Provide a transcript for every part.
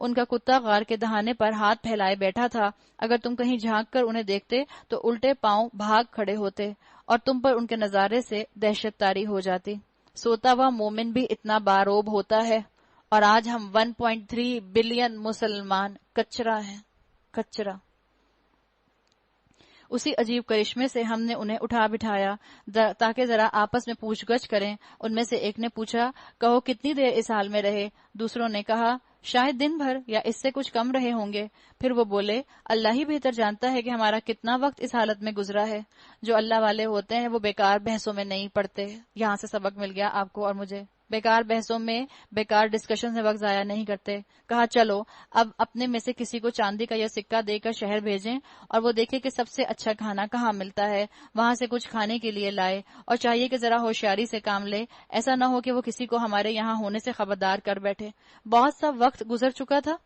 ان کا کتا غار کے دہانے پر ہاتھ پھیلائے بیٹھا تھا. اگر تم کہیں جھانک کر انہیں دیکھتے تو الٹے پاؤں بھاگ کھڑے ہوتے اور تم پر ان کے نظارے سے دہشت طاری ہو جاتی. سوتا ہوا مومن بھی اتنا باروب ہوتا ہے، اور آج ہم 1.3 بلین مسلمان کچرا ہیں. کچرا. اسی عجیب کرشمے سے ہم نے انہیں اٹھا بٹھایا تاکہ ذرا آپس میں پوچھ گچھ کریں. ان میں سے ایک نے پوچھا، کہو کتنی دیر اس حال میں رہے؟ دوسروں نے کہا، شاید دن بھر یا اس سے کچھ کم رہے ہوں گے. پھر وہ بولے، اللہ ہی بہتر جانتا ہے کہ ہمارا کتنا وقت اس حالت میں گزرا ہے. جو اللہ والے ہوتے ہیں وہ بیکار بحثوں میں نہیں پڑتے. یہاں سے سبق مل گیا آپ کو اور مجھے. بیکار بحثوں میں، بیکار ڈسکشن سے وقت ضائع نہیں کرتے. کہا چلو اب اپنے میں سے کسی کو چاندی کا یا سکہ دے کر شہر بھیجیں اور وہ دیکھے کہ سب سے اچھا کھانا کہاں ملتا ہے، وہاں سے کچھ کھانے کے لیے لائے. اور چاہیے کہ ذرا ہوشیاری سے کام لے، ایسا نہ ہو کہ وہ کسی کو ہمارے یہاں ہونے سے خبردار کر بیٹھے. بہت سا وقت گزر چکا تھا،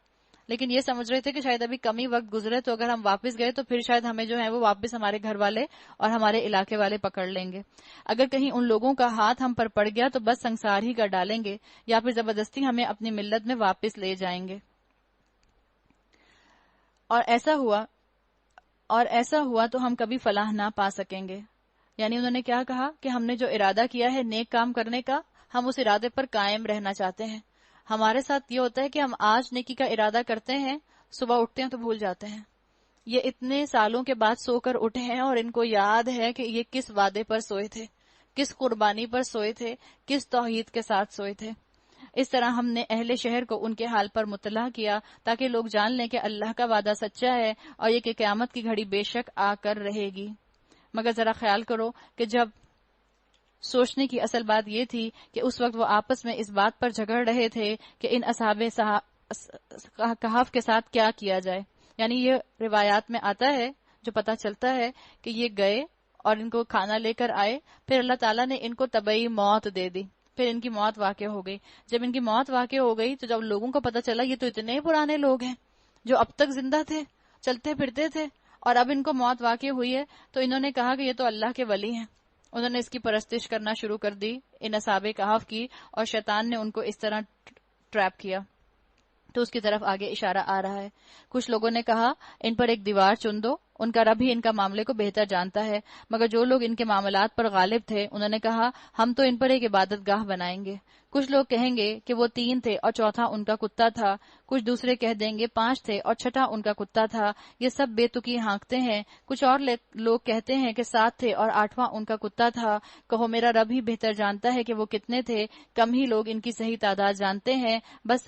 لیکن یہ سمجھ رہے تھے کہ شاید ابھی کم ہی وقت گزرے، تو اگر ہم واپس گئے تو پھر شاید ہمیں جو ہے وہ واپس ہمارے گھر والے اور ہمارے علاقے والے پکڑ لیں گے. اگر کہیں ان لوگوں کا ہاتھ ہم پر پڑ گیا تو بس سنسار ہی کر ڈالیں گے، یا پھر زبردستی ہمیں اپنی ملت میں واپس لے جائیں گے. اور ایسا ہوا تو ہم کبھی فلاح نہ پا سکیں گے. یعنی انہوں نے کیا کہا کہ ہم نے جو ارادہ کیا ہے نیک کام کرنے کا، ہم اس ارادے پر قائم رہنا چاہتے ہیں. ہمارے ساتھ یہ ہوتا ہے کہ ہم آج نیکی کا ارادہ کرتے ہیں، صبح اٹھتے ہیں تو بھول جاتے ہیں. یہ اتنے سالوں کے بعد سو کر اٹھے ہیں اور ان کو یاد ہے کہ یہ کس وعدے پر سوئے تھے، کس قربانی پر سوئے تھے، کس توحید کے ساتھ سوئے تھے. اس طرح ہم نے اہل شہر کو ان کے حال پر مطلع کیا تاکہ لوگ جان لیں کہ اللہ کا وعدہ سچا ہے اور یہ کہ قیامت کی گھڑی بے شک آ کر رہے گی. مگر ذرا خیال کرو کہ جب سوچنے کی اصل بات یہ تھی کہ اس وقت وہ آپس میں اس بات پر جھگڑ رہے تھے کہ ان اصحاب کہف کے ساتھ کیا کیا جائے. یعنی یہ روایات میں آتا ہے، جو پتہ چلتا ہے کہ یہ گئے اور ان کو کھانا لے کر آئے، پھر اللہ تعالیٰ نے ان کو طبعی موت دے دی، پھر ان کی موت واقع ہو گئی. جب ان کی موت واقع ہو گئی تو جب لوگوں کو پتہ چلا یہ تو اتنے پرانے لوگ ہیں جو اب تک زندہ تھے، چلتے پھرتے تھے، اور اب ان کو موت واقع ہوئی ہے، تو انہوں نے کہا کہ یہ تو اللہ کے ولی ہیں. انہوں نے اس کی پرستش کرنا شروع کر دی، ان اصحاب کہف کی، اور شیطان نے ان کو اس طرح ٹریپ کیا. تو اس کی طرف آگے اشارہ آ رہا ہے. کچھ لوگوں نے کہا ان پر ایک دیوار چن دو، ان کا رب ہی ان کا معاملے کو بہتر جانتا ہے. مگر جو لوگ ان کے معاملات پر غالب تھے انہوں نے کہا ہم تو ان پر ایک عبادت گاہ بنائیں گے. کچھ لوگ کہیں گے کہ وہ 3 تھے اور چوتھا ان کا کتا تھا. کچھ دوسرے کہہ دیں گے 5 تھے اور چھٹا ان کا کتا تھا. یہ سب بے تکی ہانکتے ہیں. کچھ اور لوگ کہتے ہیں کہ 7 تھے اور 8واں ان کا کتا تھا. کہو میرا رب ہی بہتر جانتا ہے کہ وہ کتنے تھے، کم ہی لوگ ان کی صحیح تعداد جانتے ہیں. بس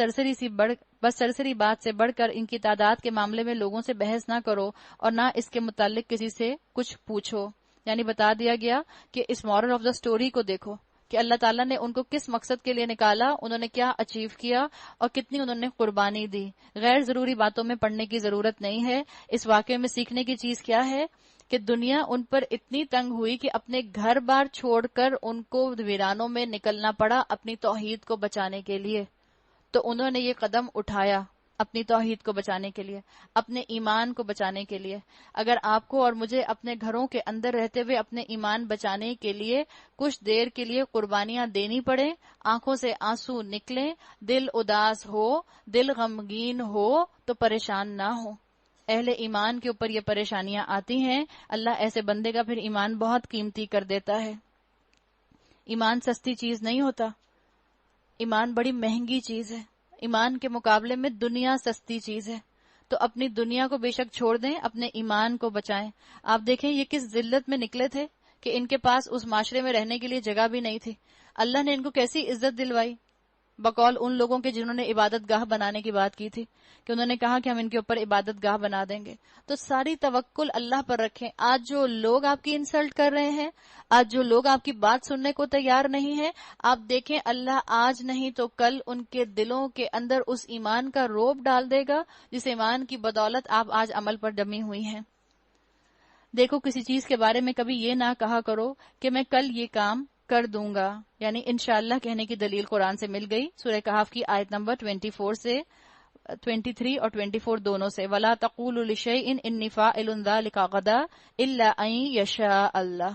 سرسری بات سے بڑھ کر ان کی تعداد کے معاملے میں لوگوں سے بحث نہ کرو اور نہ اس کے متعلق کسی سے کچھ پوچھو. یعنی بتا دیا گیا کہ اس مورل آف دا سٹوری کو دیکھو کہ اللہ تعالیٰ نے ان کو کس مقصد کے لیے نکالا، انہوں نے کیا اچیو کیا اور کتنی انہوں نے قربانی دی. غیر ضروری باتوں میں پڑنے کی ضرورت نہیں ہے. اس واقعے میں سیکھنے کی چیز کیا ہے کہ دنیا ان پر اتنی تنگ ہوئی کہ اپنے گھر بار چھوڑ کر ان کو ویرانوں میں نکلنا پڑا اپنی توحید کو بچانے کے لیے. تو انہوں نے یہ قدم اٹھایا اپنی توحید کو بچانے کے لیے، اپنے ایمان کو بچانے کے لیے. اگر آپ کو اور مجھے اپنے گھروں کے اندر رہتے ہوئے اپنے ایمان بچانے کے لیے کچھ دیر کے لیے قربانیاں دینی پڑے، آنکھوں سے آنسو نکلیں، دل اداس ہو، دل غمگین ہو، تو پریشان نہ ہو. اہل ایمان کے اوپر یہ پریشانیاں آتی ہیں، اللہ ایسے بندے کا پھر ایمان بہت قیمتی کر دیتا ہے. ایمان سستی چیز نہیں ہوتا، ایمان بڑی مہنگی چیز ہے. ایمان کے مقابلے میں دنیا سستی چیز ہے. تو اپنی دنیا کو بے شک چھوڑ دیں، اپنے ایمان کو بچائیں. آپ دیکھیں یہ کس ذلت میں نکلے تھے کہ ان کے پاس اس معاشرے میں رہنے کے لیے جگہ بھی نہیں تھی. اللہ نے ان کو کیسی عزت دلوائی، بقول ان لوگوں کے جنہوں نے عبادت گاہ بنانے کی بات کی تھی، کہ انہوں نے کہا کہ ہم ان کے اوپر عبادت گاہ بنا دیں گے. تو ساری توکل اللہ پر رکھیں. آج جو لوگ آپ کی انسلٹ کر رہے ہیں، آج جو لوگ آپ کی بات سننے کو تیار نہیں ہیں، آپ دیکھیں اللہ آج نہیں تو کل ان کے دلوں کے اندر اس ایمان کا روب ڈال دے گا جس ایمان کی بدولت آپ آج عمل پر جمی ہوئی ہیں. دیکھو کسی چیز کے بارے میں کبھی یہ نہ کہا کرو کہ میں کل یہ کام کر دوں گا. یعنی انشاءاللہ کہنے کی دلیل قرآن سے مل گئی، سورہ کہف کی آیت نمبر 24 سے 23 اور 24 دونوں سے. وَلَا تَقُولُوا لِشَيْءٍ إِنِّي فَاعِلٌ ذَلِكَ غَدًا إِلَّا أَن يَشَاءَ اللَّهُ.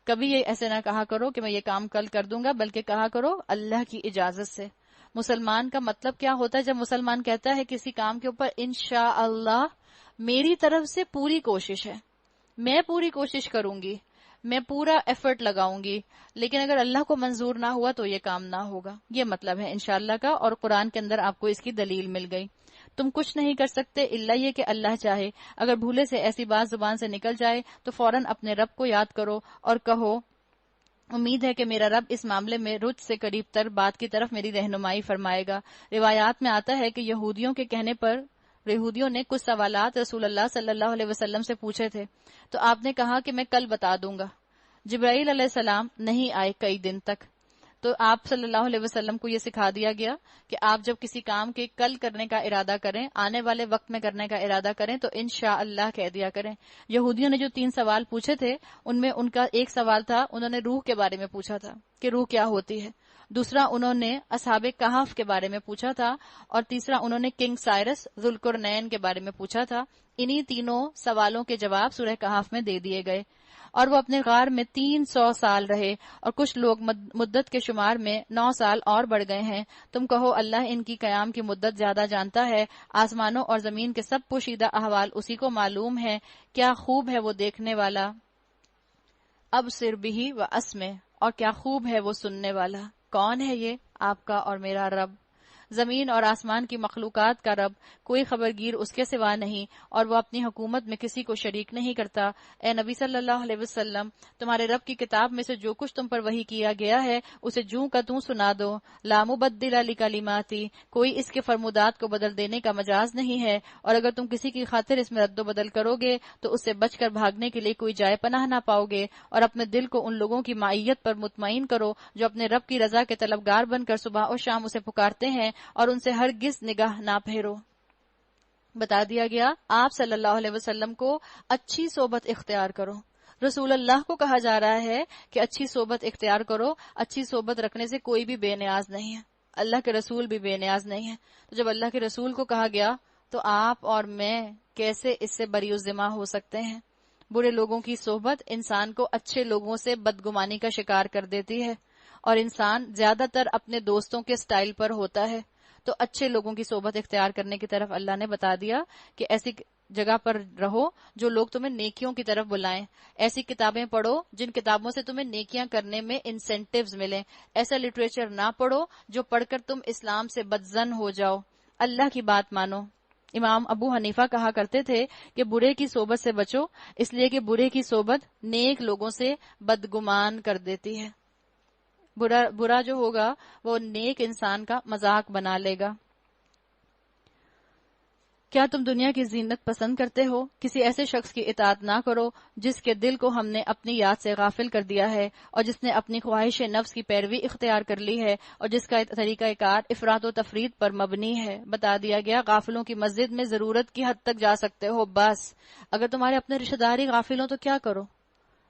کبھی یہ ایسے نہ کہا کرو کہ میں یہ کام کل کر دوں گا، بلکہ کہا کرو اللہ کی اجازت سے. مسلمان کا مطلب کیا ہوتا ہے؟ جب مسلمان کہتا ہے کسی کام کے اوپر انشاءاللہ میری طرف سے پوری کوشش ہے، میں پوری کوشش کروں گی، میں پورا ایفرٹ لگاؤں گی، لیکن اگر اللہ کو منظور نہ ہوا تو یہ کام نہ ہوگا. یہ مطلب ہے انشاءاللہ کا، اور قرآن کے اندر آپ کو اس کی دلیل مل گئی. تم کچھ نہیں کر سکتے الا یہ کہ اللہ چاہے. اگر بھولے سے ایسی بات زبان سے نکل جائے تو فوراً اپنے رب کو یاد کرو اور کہو امید ہے کہ میرا رب اس معاملے میں رجھ سے قریب تر بات کی طرف میری رہنمائی فرمائے گا. روایات میں آتا ہے کہ یہودیوں کے کہنے پر یہودیوں نے کچھ سوالات رسول اللہ صلی اللہ علیہ وسلم سے پوچھے تھے، تو آپ نے کہا کہ میں کل بتا دوں گا. جبرائیل علیہ السلام نہیں آئے کئی دن تک، تو آپ صلی اللہ علیہ وسلم کو یہ سکھا دیا گیا کہ آپ جب کسی کام کے کل کرنے کا ارادہ کریں، آنے والے وقت میں کرنے کا ارادہ کریں، تو انشاءاللہ کہہ دیا کریں. یہودیوں نے جو 3 سوال پوچھے تھے ان میں ان کا ایک سوال تھا، انہوں نے روح کے بارے میں پوچھا تھا کہ روح کیا ہوتی ہے. دوسرا انہوں نے اصحاب کہف کے بارے میں پوچھا تھا، اور تیسرا انہوں نے کنگ سائرس ذوالقرنین کے بارے میں پوچھا تھا. انہی تینوں سوالوں کے جواب سورہ کہف میں دے دیے گئے، اور وہ اپنے غار میں 300 سال رہے، اور کچھ لوگ مدت کے شمار میں 9 سال اور بڑھ گئے ہیں. تم کہو اللہ ان کی قیام کی مدت زیادہ جانتا ہے. آسمانوں اور زمین کے سب پوشیدہ احوال اسی کو معلوم ہے. کیا خوب ہے وہ دیکھنے والا، اب سر بھی و اسمع، اور کیا خوب ہے وہ سننے والا. کون ہے یہ؟ آپ کا اور میرا رب، زمین اور آسمان کی مخلوقات کا رب. کوئی خبرگیر اس کے سوا نہیں، اور وہ اپنی حکومت میں کسی کو شریک نہیں کرتا. اے نبی صلی اللہ علیہ وسلم، تمہارے رب کی کتاب میں سے جو کچھ تم پر وحی کیا گیا ہے اسے جوں کا توں سنا دو. لا مبدل لکلماتی، کوئی اس کے فرمودات کو بدل دینے کا مجاز نہیں ہے. اور اگر تم کسی کی خاطر اس میں رد و بدل کرو گے تو اس سے بچ کر بھاگنے کے لیے کوئی جائے پناہ نہ پاؤ گے. اور اپنے دل کو ان لوگوں کی معیت پر مطمئن کرو جو اپنے رب کی رضا کے طلبگار بن کر صبح اور شام اسے پکارتے ہیں، اور ان سے ہرگز نگاہ نہ پھیرو. بتا دیا گیا آپ صلی اللہ علیہ وسلم کو اچھی صحبت اختیار کرو. رسول اللہ کو کہا جا رہا ہے کہ اچھی صحبت اختیار کرو. اچھی صحبت رکھنے سے کوئی بھی بے نیاز نہیں ہے، اللہ کے رسول بھی بے نیاز نہیں ہے. تو جب اللہ کے رسول کو کہا گیا تو آپ اور میں کیسے اس سے بری الذمہ ہو سکتے ہیں؟ برے لوگوں کی صحبت انسان کو اچھے لوگوں سے بدگمانی کا شکار کر دیتی ہے، اور انسان زیادہ تر اپنے دوستوں کے سٹائل پر ہوتا ہے. تو اچھے لوگوں کی صحبت اختیار کرنے کی طرف اللہ نے بتا دیا کہ ایسی جگہ پر رہو جو لوگ تمہیں نیکیوں کی طرف بلائیں. ایسی کتابیں پڑھو جن کتابوں سے تمہیں نیکیاں کرنے میں انسینٹیوز ملیں. ایسا لٹریچر نہ پڑھو جو پڑھ کر تم اسلام سے بدظن ہو جاؤ. اللہ کی بات مانو. امام ابو حنیفہ کہا کرتے تھے کہ برے کی صحبت سے بچو، اس لیے کہ برے کی صحبت نیک لوگوں سے بدگمان کر دیتی ہے. برا جو ہوگا وہ نیک انسان کا مذاق بنا لے گا. کیا تم دنیا کی زینت پسند کرتے ہو؟ کسی ایسے شخص کی اطاعت نہ کرو جس کے دل کو ہم نے اپنی یاد سے غافل کر دیا ہے، اور جس نے اپنی خواہش نفس کی پیروی اختیار کر لی ہے، اور جس کا طریقہ کار افراط و تفرید پر مبنی ہے. بتا دیا گیا غافلوں کی مسجد میں ضرورت کی حد تک جا سکتے ہو بس. اگر تمہارے اپنے رشتہ داری غافل ہوں تو کیا کرو؟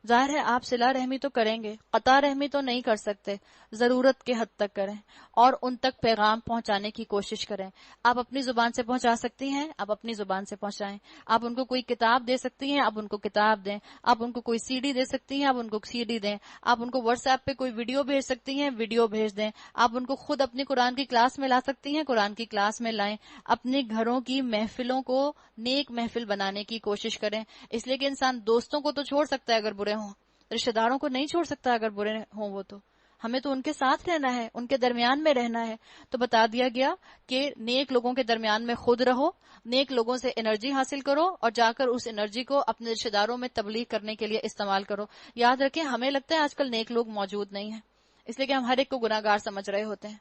ظاہر ہے آپ صلہ رحمی تو کریں گے، قطع رحمی تو نہیں کر سکتے. ضرورت کے حد تک کریں اور ان تک پیغام پہنچانے کی کوشش کریں. آپ اپنی زبان سے پہنچا سکتی ہیں، آپ اپنی زبان سے پہنچائیں. آپ ان کو کوئی کتاب دے سکتی ہیں، آپ ان کو کتاب دیں. آپ ان کو کوئی سی ڈی دے سکتی ہیں، آپ ان کو سی ڈی دیں. آپ ان کو واٹس ایپ پہ کوئی ویڈیو بھیج سکتی ہیں، ویڈیو بھیج دیں. آپ ان کو خود اپنی قرآن کی کلاس میں لا سکتی ہیں، قرآن کی کلاس میں لائیں. اپنے گھروں کی محفلوں کو نیک محفل بنانے کی کوشش کریں. اس لیے کہ انسان دوستوں کو تو چھوڑ سکتا ہے اگر برے ہوں، رشتہ داروں کو نہیں چھوڑ سکتا اگر برے ہوں. وہ تو ہمیں تو ان کے ساتھ رہنا ہے، ان کے درمیان میں رہنا ہے. تو بتا دیا گیا کہ نیک لوگوں کے درمیان میں خود رہو، نیک لوگوں سے انرجی حاصل کرو، اور جا کر اس انرجی کو اپنے رشتہ داروں میں تبلیغ کرنے کے لیے استعمال کرو. یاد رکھیں ہمیں لگتا ہے آج کل نیک لوگ موجود نہیں ہیں، اس لیے کہ ہم ہر ایک کو گناہ گار سمجھ رہے ہوتے ہیں.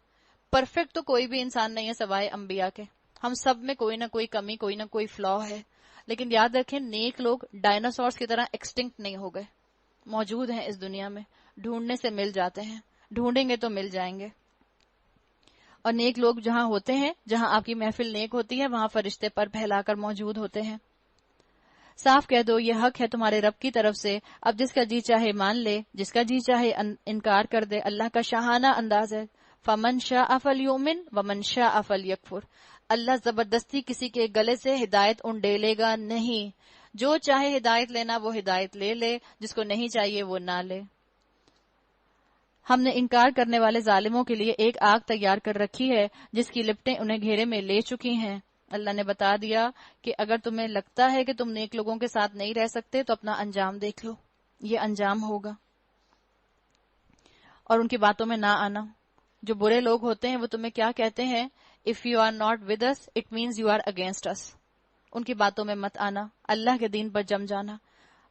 پرفیکٹ تو کوئی بھی انسان نہیں ہے سوائے انبیاء کے. ہم سب میں کوئی نہ کوئی کمی، کوئی نہ کوئی فلا ہے. لیکن یاد رکھیں نیک لوگ ڈائناسورس کی طرح ایکسٹنکٹ نہیں ہو گئے، موجود ہیں اس دنیا میں. ڈھونڈنے سے مل جاتے ہیں، ڈھونڈیں گے تو مل جائیں گے. اور نیک لوگ جہاں ہوتے ہیں، جہاں آپ کی محفل نیک ہوتی ہے، وہاں فرشتے پر پھیلا کر موجود ہوتے ہیں. صاف کہہ دو یہ حق ہے تمہارے رب کی طرف سے. اب جس کا جی چاہے مان لے، جس کا جی چاہے انکار کر دے. اللہ کا شاہانہ انداز ہے. فمن شاء فلیؤمن ومن شاء فلیکفر. اللہ زبردستی کسی کے گلے سے ہدایت انڈیلے گا نہیں. جو چاہے ہدایت لینا وہ ہدایت لے لے، جس کو نہیں چاہیے وہ نہ لے. ہم نے انکار کرنے والے ظالموں کے لیے ایک آگ تیار کر رکھی ہے جس کی لپٹیں انہیں گھیرے میں لے چکی ہیں۔ اللہ نے بتا دیا کہ اگر تمہیں لگتا ہے کہ تم نیک لوگوں کے ساتھ نہیں رہ سکتے تو اپنا انجام دیکھ لو، یہ انجام ہوگا۔ اور ان کی باتوں میں نہ آنا۔ جو برے لوگ ہوتے ہیں وہ تمہیں کیا کہتے ہیں؟ If you are not with us, it means you are against us۔ ان کی باتوں میں مت آنا، اللہ کے دین پر جم جانا،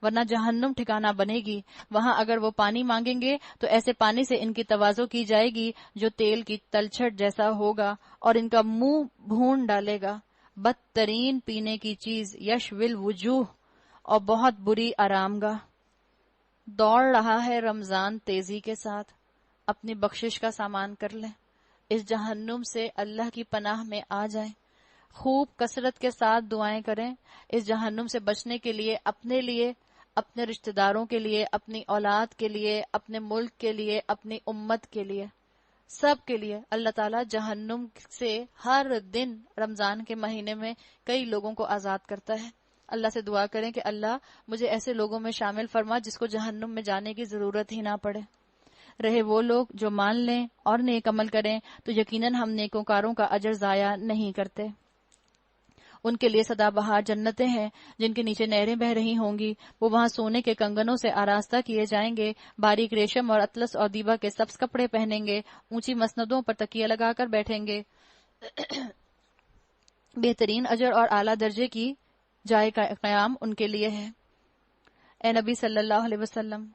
ورنہ جہنم ٹھکانہ بنے گی۔ وہاں اگر وہ پانی مانگیں گے تو ایسے پانی سے ان کی تواضع کی جائے گی جو تیل کی تلچھٹ جیسا ہوگا اور ان کا منہ بھون ڈالے گا۔ بدترین پینے کی چیز یشوی الوجوہ، اور بہت بری آرام گاہ۔ دوڑ رہا ہے رمضان تیزی کے ساتھ، اپنی بخشش کا سامان کر لیں، اس جہنم سے اللہ کی پناہ میں آ جائیں۔ خوب کثرت کے ساتھ دعائیں کریں اس جہنم سے بچنے کے لیے، اپنے رشتہ داروں کے لیے، اپنی اولاد کے لیے، اپنے ملک کے لیے، اپنی امت کے لیے، سب کے لیے۔ اللہ تعالیٰ جہنم سے ہر دن رمضان کے مہینے میں کئی لوگوں کو آزاد کرتا ہے۔ اللہ سے دعا کریں کہ اللہ مجھے ایسے لوگوں میں شامل فرما جس کو جہنم میں جانے کی ضرورت ہی نہ پڑے۔ رہے وہ لوگ جو مان لیں اور نیک عمل کریں تو یقیناً ہم نیکوکاروں کا اجر ضائع نہیں کرتے۔ ان کے لیے سدا بہار جنتیں ہیں جن کے نیچے نہریں بہ رہی ہوں گی، وہ وہاں سونے کے کنگنوں سے آراستہ کیے جائیں گے، باریک ریشم اور اطلس اور دیبا کے سبز کپڑے پہنیں گے، اونچی مسندوں پر تکیہ لگا کر بیٹھیں گے۔ بہترین اجر اور اعلیٰ درجے کی جائے کا قیام ان کے لیے ہے۔ اے نبی صلی اللہ علیہ وسلم،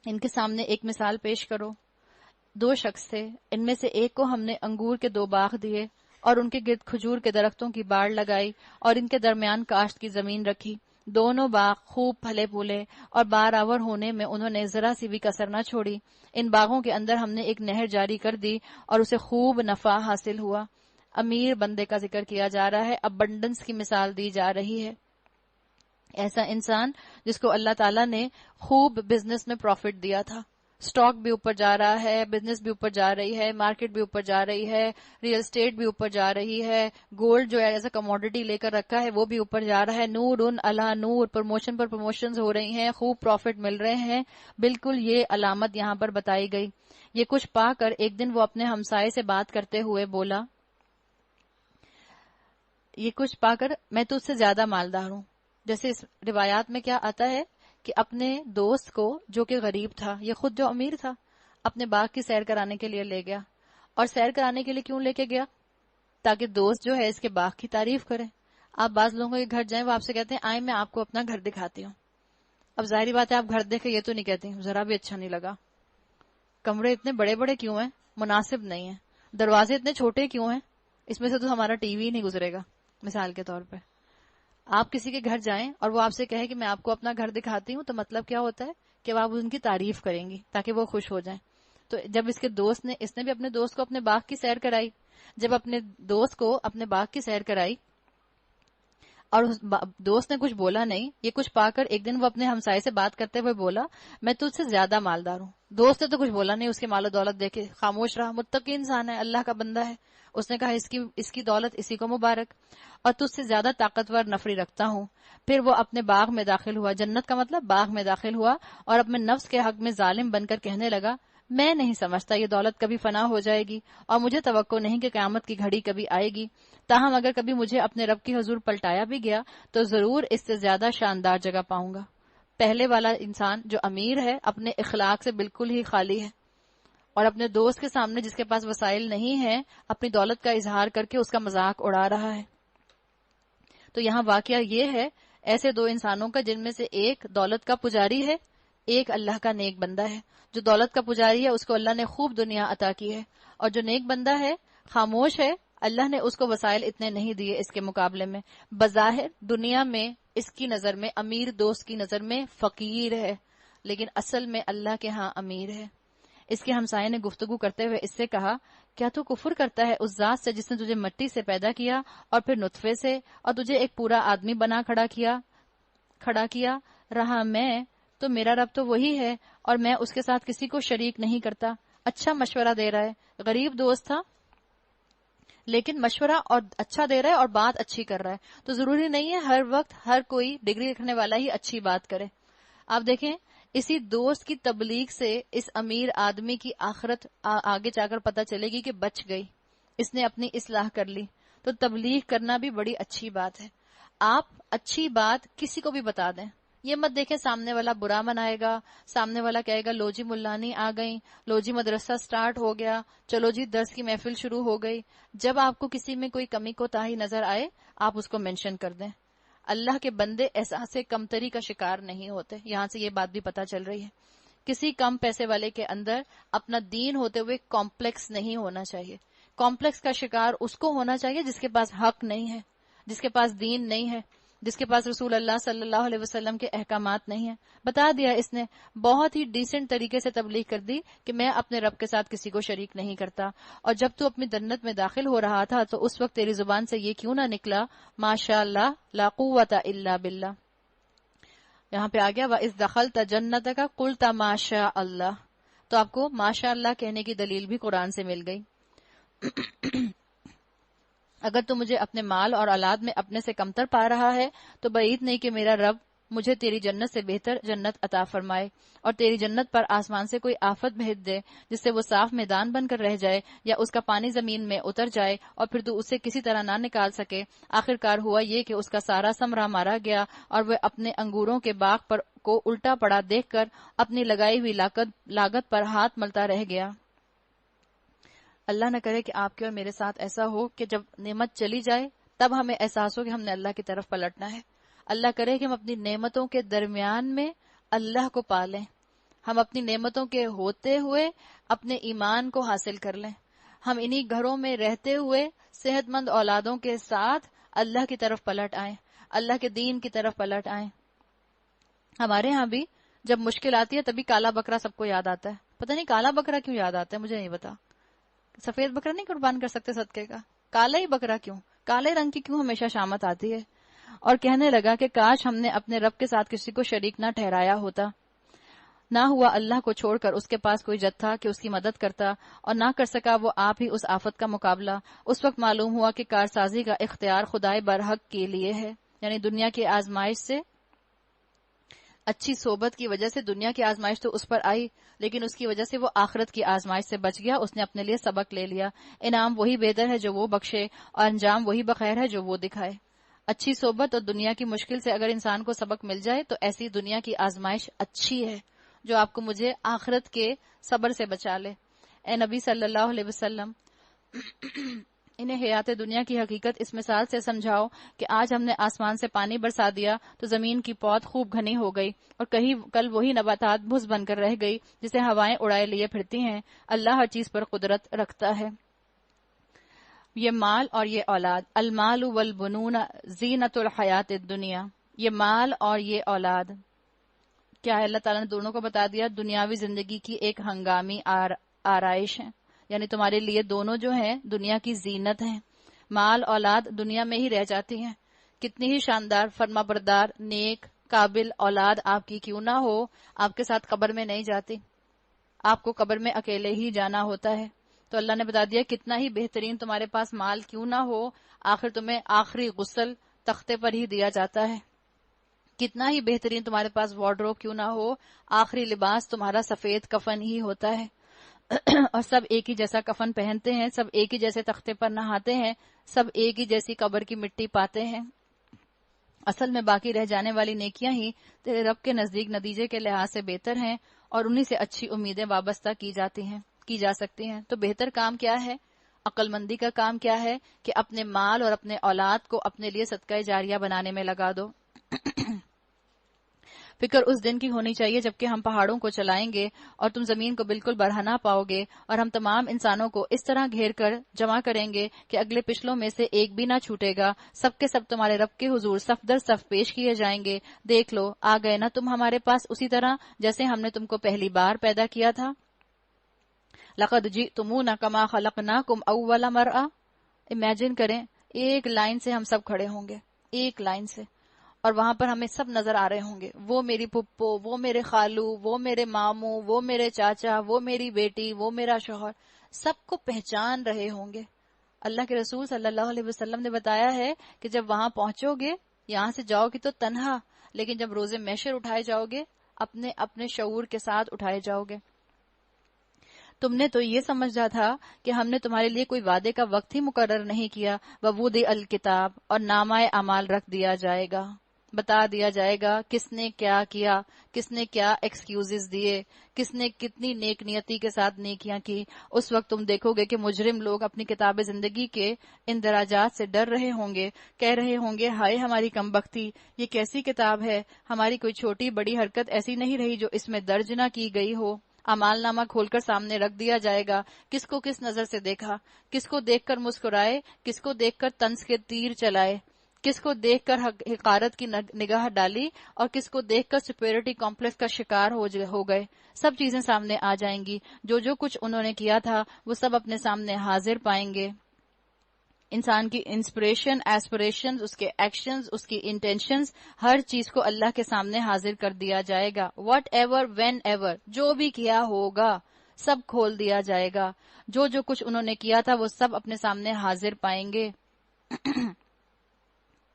ان کے سامنے ایک مثال پیش کرو۔ 2 شخص تھے، ان میں سے ایک کو ہم نے انگور کے 2 باغ دیے اور ان کے گرد کھجور کے درختوں کی باڑ لگائی اور ان کے درمیان کاشت کی زمین رکھی۔ دونوں باغ خوب پھلے پھولے اور بارآور ہونے میں انہوں نے ذرا سی بھی کسر نہ چھوڑی۔ ان باغوں کے اندر ہم نے ایک نہر جاری کر دی اور اسے خوب نفع حاصل ہوا۔ امیر بندے کا ذکر کیا جا رہا ہے، ابنڈنس کی مثال دی جا رہی ہے۔ ایسا انسان جس کو اللہ تعالیٰ نے خوب بزنس میں پروفٹ دیا تھا، سٹاک بھی اوپر جا رہا ہے، بزنس بھی اوپر جا رہی ہے، مارکیٹ بھی اوپر جا رہی ہے، ریئل اسٹیٹ بھی اوپر جا رہی ہے، گولڈ جو ہے ایز اے کموڈٹی لے کر رکھا ہے وہ بھی اوپر جا رہا ہے، نور ان اللہ نور، پروموشن پر پروموشنز ہو رہی ہیں، خوب پروفٹ مل رہے ہیں۔ بالکل یہ علامت یہاں پر بتائی گئی۔ یہ کچھ پا کر ایک دن وہ اپنے ہمسائے سے بات کرتے ہوئے بولا، یہ کچھ پا کر میں تو اس سے زیادہ مالدار ہوں۔ جیسے اس روایات میں کیا آتا ہے کہ اپنے دوست کو جو کہ غریب تھا، یہ خود جو امیر تھا، اپنے باغ کی سیر کرانے کے لیے لے گیا۔ اور سیر کرانے کے لیے کیوں لے کے گیا؟ تاکہ دوست جو ہے اس کے باغ کی تعریف کرے۔ آپ بعض لوگوں کے گھر جائیں، وہ آپ سے کہتے ہیں آئیں میں آپ کو اپنا گھر دکھاتی ہوں۔ اب ظاہری بات ہے آپ گھر دیکھیں یہ تو نہیں کہتے ذرا بھی اچھا نہیں لگا، کمرے اتنے بڑے بڑے کیوں ہیں، مناسب نہیں ہیں، دروازے اتنے چھوٹے کیوں ہیں، اس میں سے تو ہمارا ٹی وی نہیں گزرے گا۔ مثال کے طور پہ آپ کسی کے گھر جائیں اور وہ آپ سے کہے کہ میں آپ کو اپنا گھر دکھاتی ہوں، تو مطلب کیا ہوتا ہے کہ آپ ان کی تعریف کریں گی تاکہ وہ خوش ہو جائیں۔ تو جب اس نے بھی اپنے دوست کو اپنے باغ کی سیر کرائی، جب اپنے دوست کو اپنے باغ کی سیر کرائی اور دوست نے کچھ بولا نہیں، یہ کچھ پا کر ایک دن وہ اپنے ہمسائے سے بات کرتے ہوئے بولا میں تجھ سے زیادہ مالدار ہوں۔ دوست نے تو کچھ بولا نہیں، اس کے مال و دولت دیکھے خاموش رہا، متقی انسان ہے، اللہ کا بندہ ہے۔ اس نے کہا اس کی دولت اسی کو مبارک، اور تجھ سے زیادہ طاقتور نفری رکھتا ہوں۔ پھر وہ اپنے باغ میں داخل ہوا، جنت کا مطلب باغ میں داخل ہوا، اور اپنے نفس کے حق میں ظالم بن کر کہنے لگا میں نہیں سمجھتا یہ دولت کبھی فنا ہو جائے گی، اور مجھے توقع نہیں کہ قیامت کی گھڑی کبھی آئے گی۔ تاہم اگر کبھی مجھے اپنے رب کی حضور پلٹایا بھی گیا تو ضرور اس سے زیادہ شاندار جگہ پاؤں گا۔ پہلے والا انسان جو امیر ہے اپنے اخلاق سے بالکل ہی خالی ہے، اور اپنے دوست کے سامنے جس کے پاس وسائل نہیں ہیں اپنی دولت کا اظہار کر کے اس کا مذاق اڑا رہا ہے۔ تو یہاں واقعہ یہ ہے ایسے 2 انسانوں کا جن میں سے ایک دولت کا پجاری ہے، ایک اللہ کا نیک بندہ ہے۔ جو دولت کا پجاری ہے اس کو اللہ نے خوب دنیا عطا کی ہے، اور جو نیک بندہ ہے خاموش ہے، اللہ نے اس کو وسائل اتنے نہیں دیے اس کے مقابلے میں۔ بظاہر دنیا میں اس کی نظر میں امیر، دوست کی نظر میں فقیر ہے، لیکن اصل میں اللہ کے ہاں امیر ہے۔ اس کے ہمسائے نے گفتگو کرتے ہوئے اس سے کہا کیا تو کفر کرتا ہے اس ذات سے جس نے تجھے مٹی سے پیدا کیا اور پھر نطفے سے، اور تجھے ایک پورا آدمی بنا کھڑا کیا رہا میں تو میرا رب تو وہی ہے، اور میں اس کے ساتھ کسی کو شریک نہیں کرتا۔ اچھا مشورہ دے رہا ہے، غریب دوست تھا لیکن مشورہ اور اچھا دے رہا ہے اور بات اچھی کر رہا ہے۔ تو ضروری نہیں ہے ہر وقت ہر کوئی ڈگری رکھنے والا ہی اچھی بات کرے۔ آپ دیکھیں اسی دوست کی تبلیغ سے اس امیر آدمی کی آخرت آگے جا کر پتہ چلے گی کہ بچ گئی، اس نے اپنی اصلاح کر لی. تو تبلیغ کرنا بھی بڑی اچھی بات ہے. آپ اچھی بات کسی کو بھی بتا دیں. یہ مت دیکھیں سامنے والا برا منائے گا، سامنے والا کہے گا لو جی ملانی آ گئی، لو جی مدرسہ سٹارٹ ہو گیا، چلو جی درس کی محفل شروع ہو گئی. جب آپ کو کسی میں کوئی کمی کوتاہی نظر آئے آپ اس کو مینشن کر دیں. اللہ کے بندے احساس کمتری کا شکار نہیں ہوتے. یہاں سے یہ بات بھی پتہ چل رہی ہے. کسی کم پیسے والے کے اندر اپنا دین ہوتے ہوئے کمپلیکس نہیں ہونا چاہیے. کمپلیکس کا شکار اس کو ہونا چاہیے جس کے پاس حق نہیں ہے، جس کے پاس دین نہیں ہے، جس کے پاس رسول اللہ صلی اللہ علیہ وسلم کے احکامات نہیں ہیں. بتا دیا اس نے، بہت ہی ڈیسنٹ طریقے سے تبلیغ کر دی کہ میں اپنے رب کے ساتھ کسی کو شریک نہیں کرتا. اور جب تو اپنی جنت میں داخل ہو رہا تھا تو اس وقت تیری زبان سے یہ کیوں نہ نکلا ماشاء اللہ لا قوت الا باللہ. یہاں پہ آ گیا وَإِذْ دَخَلْتَ جَنَّتَكَ قُلْتَ مَا شَاءَ اللَّهُ. تو آپ کو ماشاء اللہ کہنے کی دلیل بھی قرآن سے مل گئی. اگر تو مجھے اپنے مال اور اولاد میں اپنے سے کمتر پا رہا ہے تو بعید نہیں کہ میرا رب مجھے تیری جنت سے بہتر جنت عطا فرمائے اور تیری جنت پر آسمان سے کوئی آفت بھیج دے جس سے وہ صاف میدان بن کر رہ جائے یا اس کا پانی زمین میں اتر جائے اور پھر تو اسے کسی طرح نہ نکال سکے. آخر کار ہوا یہ کہ اس کا سارا ثمرہ مارا گیا اور وہ اپنے انگوروں کے باغ پر کو الٹا پڑا دیکھ کر اپنی لگائی ہوئی لاگت پر ہاتھ ملتا رہ گیا. اللہ نہ کرے کہ آپ کے اور میرے ساتھ ایسا ہو کہ جب نعمت چلی جائے تب ہمیں احساس ہو کہ ہم نے اللہ کی طرف پلٹنا ہے. اللہ کرے کہ ہم اپنی نعمتوں کے درمیان میں اللہ کو پالیں، ہم اپنی نعمتوں کے ہوتے ہوئے اپنے ایمان کو حاصل کر لیں، ہم انہی گھروں میں رہتے ہوئے صحت مند اولادوں کے ساتھ اللہ کی طرف پلٹ آئیں، اللہ کے دین کی طرف پلٹ آئیں. ہمارے ہاں بھی جب مشکل آتی ہے تبھی کالا بکرا سب کو یاد آتا ہے. پتہ نہیں کالا بکرا کیوں یاد آتا ہے، مجھے نہیں پتا. سفید بکرا نہیں قربان کر سکتے صدقے کا، کالا ہی بکرا کیوں، کالے رنگ کی کیوں ہمیشہ شامت آتی ہے. اور کہنے لگا کہ کاش ہم نے اپنے رب کے ساتھ کسی کو شریک نہ ٹھہرایا ہوتا. نہ ہوا اللہ کو چھوڑ کر اس کے پاس کوئی جتھا کہ اس کی مدد کرتا، اور نہ کر سکا وہ آپ ہی اس آفت کا مقابلہ. اس وقت معلوم ہوا کہ کارسازی کا اختیار خدائے برحق کے لیے ہے. یعنی دنیا کی آزمائش سے، اچھی صحبت کی وجہ سے دنیا کی آزمائش تو اس پر آئی لیکن اس کی وجہ سے وہ آخرت کی آزمائش سے بچ گیا. اس نے اپنے لیے سبق لے لیا. انعام وہی بہتر ہے جو وہ بخشے اور انجام وہی بخیر ہے جو وہ دکھائے. اچھی صحبت اور دنیا کی مشکل سے اگر انسان کو سبق مل جائے تو ایسی دنیا کی آزمائش اچھی ہے جو آپ کو مجھے آخرت کے صبر سے بچا لے. اے نبی صلی اللہ علیہ وسلم، انہیں حیات دنیا کی حقیقت اس مثال سے سمجھاؤ کہ آج ہم نے آسمان سے پانی برسا دیا تو زمین کی پود خوب گھنی ہو گئی اور کل وہی نباتات بھس بن کر رہ گئی جسے ہوائیں اڑائے لیے پھرتی ہیں. اللہ ہر چیز پر قدرت رکھتا ہے. یہ مال اور یہ اولاد، المال والبنون زینت الحیات الدنیا، یہ مال اور یہ اولاد کیا ہے؟ اللہ تعالیٰ نے دونوں کو بتا دیا دنیاوی زندگی کی ایک ہنگامی آرائش ہے. یعنی تمہارے لیے دونوں جو ہیں دنیا کی زینت ہیں. مال اولاد دنیا میں ہی رہ جاتی ہیں. کتنی ہی شاندار فرما بردار نیک قابل اولاد آپ کی کیوں نہ ہو، آپ کے ساتھ قبر میں نہیں جاتی، آپ کو قبر میں اکیلے ہی جانا ہوتا ہے. تو اللہ نے بتا دیا کتنا ہی بہترین تمہارے پاس مال کیوں نہ ہو، آخر تمہیں آخری غسل تختے پر ہی دیا جاتا ہے. کتنا ہی بہترین تمہارے پاس وارڈروب کیوں نہ ہو، آخری لباس تمہارا سفید کفن ہی ہوتا ہے. اور سب ایک ہی جیسا کفن پہنتے ہیں، سب ایک ہی جیسے تختے پر نہاتے ہیں، سب ایک ہی جیسی قبر کی مٹی پاتے ہیں. اصل میں باقی رہ جانے والی نیکیاں ہی تیرے رب کے نزدیک نتیجے کے لحاظ سے بہتر ہیں اور انہی سے اچھی امیدیں وابستہ کی جا سکتی ہیں. تو بہتر کام کیا ہے؟ عقل مندی کا کام کیا ہے کہ اپنے مال اور اپنے اولاد کو اپنے لیے صدقہ جاریہ بنانے میں لگا دو. فکر اس دن کی ہونی چاہیے جبکہ ہم پہاڑوں کو چلائیں گے اور تم زمین کو بالکل برہنہ پاؤ گے اور ہم تمام انسانوں کو اس طرح گھیر کر جمع کریں گے کہ اگلے پچھلوں میں سے ایک بھی نہ چھوٹے گا. سب کے سب تمہارے رب کے حضور صف در صف پیش کیے جائیں گے. دیکھ لو آ گئے نا تم ہمارے پاس اسی طرح جیسے ہم نے تم کو پہلی بار پیدا کیا تھا. لقد جئتمونا کما خلقناکم اول مرہ. امیجن کریں ایک لائن سے ہم سب کھڑے ہوں گے، ایک لائن سے، اور وہاں پر ہمیں سب نظر آ رہے ہوں گے. وہ میری پھپھو، وہ میرے خالو، وہ میرے ماموں، وہ میرے چاچا، وہ میری بیٹی، وہ میرا شوہر، سب کو پہچان رہے ہوں گے. اللہ کے رسول صلی اللہ علیہ وسلم نے بتایا ہے کہ جب وہاں پہنچو گے، یہاں سے جاؤ گے تو تنہا، لیکن جب روز محشر اٹھائے جاؤ گے اپنے اپنے شعور کے ساتھ اٹھائے جاؤ گے۔ تم نے تو یہ سمجھا تھا کہ ہم نے تمہارے لیے کوئی وعدے کا وقت ہی مقرر نہیں کیا، ووضع الکتاب، اور نامہ اعمال رکھ دیا جائے گا، بتا دیا جائے گا کس نے کیا کیا، کس نے کیا ایکسکیوزز دیے، کس نے کتنی نیک نیتی کے ساتھ نیکیاں کی۔ اس وقت تم دیکھو گے کہ مجرم لوگ اپنی کتاب زندگی کے اندراجات سے ڈر رہے ہوں گے، کہہ رہے ہوں گے ہائے ہماری کمبختی، یہ کیسی کتاب ہے، ہماری کوئی چھوٹی بڑی حرکت ایسی نہیں رہی جو اس میں درج نہ کی گئی ہو۔ اعمال نامہ کھول کر سامنے رکھ دیا جائے گا، کس کو کس نظر سے دیکھا، کس کو دیکھ کر مسکرائے، کس کو دیکھ کر طنز کے تیر چلائے، کس کو دیکھ کر حقارت کی نگاہ ڈالی، اور کس کو دیکھ کر سپیریورٹی کمپلیکس کا شکار ہو گئے۔ سب چیزیں سامنے آ جائیں گی، جو کچھ انہوں نے کیا تھا وہ سب اپنے سامنے حاضر پائیں گے۔ انسان کی انسپریشن، ایسپریشنز، اس کے ایکشنز، اس کی انٹینشنز، ہر چیز کو اللہ کے سامنے حاضر کر دیا جائے گا۔ واٹ ایور، وین ایور، جو بھی کیا ہوگا سب کھول دیا جائے گا۔ جو کچھ انہوں نے کیا تھا وہ سب اپنے سامنے حاضر پائیں گے۔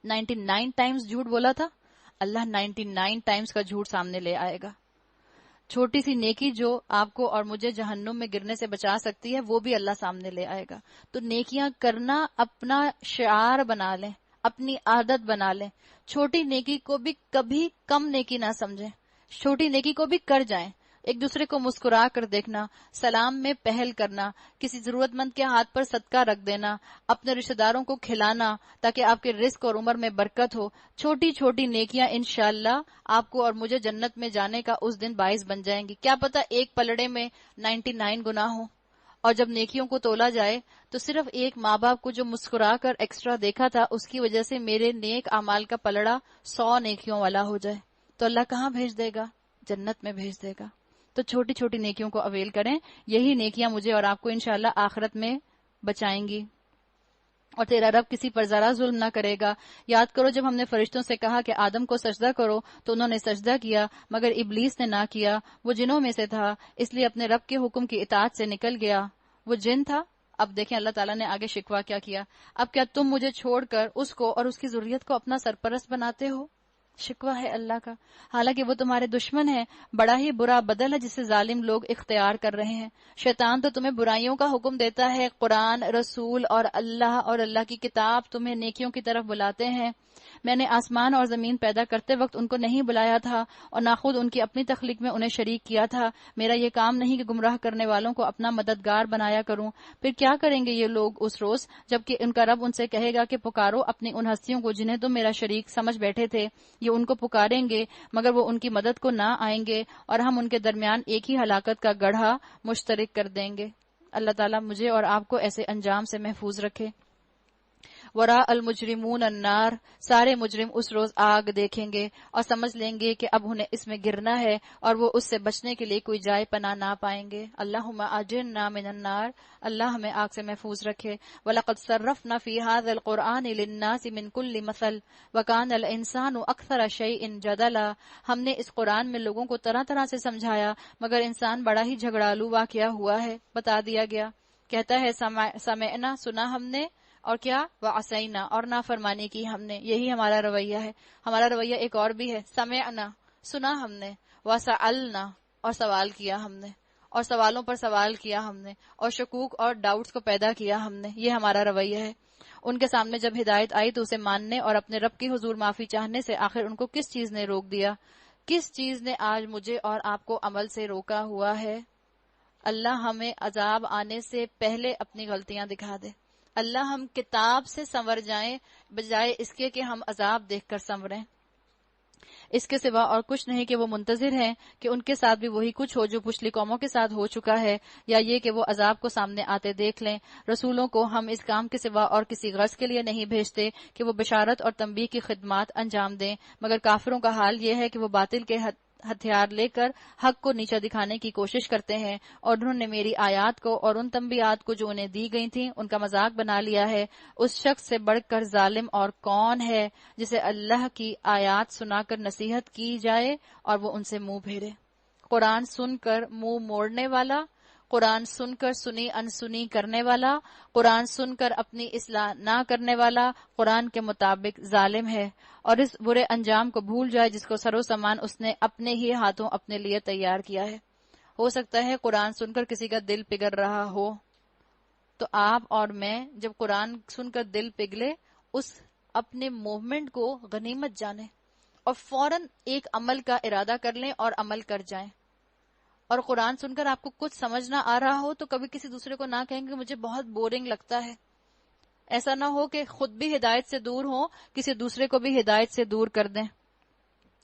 99 ٹائمز جھوٹ بولا تھا، اللہ 99 ٹائمز کا جھوٹ سامنے لے آئے گا۔ چھوٹی سی نیکی جو آپ کو اور مجھے جہنم میں گرنے سے بچا سکتی ہے وہ بھی اللہ سامنے لے آئے گا۔ تو نیکیاں کرنا اپنا شعار بنا لیں، اپنی عادت بنا لیں۔ چھوٹی نیکی کو بھی کبھی کم نیکی نہ سمجھیں، چھوٹی نیکی کو بھی کر جائیں۔ ایک دوسرے کو مسکرا کر دیکھنا، سلام میں پہل کرنا، کسی ضرورت مند کے ہاتھ پر صدقہ رکھ دینا، اپنے رشتہ داروں کو کھلانا تاکہ آپ کے رزق اور عمر میں برکت ہو۔ چھوٹی چھوٹی نیکیاں انشاءاللہ آپ کو اور مجھے جنت میں جانے کا اس دن باعث بن جائیں گی۔ کیا پتہ ایک پلڑے میں 99 گناہ ہوں، اور جب نیکیوں کو تولا جائے تو صرف ایک ماں باپ کو جو مسکرا کر ایکسٹرا دیکھا تھا اس کی وجہ سے میرے نیک اعمال کا پلڑا 100 نیکیوں والا ہو جائے، تو اللہ کہاں بھیج دے گا؟ جنت میں بھیج دے گا۔ تو چھوٹی چھوٹی نیکیوں کو اویل کریں، یہی نیکیاں مجھے اور آپ کو انشاءاللہ آخرت میں بچائیں گی۔ اور تیرا رب کسی پر ذرا ظلم نہ کرے گا۔ یاد کرو جب ہم نے فرشتوں سے کہا کہ آدم کو سجدہ کرو تو انہوں نے سجدہ کیا، مگر ابلیس نے نہ کیا، وہ جنوں میں سے تھا، اس لیے اپنے رب کے حکم کی اطاعت سے نکل گیا، وہ جن تھا۔ اب دیکھیں اللہ تعالیٰ نے آگے شکوہ کیا، اب کیا تم مجھے چھوڑ کر اس کو اور اس کی ذریت کو اپنا سرپرست بناتے ہو؟ شکوہ ہے اللہ کا، حالانکہ وہ تمہارے دشمن ہیں۔ بڑا ہی برا بدل ہے جسے ظالم لوگ اختیار کر رہے ہیں۔ شیطان تو تمہیں برائیوں کا حکم دیتا ہے، قرآن، رسول اور اللہ کی کتاب تمہیں نیکیوں کی طرف بلاتے ہیں۔ میں نے آسمان اور زمین پیدا کرتے وقت ان کو نہیں بلایا تھا، اور نہ خود ان کی اپنی تخلیق میں انہیں شریک کیا تھا۔ میرا یہ کام نہیں کہ گمراہ کرنے والوں کو اپنا مددگار بنایا کروں۔ پھر کیا کریں گے یہ لوگ اس روز جبکہ ان کا رب ان سے کہے گا کہ پکارو اپنی ان ہستیوں کو جنہیں تم میرا شریک سمجھ بیٹھے تھے۔ یہ ان کو پکاریں گے مگر وہ ان کی مدد کو نہ آئیں گے، اور ہم ان کے درمیان ایک ہی ہلاکت کا گڑھا مشترک کر دیں گے۔ اللہ تعالیٰ مجھے اور آپ کو ایسے انجام سے محفوظ رکھے۔ وراء المجرمون النار، سارے مجرم اس روز آگ دیکھیں گے اور سمجھ لیں گے کہ اب انہیں اس میں گرنا ہے، اور وہ اس سے بچنے کے لیے کوئی جائے پناہ نہ پائیں گے۔ اللہم اجرنا من النار، اللہ ہمیں آگ سے محفوظ رکھے۔ وَلَقَدْ صَرَّفْنَا فِي هَذَا الْقُرْآنِ لِلنَّاسِ مِنْ كُلِّ مَثَلٍ وَكَانَ الْإِنسَانُ أَكْثَرَ شَيْءٍ جَدَلًا، ہم نے اس قرآن میں لوگوں کو طرح طرح سے سمجھایا مگر انسان بڑا ہی جھگڑالو واقعہ ہوا ہے۔ بتا دیا گیا، کہتا ہے سمعنا، سنا ہم نے، اور کیا، وعصینا، اور نافرمانی کی ہم نے۔ یہی ہمارا رویہ ہے۔ ہمارا رویہ ایک اور بھی ہے، سمعنا، سنا ہم نے، وسألنا، اور سوال کیا ہم نے، اور سوالوں پر سوال کیا ہم نے، اور شکوک اور ڈاؤٹس کو پیدا کیا ہم نے۔ یہ ہمارا رویہ ہے۔ ان کے سامنے جب ہدایت آئی تو اسے ماننے اور اپنے رب کی حضور معافی چاہنے سے آخر ان کو کس چیز نے روک دیا؟ کس چیز نے آج مجھے اور آپ کو عمل سے روکا ہوا ہے؟ اللہ ہمیں عذاب آنے سے پہلے اپنی غلطیاں دکھا دے۔ اللہ ہم کتاب سے سنور جائیں بجائے اس کے کہ ہم عذاب دیکھ کر سنوریں۔ اس کے سوا اور کچھ نہیں کہ وہ منتظر ہیں کہ ان کے ساتھ بھی وہی کچھ ہو جو پچھلی قوموں کے ساتھ ہو چکا ہے، یا یہ کہ وہ عذاب کو سامنے آتے دیکھ لیں۔ رسولوں کو ہم اس کام کے سوا اور کسی غرض کے لیے نہیں بھیجتے کہ وہ بشارت اور تنبیہ کی خدمات انجام دیں، مگر کافروں کا حال یہ ہے کہ وہ باطل کے ہتھیار لے کر حق کو نیچا دکھانے کی کوشش کرتے ہیں، اور انہوں نے میری آیات کو اور ان تنبیہات کو جو انہیں دی گئی تھیں ان کا مذاق بنا لیا ہے۔ اس شخص سے بڑھ کر ظالم اور کون ہے جسے اللہ کی آیات سنا کر نصیحت کی جائے اور وہ ان سے منہ پھیرے۔ قرآن سن کر منہ موڑنے والا قرآن سن کر سنی انسنی کرنے والا، قرآن سن کر اپنی اصلاح نہ کرنے والا قرآن کے مطابق ظالم ہے، اور اس برے انجام کو بھول جائے جس کو سر و سامان اس نے اپنے ہی ہاتھوں اپنے لیے تیار کیا ہے۔ ہو سکتا ہے قرآن سن کر کسی کا دل پگھل رہا ہو، تو آپ اور میں جب قرآن سن کر دل پگھلے اس اپنے موومنٹ کو غنیمت جانیں اور فوراً ایک عمل کا ارادہ کر لیں اور عمل کر جائیں۔ اور قرآن سن کر آپ کو کچھ سمجھ نہ آ رہا ہو تو کبھی کسی دوسرے کو نہ کہیں کہ مجھے بہت بورنگ لگتا ہے۔ ایسا نہ ہو کہ خود بھی ہدایت سے دور ہوں، کسی دوسرے کو بھی ہدایت سے دور کر دیں۔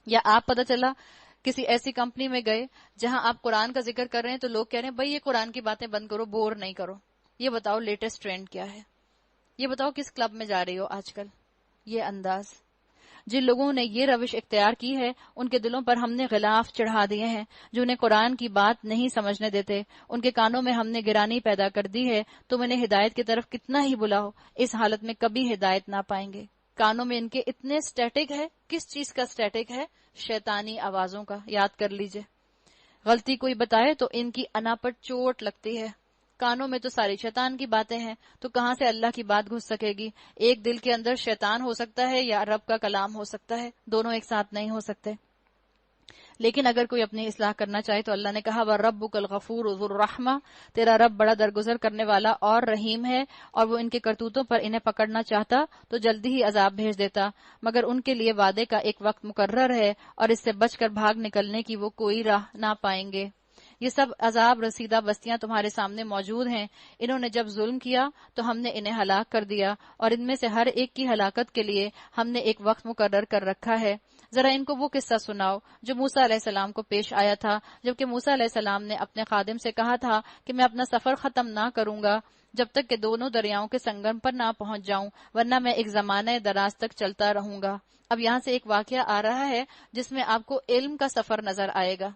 یا آپ پتہ چلا کسی ایسی کمپنی میں گئے جہاں آپ قرآن کا ذکر کر رہے ہیں تو لوگ کہہ رہے ہیں بھائی یہ قرآن کی باتیں بند کرو، بور نہیں کرو، یہ بتاؤ لیٹسٹ ٹرینڈ کیا ہے، یہ بتاؤ کس کلب میں جا رہی ہو آج کل۔ یہ انداز جن لوگوں نے یہ روش اختیار کی ہے ان کے دلوں پر ہم نے غلاف چڑھا دیے ہیں جو انہیں قرآن کی بات نہیں سمجھنے دیتے، ان کے کانوں میں ہم نے گرانی پیدا کر دی ہے، تم انہیں ہدایت کی طرف کتنا ہی بلاؤ اس حالت میں کبھی ہدایت نہ پائیں گے۔ کانوں میں ان کے اتنے سٹیٹک ہے، کس چیز کا سٹیٹک ہے؟ شیطانی آوازوں کا، یاد کر لیجئے۔ غلطی کوئی بتائے تو ان کی انا پر چوٹ لگتی ہے۔ کانوں میں تو ساری شیطان کی باتیں ہیں، تو کہاں سے اللہ کی بات گھس سکے گی؟ ایک دل کے اندر شیطان ہو سکتا ہے یا رب کا کلام ہو سکتا ہے، دونوں ایک ساتھ نہیں ہو سکتے۔ لیکن اگر کوئی اپنی اصلاح کرنا چاہے تو اللہ نے کہا وَرَبُّكَ الْغَفُورُ ذُو الرَّحْمَةِ، تیرا رب بڑا درگزر کرنے والا اور رحیم ہے، اور وہ ان کے کرتوتوں پر انہیں پکڑنا چاہتا تو جلدی ہی عذاب بھیج دیتا، مگر ان کے لیے وعدے کا ایک وقت مقرر ہے اور اس سے بچ کر بھاگ نکلنے کی وہ کوئی راہ نہ پائیں گے۔ یہ سب عذاب رسیدہ بستیاں تمہارے سامنے موجود ہیں، انہوں نے جب ظلم کیا تو ہم نے انہیں ہلاک کر دیا، اور ان میں سے ہر ایک کی ہلاکت کے لیے ہم نے ایک وقت مقرر کر رکھا ہے۔ ذرا ان کو وہ قصہ سناؤ جو موسیٰ علیہ السلام کو پیش آیا تھا، جبکہ موسیٰ علیہ السلام نے اپنے خادم سے کہا تھا کہ میں اپنا سفر ختم نہ کروں گا جب تک کہ دونوں دریاؤں کے سنگم پر نہ پہنچ جاؤں، ورنہ میں ایک زمانہ دراز تک چلتا رہوں گا۔ اب یہاں سے ایک واقعہ آ رہا ہے جس میں آپ کو علم کا سفر نظر آئے گا،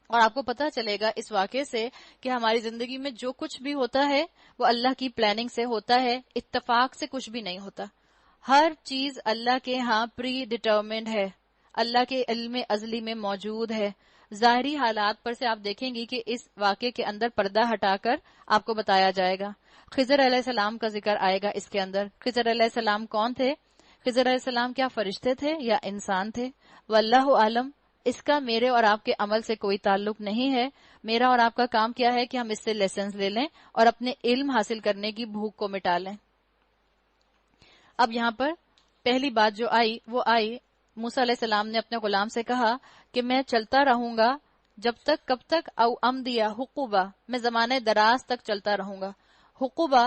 اور آپ کو پتا چلے گا اس واقعے سے کہ ہماری زندگی میں جو کچھ بھی ہوتا ہے وہ اللہ کی پلاننگ سے ہوتا ہے، اتفاق سے کچھ بھی نہیں ہوتا۔ ہر چیز اللہ کے ہاں پری ڈیٹرمنڈ ہے، اللہ کے علم ازلی میں موجود ہے۔ ظاہری حالات پر سے آپ دیکھیں گی کہ اس واقعے کے اندر پردہ ہٹا کر آپ کو بتایا جائے گا۔ خضر علیہ السلام کا ذکر آئے گا اس کے اندر۔ خضر علیہ السلام کون تھے؟ خضر علیہ السلام کیا فرشتے تھے یا انسان تھے؟ واللہ عالم، اس کا میرے اور آپ کے عمل سے کوئی تعلق نہیں ہے۔ میرا اور آپ کا کام کیا ہے کہ ہم اس سے لیسنز لے لیں اور اپنے علم حاصل کرنے کی بھوک کو مٹا لیں۔ اب یہاں پر پہلی بات جو آئی وہ آئی، موسیٰ علیہ السلام نے اپنے غلام سے کہا کہ میں چلتا رہوں گا جب تک، کب تک؟ او امدیا حقوبہ، میں زمانہ دراز تک چلتا رہوں گا۔ حقوبہ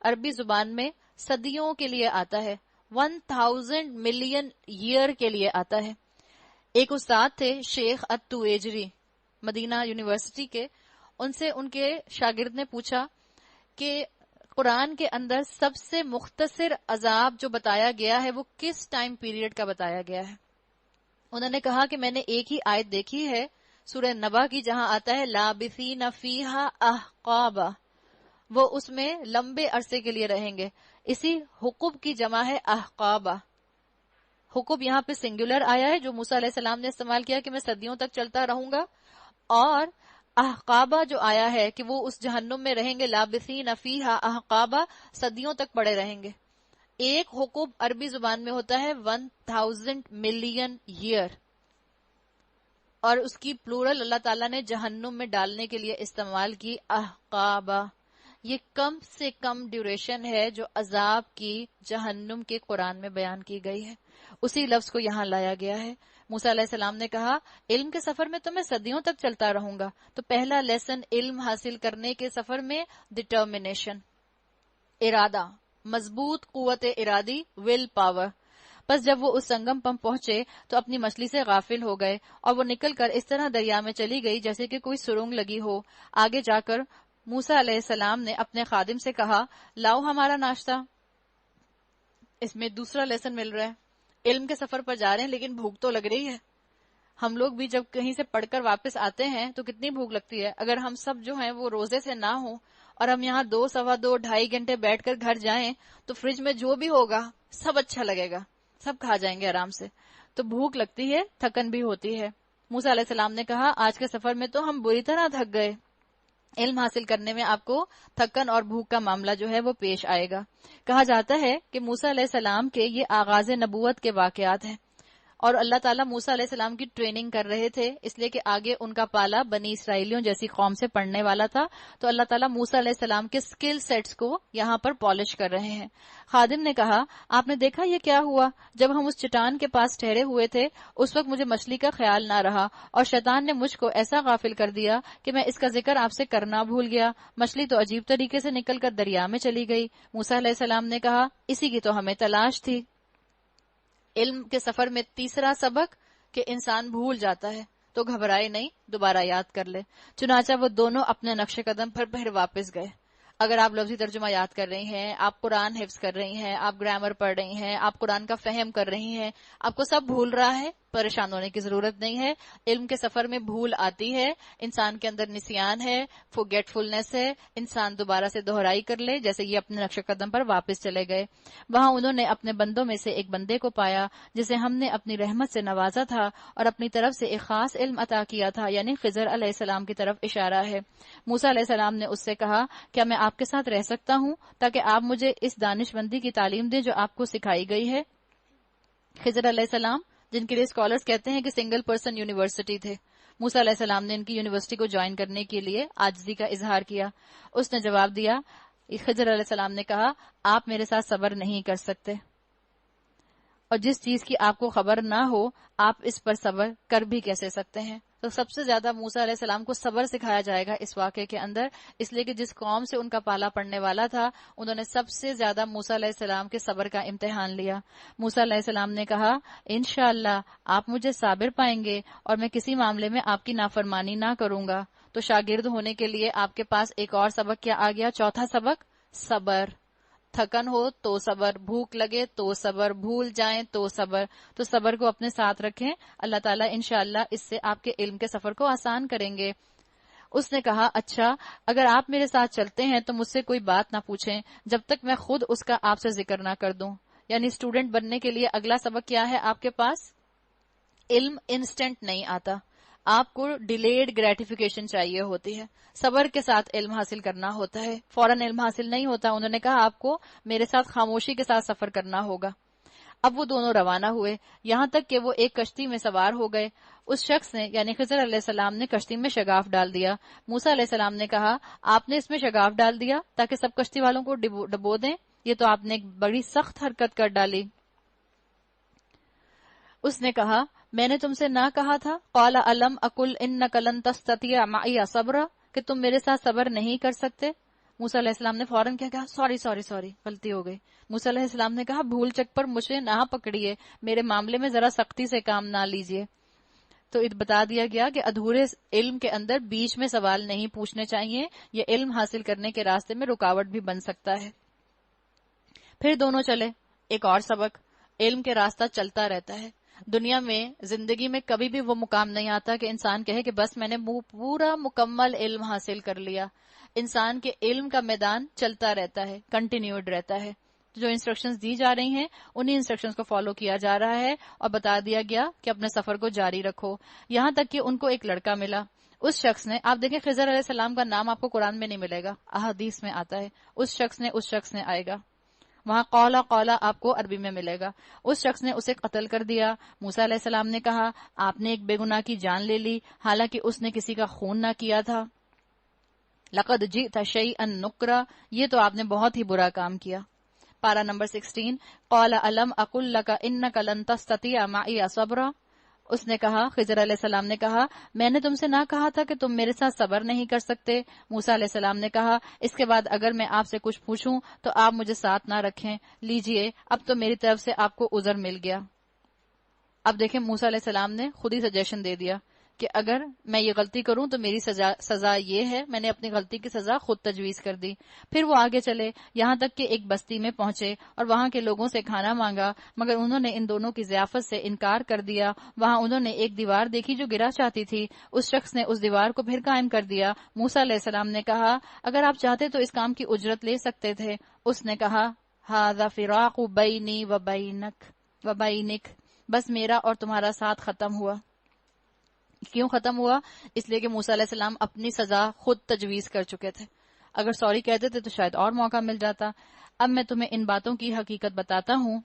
عربی زبان میں صدیوں کے لیے آتا ہے، 1000 ملین ایئر کے لیے آتا ہے۔ ایک استاد تھے شیخ التویجری مدینہ یونیورسٹی کے، ان سے ان کے شاگرد نے پوچھا کہ قرآن کے اندر سب سے مختصر عذاب جو بتایا گیا ہے وہ کس ٹائم پیریڈ کا بتایا گیا ہے؟ انہوں نے کہا کہ میں نے ایک ہی آیت دیکھی ہے سورہ نبا کی جہاں آتا ہے لابثین فیہا احقابا، وہ اس میں لمبے عرصے کے لیے رہیں گے۔ اسی حقوب کی جمع ہے احقابا۔ حقوب یہاں پہ سنگولر آیا ہے جو موسیٰ علیہ السلام نے استعمال کیا کہ میں صدیوں تک چلتا رہوں گا، اور احقابہ جو آیا ہے کہ وہ اس جہنم میں رہیں گے، لابثین فیہا احقابہ، صدیوں تک پڑے رہیں گے۔ ایک حقوب عربی زبان میں ہوتا ہے 1000 ملین ایئر، اور اس کی پلورل اللہ تعالیٰ نے جہنم میں ڈالنے کے لیے استعمال کی احقابہ۔ یہ کم سے کم ڈیوریشن ہے جو عذاب کی جہنم کے قرآن میں بیان کی گئی ہے، اسی لفظ کو یہاں لایا گیا ہے۔ موسیٰ علیہ السلام نے کہا علم کے سفر میں تو میں صدیوں تک چلتا رہوں گا، تو پہلا لیسن علم حاصل کرنے کے سفر میں ڈٹرمنیشن، ارادہ، مضبوط قوت ارادی، ول پاور۔ بس جب وہ اس سنگم پم پہنچے تو اپنی مچھلی سے غافل ہو گئے، اور وہ نکل کر اس طرح دریا میں چلی گئی جیسے کہ کوئی سرنگ لگی ہو۔ آگے جا کر موسیٰ علیہ السلام نے اپنے خادم سے کہا لاؤ ہمارا ناشتہ۔ اس میں دوسرا لیسن مل رہا ہے، علم کے سفر پر جا رہے ہیں لیکن بھوک تو لگ رہی ہے۔ ہم لوگ بھی جب کہیں سے پڑھ کر واپس آتے ہیں تو کتنی بھوک لگتی ہے۔ اگر ہم سب جو ہیں وہ روزے سے نہ ہوں اور ہم یہاں 2، سوا 2، 2.5 گھنٹے بیٹھ کر گھر جائیں تو فریج میں جو بھی ہوگا سب اچھا لگے گا، سب کھا جائیں گے آرام سے۔ تو بھوک لگتی ہے، تھکن بھی ہوتی ہے۔ موسیٰ علیہ السلام نے کہا آج کے سفر میں تو ہم بری طرح تھک گئے، علم حاصل کرنے میں آپ کو تھکن اور بھوک کا معاملہ جو ہے وہ پیش آئے گا۔ کہا جاتا ہے کہ موسیٰ علیہ السلام کے یہ آغاز نبوت کے واقعات ہیں، اور اللہ تعالیٰ موسیٰ علیہ السلام کی ٹریننگ کر رہے تھے، اس لیے کہ آگے ان کا پالا بنی اسرائیلیوں جیسی قوم سے پڑنے والا تھا، تو اللہ تعالیٰ موسیٰ علیہ السلام کے سکل سیٹس کو یہاں پر پالش کر رہے ہیں۔ خادم نے کہا، آپ نے دیکھا یہ کیا ہوا؟ جب ہم اس چٹان کے پاس ٹھہرے ہوئے تھے اس وقت مجھے مچھلی کا خیال نہ رہا، اور شیطان نے مجھ کو ایسا غافل کر دیا کہ میں اس کا ذکر آپ سے کرنا بھول گیا۔ مچھلی تو عجیب طریقے سے نکل کر دریا میں چلی گئی۔ موسیٰ علیہ السلام نے کہا، اسی کی تو ہمیں تلاش تھی۔ علم کے سفر میں تیسرا سبق کہ انسان بھول جاتا ہے تو گھبرائے نہیں، دوبارہ یاد کر لے۔ چنانچہ وہ دونوں اپنے نقش قدم پر پھر واپس گئے۔ اگر آپ لفظی ترجمہ یاد کر رہی ہیں، آپ قرآن حفظ کر رہی ہیں، آپ گرامر پڑھ رہی ہیں، آپ قرآن کا فہم کر رہی ہیں، آپ کو سب بھول رہا ہے، پریشان ہونے کی ضرورت نہیں ہے۔ علم کے سفر میں بھول آتی ہے، انسان کے اندر نسیان ہے، فورگیٹ فلنس ہے، انسان دوبارہ سے دہرائی کر لے، جیسے یہ اپنے نقش قدم پر واپس چلے گئے۔ وہاں انہوں نے اپنے بندوں میں سے ایک بندے کو پایا جسے ہم نے اپنی رحمت سے نوازا تھا اور اپنی طرف سے ایک خاص علم عطا کیا تھا، یعنی خضر علیہ السلام کی طرف اشارہ ہے۔ موسیٰ علیہ السلام نے اس سے کہا، کیا میں آپ کے ساتھ رہ سکتا ہوں تاکہ آپ مجھے اس دانش مندی کی تعلیم دیں جو آپ کو سکھائی گئی ہے؟ خضر علیہ السلام، جن کے لیے اسکالرز کہتے ہیں کہ سنگل پرسن یونیورسٹی تھے، موسیٰ علیہ السلام نے ان کی یونیورسٹی کو جوائن کرنے کے لیے عاجزی کا اظہار کیا۔ اس نے جواب دیا، خضر علیہ السلام نے کہا، آپ میرے ساتھ صبر نہیں کر سکتے، اور جس چیز کی آپ کو خبر نہ ہو آپ اس پر صبر کر بھی کیسے سکتے ہیں؟ تو سب سے زیادہ موسیٰ علیہ السلام کو صبر سکھایا جائے گا اس واقعے کے اندر، اس لیے کہ جس قوم سے ان کا پالا پڑنے والا تھا انہوں نے سب سے زیادہ موسیٰ علیہ السلام کے صبر کا امتحان لیا۔ موسیٰ علیہ السلام نے کہا، انشاءاللہ آپ مجھے صابر پائیں گے اور میں کسی معاملے میں آپ کی نافرمانی نہ کروں گا۔ تو شاگرد ہونے کے لیے آپ کے پاس ایک اور سبق کیا آ گیا؟ چوتھا سبق، صبر۔ تھکن ہو تو صبر، بھوک لگے تو صبر، بھول جائیں تو صبر، تو صبر کو اپنے ساتھ رکھیں، اللہ تعالیٰ انشاءاللہ اس سے آپ کے علم کے سفر کو آسان کریں گے۔ اس نے کہا، اچھا اگر آپ میرے ساتھ چلتے ہیں تو مجھ سے کوئی بات نہ پوچھیں جب تک میں خود اس کا آپ سے ذکر نہ کر دوں۔ یعنی اسٹوڈنٹ بننے کے لیے اگلا سبق کیا ہے آپ کے پاس؟ علم انسٹنٹ نہیں آتا، آپ کو ڈیلیڈ گریٹیفیکیشن چاہیے ہوتی ہے، صبر کے ساتھ علم حاصل کرنا ہوتا ہے، فوراً علم حاصل نہیں ہوتا۔ انہوں نے کہا، آپ کو میرے ساتھ خاموشی کے ساتھ سفر کرنا ہوگا۔ اب وہ دونوں روانہ ہوئے، یہاں تک کہ وہ ایک کشتی میں سوار ہو گئے۔ اس شخص نے یعنی خضر علیہ السلام نے کشتی میں شگاف ڈال دیا۔ موسیٰ علیہ السلام نے کہا، آپ نے اس میں شگاف ڈال دیا تاکہ سب کشتی والوں کو ڈبو دیں؟ یہ تو آپ نے ایک بڑی سخت حرکت کر ڈالی۔ اس نے کہا، میں نے تم سے نہ کہا تھا، قال الم اقل انک لن تستطیع معی صبرا، کہ تم میرے ساتھ صبر نہیں کر سکتے؟ موسیٰ علیہ السلام نے فوراً کیا کہا، سوری غلطی ہو گئی۔ موسیٰ علیہ السلام نے کہا، بھول چک پر مجھے نہ پکڑیے، میرے معاملے میں ذرا سختی سے کام نہ لیجیے۔ تو بتا دیا گیا کہ ادھورے علم کے اندر بیچ میں سوال نہیں پوچھنے چاہیے، یہ علم حاصل کرنے کے راستے میں رکاوٹ بھی بن سکتا ہے۔ پھر دونوں چلے۔ ایک اور سبق، علم کے راستہ چلتا رہتا ہے۔ دنیا میں زندگی میں کبھی بھی وہ مقام نہیں آتا کہ انسان کہے کہ بس میں نے پورا مکمل علم حاصل کر لیا۔ انسان کے علم کا میدان چلتا رہتا ہے، کنٹینیوڈ رہتا ہے۔ جو انسٹرکشنز دی جا رہی ہیں انہی انسٹرکشنز کو فالو کیا جا رہا ہے، اور بتا دیا گیا کہ اپنے سفر کو جاری رکھو، یہاں تک کہ ان کو ایک لڑکا ملا۔ اس شخص نے، آپ دیکھیں خضر علیہ السلام کا نام آپ کو قرآن میں نہیں ملے گا، احادیث میں آتا ہے، اس شخص نے آئے گا، وہاں قولا آپ کو عربی میں ملے گا۔ اس شخص نے اسے قتل کر دیا۔ موسیٰ علیہ السلام نے کہا، آپ نے ایک بے گناہ کی جان لے لی حالانکہ اس نے کسی کا خون نہ کیا تھا۔ لقد جئت شیئا نکرا، یہ تو آپ نے بہت ہی برا کام کیا۔ پارہ نمبر 16، قال الم اقل لک انک لن تستطیع معی صبرا، اس نے کہا، خضر علیہ السلام نے کہا، میں نے تم سے نہ کہا تھا کہ تم میرے ساتھ صبر نہیں کر سکتے؟ موسیٰ علیہ السلام نے کہا، اس کے بعد اگر میں آپ سے کچھ پوچھوں تو آپ مجھے ساتھ نہ رکھیں، لیجئے اب تو میری طرف سے آپ کو عذر مل گیا۔ اب دیکھیں موسیٰ علیہ السلام نے خود ہی سجیشن دے دیا کہ اگر میں یہ غلطی کروں تو میری سزا یہ ہے، میں نے اپنی غلطی کی سزا خود تجویز کر دی۔ پھر وہ آگے چلے، یہاں تک کہ ایک بستی میں پہنچے اور وہاں کے لوگوں سے کھانا مانگا، مگر انہوں نے ان دونوں کی ضیافت سے انکار کر دیا۔ وہاں انہوں نے ایک دیوار دیکھی جو گرا چاہتی تھی، اس شخص نے اس دیوار کو پھر قائم کر دیا۔ موسیٰ علیہ السلام نے کہا، اگر آپ چاہتے تو اس کام کی اجرت لے سکتے تھے۔ اس نے کہا، ھذا فراق بینی و بینک، بس میرا اور تمہارا ساتھ ختم ہوا۔ کیوں ختم ہوا؟ اس لیے کہ موسیٰ علیہ السلام اپنی سزا خود تجویز کر چکے تھے. اگر سوری کہتے تھے تو شاید اور موقع مل جاتا. اب میں تمہیں ان باتوں کی حقیقت بتاتا ہوں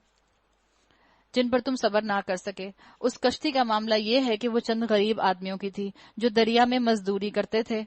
جن پر تم صبر نہ کر سکے. اس کشتی کا معاملہ یہ ہے کہ وہ چند غریب آدمیوں کی تھی جو دریا میں مزدوری کرتے تھے.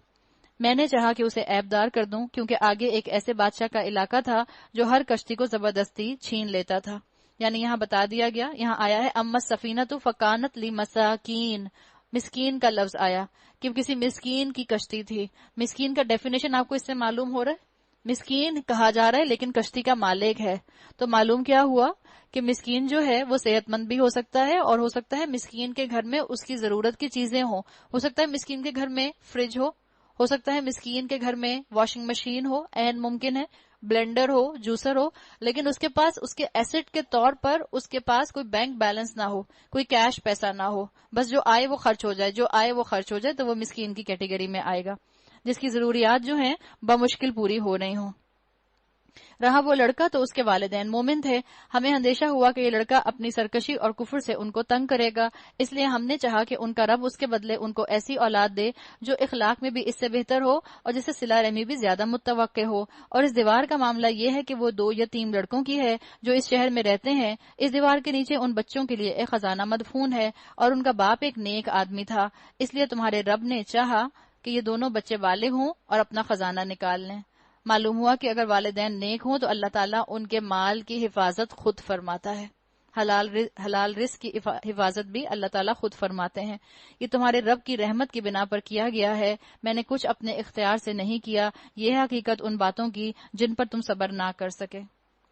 میں نے چاہا کہ اسے عیبدار کر دوں کیونکہ آگے ایک ایسے بادشاہ کا علاقہ تھا جو ہر کشتی کو زبردستی چھین لیتا تھا. یعنی یہاں بتا دیا گیا، یہاں آیا ہے اما السفینۃ فکانت لمساکین، مسکین کا لفظ آیا کہ کسی مسکین کی کشتی تھی. مسکین کا ڈیفینیشن آپ کو اس سے معلوم ہو رہا ہے، مسکین کہا جا رہا ہے لیکن کشتی کا مالک ہے. تو معلوم کیا ہوا کہ مسکین جو ہے وہ صحت مند بھی ہو سکتا ہے، اور ہو سکتا ہے مسکین کے گھر میں اس کی ضرورت کی چیزیں ہوں. ہو سکتا ہے مسکین کے گھر میں فریج ہو سکتا ہے مسکین کے گھر میں واشنگ مشین ہو، عین ممکن ہے بلینڈر ہو، جوسر ہو، لیکن اس کے پاس اس کے ایسٹ کے طور پر اس کے پاس کوئی بینک بیلنس نہ ہو، کوئی کیش پیسہ نہ ہو، بس جو آئے وہ خرچ ہو جائے، جو آئے وہ خرچ ہو جائے، تو وہ مسکین کی کیٹیگری میں آئے گا، جس کی ضروریات جو ہیں بمشکل پوری ہو رہی ہوں. رہا وہ لڑکا تو اس کے والدین مومن تھے. ہمیں اندیشہ ہوا کہ یہ لڑکا اپنی سرکشی اور کفر سے ان کو تنگ کرے گا، اس لیے ہم نے چاہا کہ ان کا رب اس کے بدلے ان کو ایسی اولاد دے جو اخلاق میں بھی اس سے بہتر ہو اور جسے صلہ رحمی بھی زیادہ متوقع ہو. اور اس دیوار کا معاملہ یہ ہے کہ وہ 2 یتیم لڑکوں کی ہے جو اس شہر میں رہتے ہیں. اس دیوار کے نیچے ان بچوں کے لیے ایک خزانہ مدفون ہے اور ان کا باپ ایک نیک آدمی تھا، اس لیے تمہارے رب نے چاہا کہ یہ دونوں بچے بالغ ہوں اور اپنا خزانہ نکال لیں. معلوم ہوا کہ اگر والدین نیک ہوں تو اللہ تعالیٰ ان کے مال کی حفاظت خود فرماتا ہے. حلال رزق کی حفاظت بھی اللہ تعالیٰ خود فرماتے ہیں. یہ تمہارے رب کی رحمت کی بنا پر کیا گیا ہے، میں نے کچھ اپنے اختیار سے نہیں کیا. یہ حقیقت ان باتوں کی جن پر تم صبر نہ کر سکے.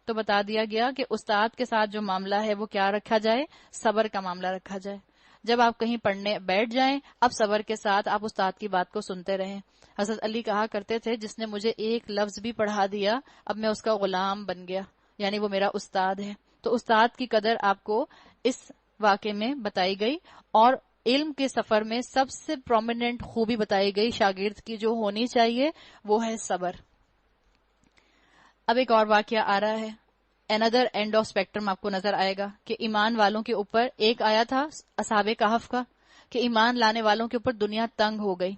تو بتا دیا گیا کہ استاد کے ساتھ جو معاملہ ہے وہ کیا رکھا جائے؟ صبر کا معاملہ رکھا جائے. جب آپ کہیں پڑھنے بیٹھ جائیں، اب صبر کے ساتھ آپ استاد کی بات کو سنتے رہیں. حضرت علی کہا کرتے تھے جس نے مجھے ایک لفظ بھی پڑھا دیا اب میں اس کا غلام بن گیا، یعنی وہ میرا استاد ہے. تو استاد کی قدر آپ کو اس واقعے میں بتائی گئی، اور علم کے سفر میں سب سے پرومیننٹ خوبی بتائی گئی شاگرد کی جو ہونی چاہیے وہ ہے صبر. اب ایک اور واقعہ آ رہا ہے، another end of spectrum آپ کو نظر آئے گا کہ ایمان والوں کے اوپر ایک آیا تھا اصحاب کہف کا کہ ایمان لانے والوں کے اوپر دنیا تنگ ہو گئی.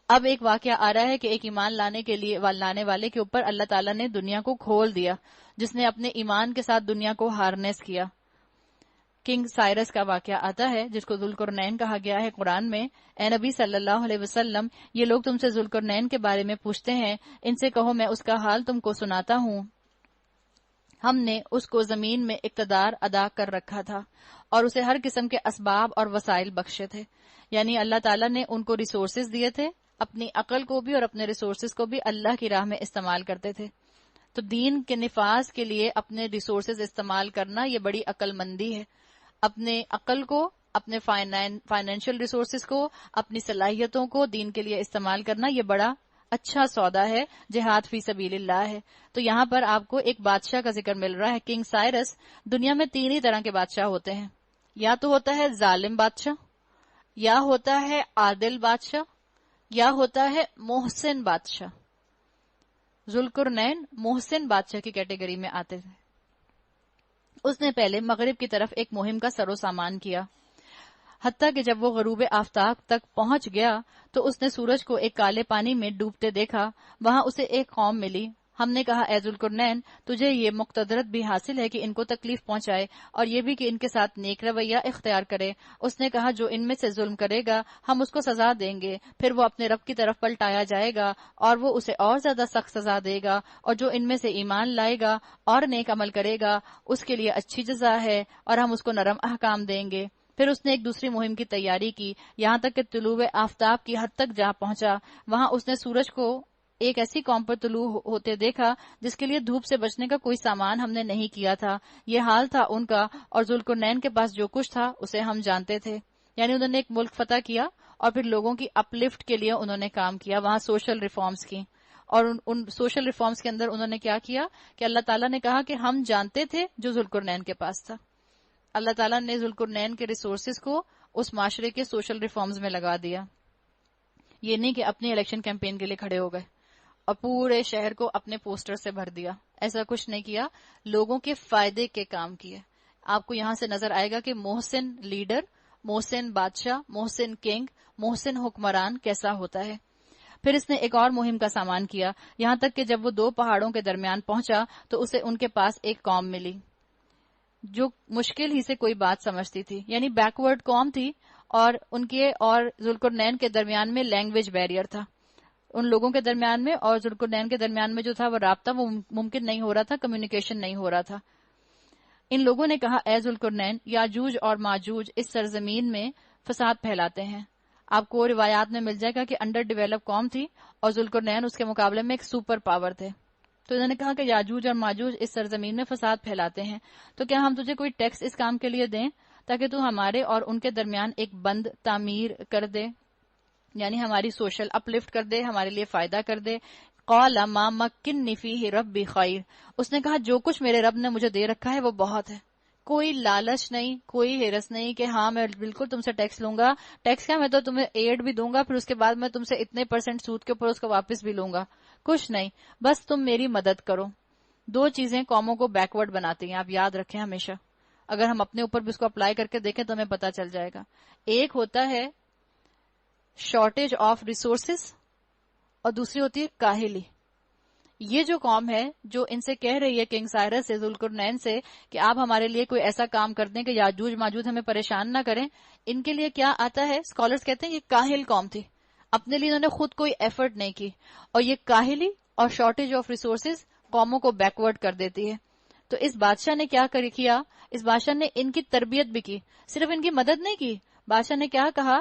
اب ایک واقعہ آ رہا ہے کہ ایک ایمان لانے والے کے اوپر اللہ تعالیٰ نے دنیا کو کھول دیا، جس نے اپنے ایمان کے ساتھ دنیا کو ہارنیس کیا. کنگ سائرس کا واقعہ آتا ہے جس کو ذوالقرنین کہا گیا ہے قرآن میں. اے نبی صلی اللہ علیہ وسلم، یہ لوگ تم سے ذوالقرنین کے بارے میں پوچھتے ہیں، ان سے کہو میں اس کا حال تم کو سناتا ہوں. ہم نے اس کو زمین میں اقتدار ادا کر رکھا تھا اور اسے ہر قسم کے اسباب اور وسائل بخشے تھے. یعنی اللہ تعالیٰ نے ان کو ریسورسز دیے تھے، اپنی عقل کو بھی اور اپنے ریسورسز کو بھی اللہ کی راہ میں استعمال کرتے تھے. تو دین کے نفاذ کے لیے اپنے ریسورسز استعمال کرنا یہ بڑی عقل مندی ہے. اپنے عقل کو، اپنے فائنینشیل ریسورسز کو، اپنی صلاحیتوں کو دین کے لیے استعمال کرنا یہ بڑا اچھا سودا ہے، جہاد فی سبیل اللہ ہے. تو یہاں پر آپ کو ایک بادشاہ کا ذکر مل رہا ہے، کنگ سائرس. دنیا میں 3 ہی طرح کے بادشاہ ہوتے ہیں، یا تو ہوتا ہے ظالم بادشاہ، یا ہوتا ہے عادل بادشاہ، یا ہوتا ہے محسن بادشاہ. ذوالقرنین محسن بادشاہ کی کیٹیگری میں آتے تھے. اس نے پہلے مغرب کی طرف ایک مہم کا سر و سامان کیا، حتیٰ کہ جب وہ غروب آفتاب تک پہنچ گیا تو اس نے سورج کو ایک کالے پانی میں ڈوبتے دیکھا. وہاں اسے ایک قوم ملی. ہم نے کہا اے ذوالقرنین، تجھے یہ مقتدرت بھی حاصل ہے کہ ان کو تکلیف پہنچائے اور یہ بھی کہ ان کے ساتھ نیک رویہ اختیار کرے. اس نے کہا جو ان میں سے ظلم کرے گا ہم اس کو سزا دیں گے، پھر وہ اپنے رب کی طرف پلٹایا جائے گا اور وہ اسے اور زیادہ سخت سزا دے گا، اور جو ان میں سے ایمان لائے گا اور نیک عمل کرے گا اس کے لیے اچھی جزا ہے اور ہم اس کو نرم احکام دیں گے. پھر اس نے ایک دوسری مہم کی تیاری کی، یہاں تک کہ طلوع آفتاب کی حد تک جا پہنچا. وہاں اس نے سورج کو ایک ایسی قوم پر طلوع ہوتے دیکھا جس کے لیے دھوپ سے بچنے کا کوئی سامان ہم نے نہیں کیا تھا. یہ حال تھا ان کا، اور ذوالقرنین کے پاس جو کچھ تھا اسے ہم جانتے تھے. یعنی انہوں نے ایک ملک فتح کیا اور پھر لوگوں کی اپلفٹ کے لیے انہوں نے کام کیا، وہاں سوشل ریفارمز کی. اور ان سوشل ریفارمز کے اندر انہوں نے کیا کیا کہ اللہ تعالیٰ نے کہا کہ ہم جانتے تھے جو ذوالقرنین کے پاس تھا. اللہ تعالیٰ نے ذوالقرنین کے ریسورسز کو اس معاشرے کے سوشل ریفارمز میں لگا دیا. یہ نہیں کہ اپنی الیکشن کیمپین کے لیے کھڑے ہو گئے اور پورے شہر کو اپنے پوسٹر سے بھر دیا، ایسا کچھ نہیں کیا، لوگوں کے فائدے کے کام کیے. آپ کو یہاں سے نظر آئے گا کہ محسن لیڈر، محسن بادشاہ، محسن کنگ، محسن حکمران کیسا ہوتا ہے۔ پھر اس نے ایک اور مہم کا سامان کیا، یہاں تک کہ جب وہ 2 پہاڑوں کے درمیان پہنچا تو اسے ان کے پاس ایک قوم ملی جو مشکل ہی سے کوئی بات سمجھتی تھی، یعنی بیکورڈ قوم تھی، اور ان کے اور ذوالقرنین کے درمیان میں لینگویج بیریئر تھا۔ ان لوگوں کے درمیان میں اور ذوالقرنین کے درمیان میں جو تھا وہ رابطہ وہ ممکن نہیں ہو رہا تھا، کمیونیکیشن نہیں ہو رہا تھا۔ ان لوگوں نے کہا، اے ذوالقرنین، یاجوج اور ماجوج اس سرزمین میں فساد پھیلاتے ہیں۔ آپ کو روایات میں مل جائے گا کہ انڈر ڈیولپ قوم تھی اور ذوالقرنین اس کے مقابلے میں ایک سپر پاور تھے۔ تو انہوں نے کہا کہ یاجوج اور ماجوج اس سرزمین میں فساد پھیلاتے ہیں، تو کیا ہم تجھے کوئی ٹیکس اس کام کے لیے دیں تاکہ تو ہمارے اور ان کے درمیان ایک بند تعمیر کر دے، یعنی ہماری سوشل اپلفٹ کر دے، ہمارے لیے فائدہ کر دے۔ قال ما مکننی فیہ ربی خیر، اس نے کہا جو کچھ میرے رب نے مجھے دے رکھا ہے وہ بہت ہے، کوئی لالچ نہیں، کوئی ہرس نہیں کہ ہاں میں بالکل تم سے ٹیکس لوں گا، ٹیکس کیا، میں تو تمہیں ایڈ بھی دوں گا، پھر اس کے بعد میں تم سے اتنے % سود کے اوپر اس کو واپس بھی لوں گا، کچھ نہیں، بس تم میری مدد کرو۔ 2 چیزیں قوموں کو بیکورڈ بناتی ہیں، آپ یاد رکھیں ہمیشہ، اگر ہم اپنے اوپر بھی اس کو اپلائی کر کے دیکھیں تو ہمیں پتا چل جائے گا۔ ایک ہوتا ہے شارٹیج آف ریسورسز اور دوسری ہوتی ہے کاہلی۔ یہ جو قوم ہے جو ان سے کہہ رہی ہے کنگ سائرس سے، ذوالقرنین سے، کہ آپ ہمارے لیے کوئی ایسا کام کر دیں کہ یاجوج ماجوج ہمیں پریشان نہ کریں، ان کے لیے کیا آتا ہے، اسکالرز کہتے ہیں یہ کاہل قوم تھی، اپنے لیے انہوں نے خود کوئی ایفرٹ نہیں کی، اور یہ کاہلی اور شارٹیج آف ریسورسز قوموں کو بیکورڈ کر دیتی ہے۔ تو اس بادشاہ نے کیا کیا، اس بادشاہ نے ان کی تربیت بھی کی، صرف ان کی مدد نہیں کی۔ بادشاہ نے کیا کہا،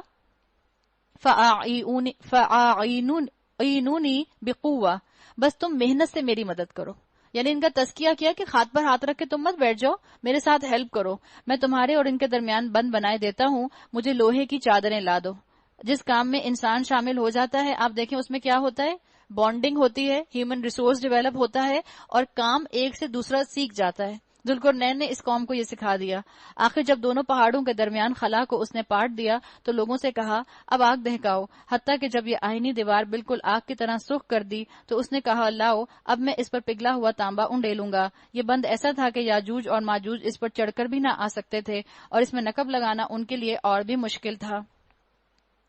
فَأَعِینُونِی بِقُوَّةٍ، بس تم محنت سے میری مدد کرو، یعنی ان کا تزکیہ کیا کہ ہاتھ پر ہاتھ رکھ کے تم مت بیٹھ جاؤ، میرے ساتھ ہیلپ کرو، میں تمہارے اور ان کے درمیان بند بنائے دیتا ہوں، مجھے لوہے کی چادریں لا دو۔ جس کام میں انسان شامل ہو جاتا ہے، آپ دیکھیں اس میں کیا ہوتا ہے، بانڈنگ ہوتی ہے، ہیومن ریسورس ڈیولپ ہوتا ہے، اور کام ایک سے دوسرا سیکھ جاتا ہے۔ ذوالقرنین نے اس قوم کو یہ سکھا دیا۔ آخر جب دونوں پہاڑوں کے درمیان خلا کو اس نے پاٹ دیا تو لوگوں سے کہا، اب آگ دہکاؤ، حتیٰ کہ جب یہ آئینی دیوار بالکل آگ کی طرح سرخ کر دی تو اس نے کہا، لاؤ اب میں اس پر پگھلا ہوا تانبا انڈیلوں گا۔ یہ بند ایسا تھا کہ یاجوج اور ماجوج اس پر چڑھ کر بھی نہ آ سکتے تھے، اور اس میں نقب لگانا ان کے لیے اور بھی مشکل تھا۔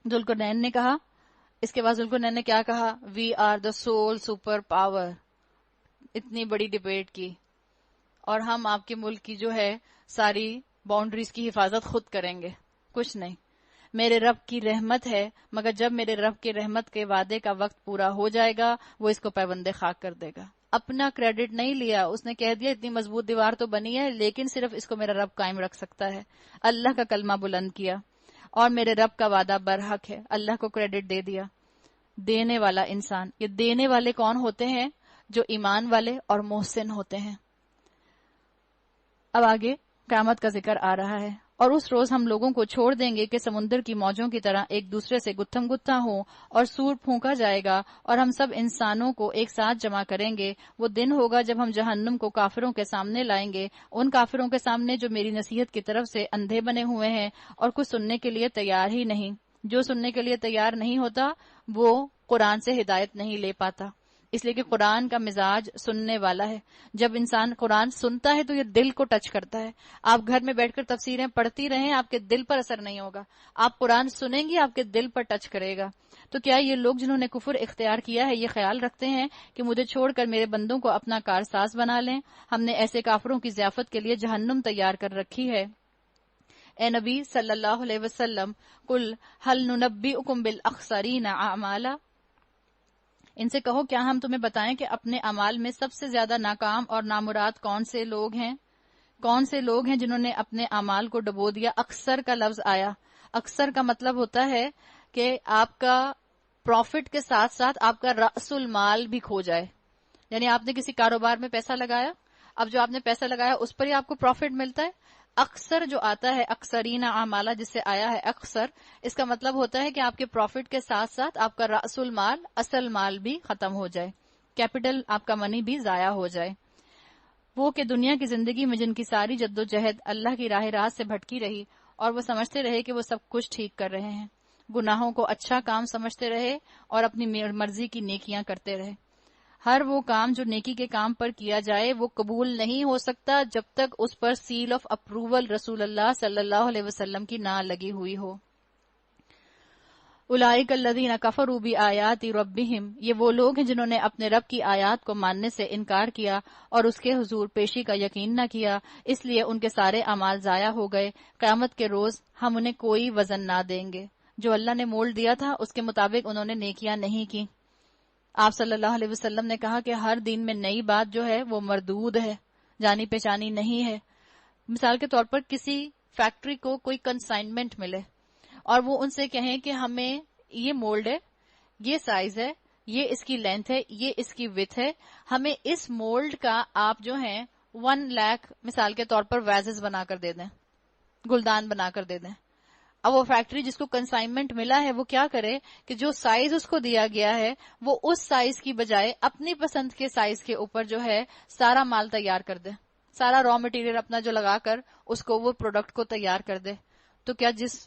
ذوالقرنین نے کہا، اس کے بعد ذوالقرنین نے کیا کہا، we are the sole superpower, اتنی بڑی ڈبیٹ کی، اور ہم آپ کے ملک کی جو ہے ساری باؤنڈریز کی حفاظت خود کریں گے، کچھ نہیں، میرے رب کی رحمت ہے، مگر جب میرے رب کی رحمت کے وعدے کا وقت پورا ہو جائے گا وہ اس کو پیوند خاک کر دے گا۔ اپنا کریڈٹ نہیں لیا، اس نے کہہ دیا اتنی مضبوط دیوار تو بنی ہے لیکن صرف اس کو میرا رب قائم رکھ سکتا ہے، اللہ کا کلمہ بلند کیا، اور میرے رب کا وعدہ برحق ہے، اللہ کو کریڈٹ دے دیا۔ دینے والا انسان، یہ دینے والے کون ہوتے ہیں، جو ایمان والے اور محسن ہوتے ہیں۔ اب آگے قیامت کا ذکر آ رہا ہے، اور اس روز ہم لوگوں کو چھوڑ دیں گے کہ سمندر کی موجوں کی طرح ایک دوسرے سے گتھم گتھا ہوں، اور سور پھونکا جائے گا، اور ہم سب انسانوں کو ایک ساتھ جمع کریں گے۔ وہ دن ہوگا جب ہم جہنم کو کافروں کے سامنے لائیں گے، ان کافروں کے سامنے جو میری نصیحت کی طرف سے اندھے بنے ہوئے ہیں اور کچھ سننے کے لیے تیار ہی نہیں۔ جو سننے کے لیے تیار نہیں ہوتا وہ قرآن سے ہدایت نہیں لے پاتا، اس لیے کہ قرآن کا مزاج سننے والا ہے۔ جب انسان قرآن سنتا ہے تو یہ دل کو ٹچ کرتا ہے۔ آپ گھر میں بیٹھ کر تفسیریں پڑھتی رہیں، آپ کے دل پر اثر نہیں ہوگا، آپ قرآن سنیں گی آپ کے دل پر ٹچ کرے گا۔ تو کیا یہ لوگ جنہوں نے کفر اختیار کیا ہے یہ خیال رکھتے ہیں کہ مجھے چھوڑ کر میرے بندوں کو اپنا کارساز بنا لیں؟ ہم نے ایسے کافروں کی ضیافت کے لیے جہنم تیار کر رکھی ہے۔ اے نبی صلی اللہ علیہ وسلم، قل هل ننبئکم بالاخسرین اعمالا، ان سے کہو کیا ہم تمہیں بتائیں کہ اپنے اعمال میں سب سے زیادہ ناکام اور نامراد کون سے لوگ ہیں؟ کون سے لوگ ہیں جنہوں نے اپنے اعمال کو ڈبو دیا؟ اکثر کا لفظ آیا، اکثر کا مطلب ہوتا ہے کہ آپ کا پروفٹ کے ساتھ ساتھ آپ کا رأس المال بھی کھو جائے، یعنی آپ نے کسی کاروبار میں پیسہ لگایا، اب جو آپ نے پیسہ لگایا اس پر ہی آپ کو پروفٹ ملتا ہے۔ اکثر جو آتا ہے اکثرین اعمالا جس سے آیا ہے اکثر، اس کا مطلب ہوتا ہے کہ آپ کے پروفٹ کے ساتھ ساتھ آپ کا رأس المال، اصل مال بھی ختم ہو جائے، کیپٹل آپ کا منی بھی ضائع ہو جائے۔ وہ کہ دنیا کی زندگی میں جن کی ساری جد و جہد اللہ کی راہ راست سے بھٹکی رہی اور وہ سمجھتے رہے کہ وہ سب کچھ ٹھیک کر رہے ہیں، گناہوں کو اچھا کام سمجھتے رہے اور اپنی مرضی کی نیکیاں کرتے رہے۔ ہر وہ کام جو نیکی کے کام پر کیا جائے وہ قبول نہیں ہو سکتا جب تک اس پر سیل آف اپروول رسول اللہ صلی اللہ علیہ وسلم کی نہ لگی ہوئی ہو۔ اولئک الذین کفروا بآیات ربہم، یہ وہ لوگ ہیں جنہوں نے اپنے رب کی آیات کو ماننے سے انکار کیا اور اس کے حضور پیشی کا یقین نہ کیا، اس لیے ان کے سارے اعمال ضائع ہو گئے۔ قیامت کے روز ہم انہیں کوئی وزن نہ دیں گے۔ جو اللہ نے مول دیا تھا اس کے مطابق انہوں نے نیکیاں نہیں کی۔ آپ صلی اللہ علیہ وسلم نے کہا کہ ہر دین میں نئی بات جو ہے وہ مردود ہے، جانی پہچانی نہیں ہے۔ مثال کے طور پر کسی فیکٹری کو کوئی کنسائنمنٹ ملے اور وہ ان سے کہیں کہ ہمیں یہ مولڈ ہے، یہ سائز ہے، یہ اس کی لینتھ ہے، یہ اس کی وڈتھ ہے، ہمیں اس مولڈ کا آپ جو ہیں 1 لاکھ مثال کے طور پر ویزز بنا کر دے دیں، گلدان بنا کر دے دیں۔ اب وہ فیکٹری جس کو کنسائنمنٹ ملا ہے وہ کیا کرے کہ جو سائز اس کو دیا گیا ہے وہ اس سائز کی بجائے اپنی پسند کے سائز کے اوپر جو ہے سارا مال تیار کر دے، سارا را مٹیریل اپنا جو لگا کر اس کو وہ پروڈکٹ کو تیار کر دے۔ تو کیا جس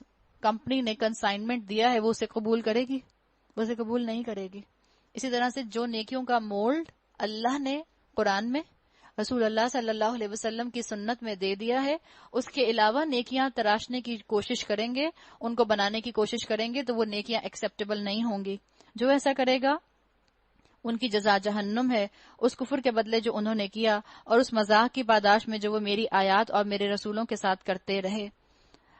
کمپنی نے کنسائنمنٹ دیا ہے وہ اسے قبول کرے گی؟ وہ اسے قبول نہیں کرے گی۔ اسی طرح سے جو نیکیوں کا مولڈ اللہ نے قرآن میں، رسول اللہ صلی اللہ علیہ وسلم کی سنت میں دے دیا ہے، اس کے علاوہ نیکیاں تراشنے کی کوشش کریں گے، ان کو بنانے کی کوشش کریں گے تو وہ نیکیاں ایکسیپٹیبل نہیں ہوں گی۔ جو ایسا کرے گا ان کی جزا جہنم ہے، اس کفر کے بدلے جو انہوں نے کیا اور اس مذاق کی پاداش میں جو وہ میری آیات اور میرے رسولوں کے ساتھ کرتے رہے۔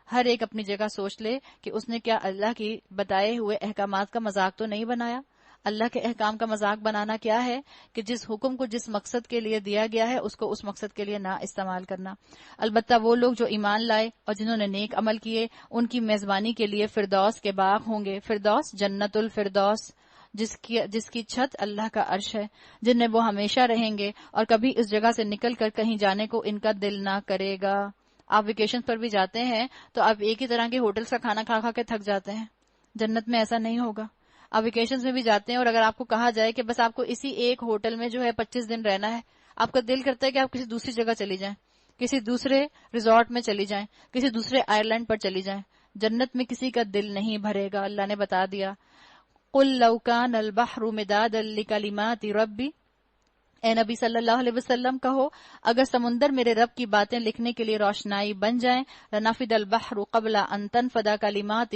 ہر ایک اپنی جگہ سوچ لے کہ اس نے کیا اللہ کی بتائے ہوئے احکامات کا مذاق تو نہیں بنایا۔ اللہ کے احکام کا مذاق بنانا کیا ہے کہ جس حکم کو جس مقصد کے لیے دیا گیا ہے اس کو اس مقصد کے لیے نہ استعمال کرنا۔ البتہ وہ لوگ جو ایمان لائے اور جنہوں نے نیک عمل کیے ان کی میزبانی کے لیے فردوس کے باغ ہوں گے۔ فردوس جنت الفردوس، جس کی چھت اللہ کا عرش ہے، جن میں وہ ہمیشہ رہیں گے اور کبھی اس جگہ سے نکل کر کہیں جانے کو ان کا دل نہ کرے گا۔ آپ ویکیشن پر بھی جاتے ہیں تو آپ ایک ہی طرح کے ہوٹلز کا کھانا کھا کھا کے تھک جاتے ہیں، جنت میں ایسا نہیں ہوگا۔ آپ ویکیشن میں بھی جاتے ہیں اور اگر آپ کو کہا جائے کہ بس آپ کو اسی ایک ہوٹل میں جو ہے 25 دن رہنا ہے، آپ کا دل کرتا ہے کہ آپ کسی دوسری جگہ چلی جائیں، کسی دوسرے ریزورٹ میں چلی جائیں، کسی دوسرے آئرلینڈ پر چلی جائیں۔ جنت میں کسی کا دل نہیں بھرے گا۔ اللہ نے بتا دیا، قُل لَوْ كَانَ الْبَحْرُ مِدَادًا لِكَلِمَاتِ رَبِّي، اے نبی صلی اللہ علیہ وسلم کہو اگر سمندر میرے رب کی باتیں لکھنے کے لیے روشنائی بن جائیں، لنفد البحر قبل ان تنفد کلمات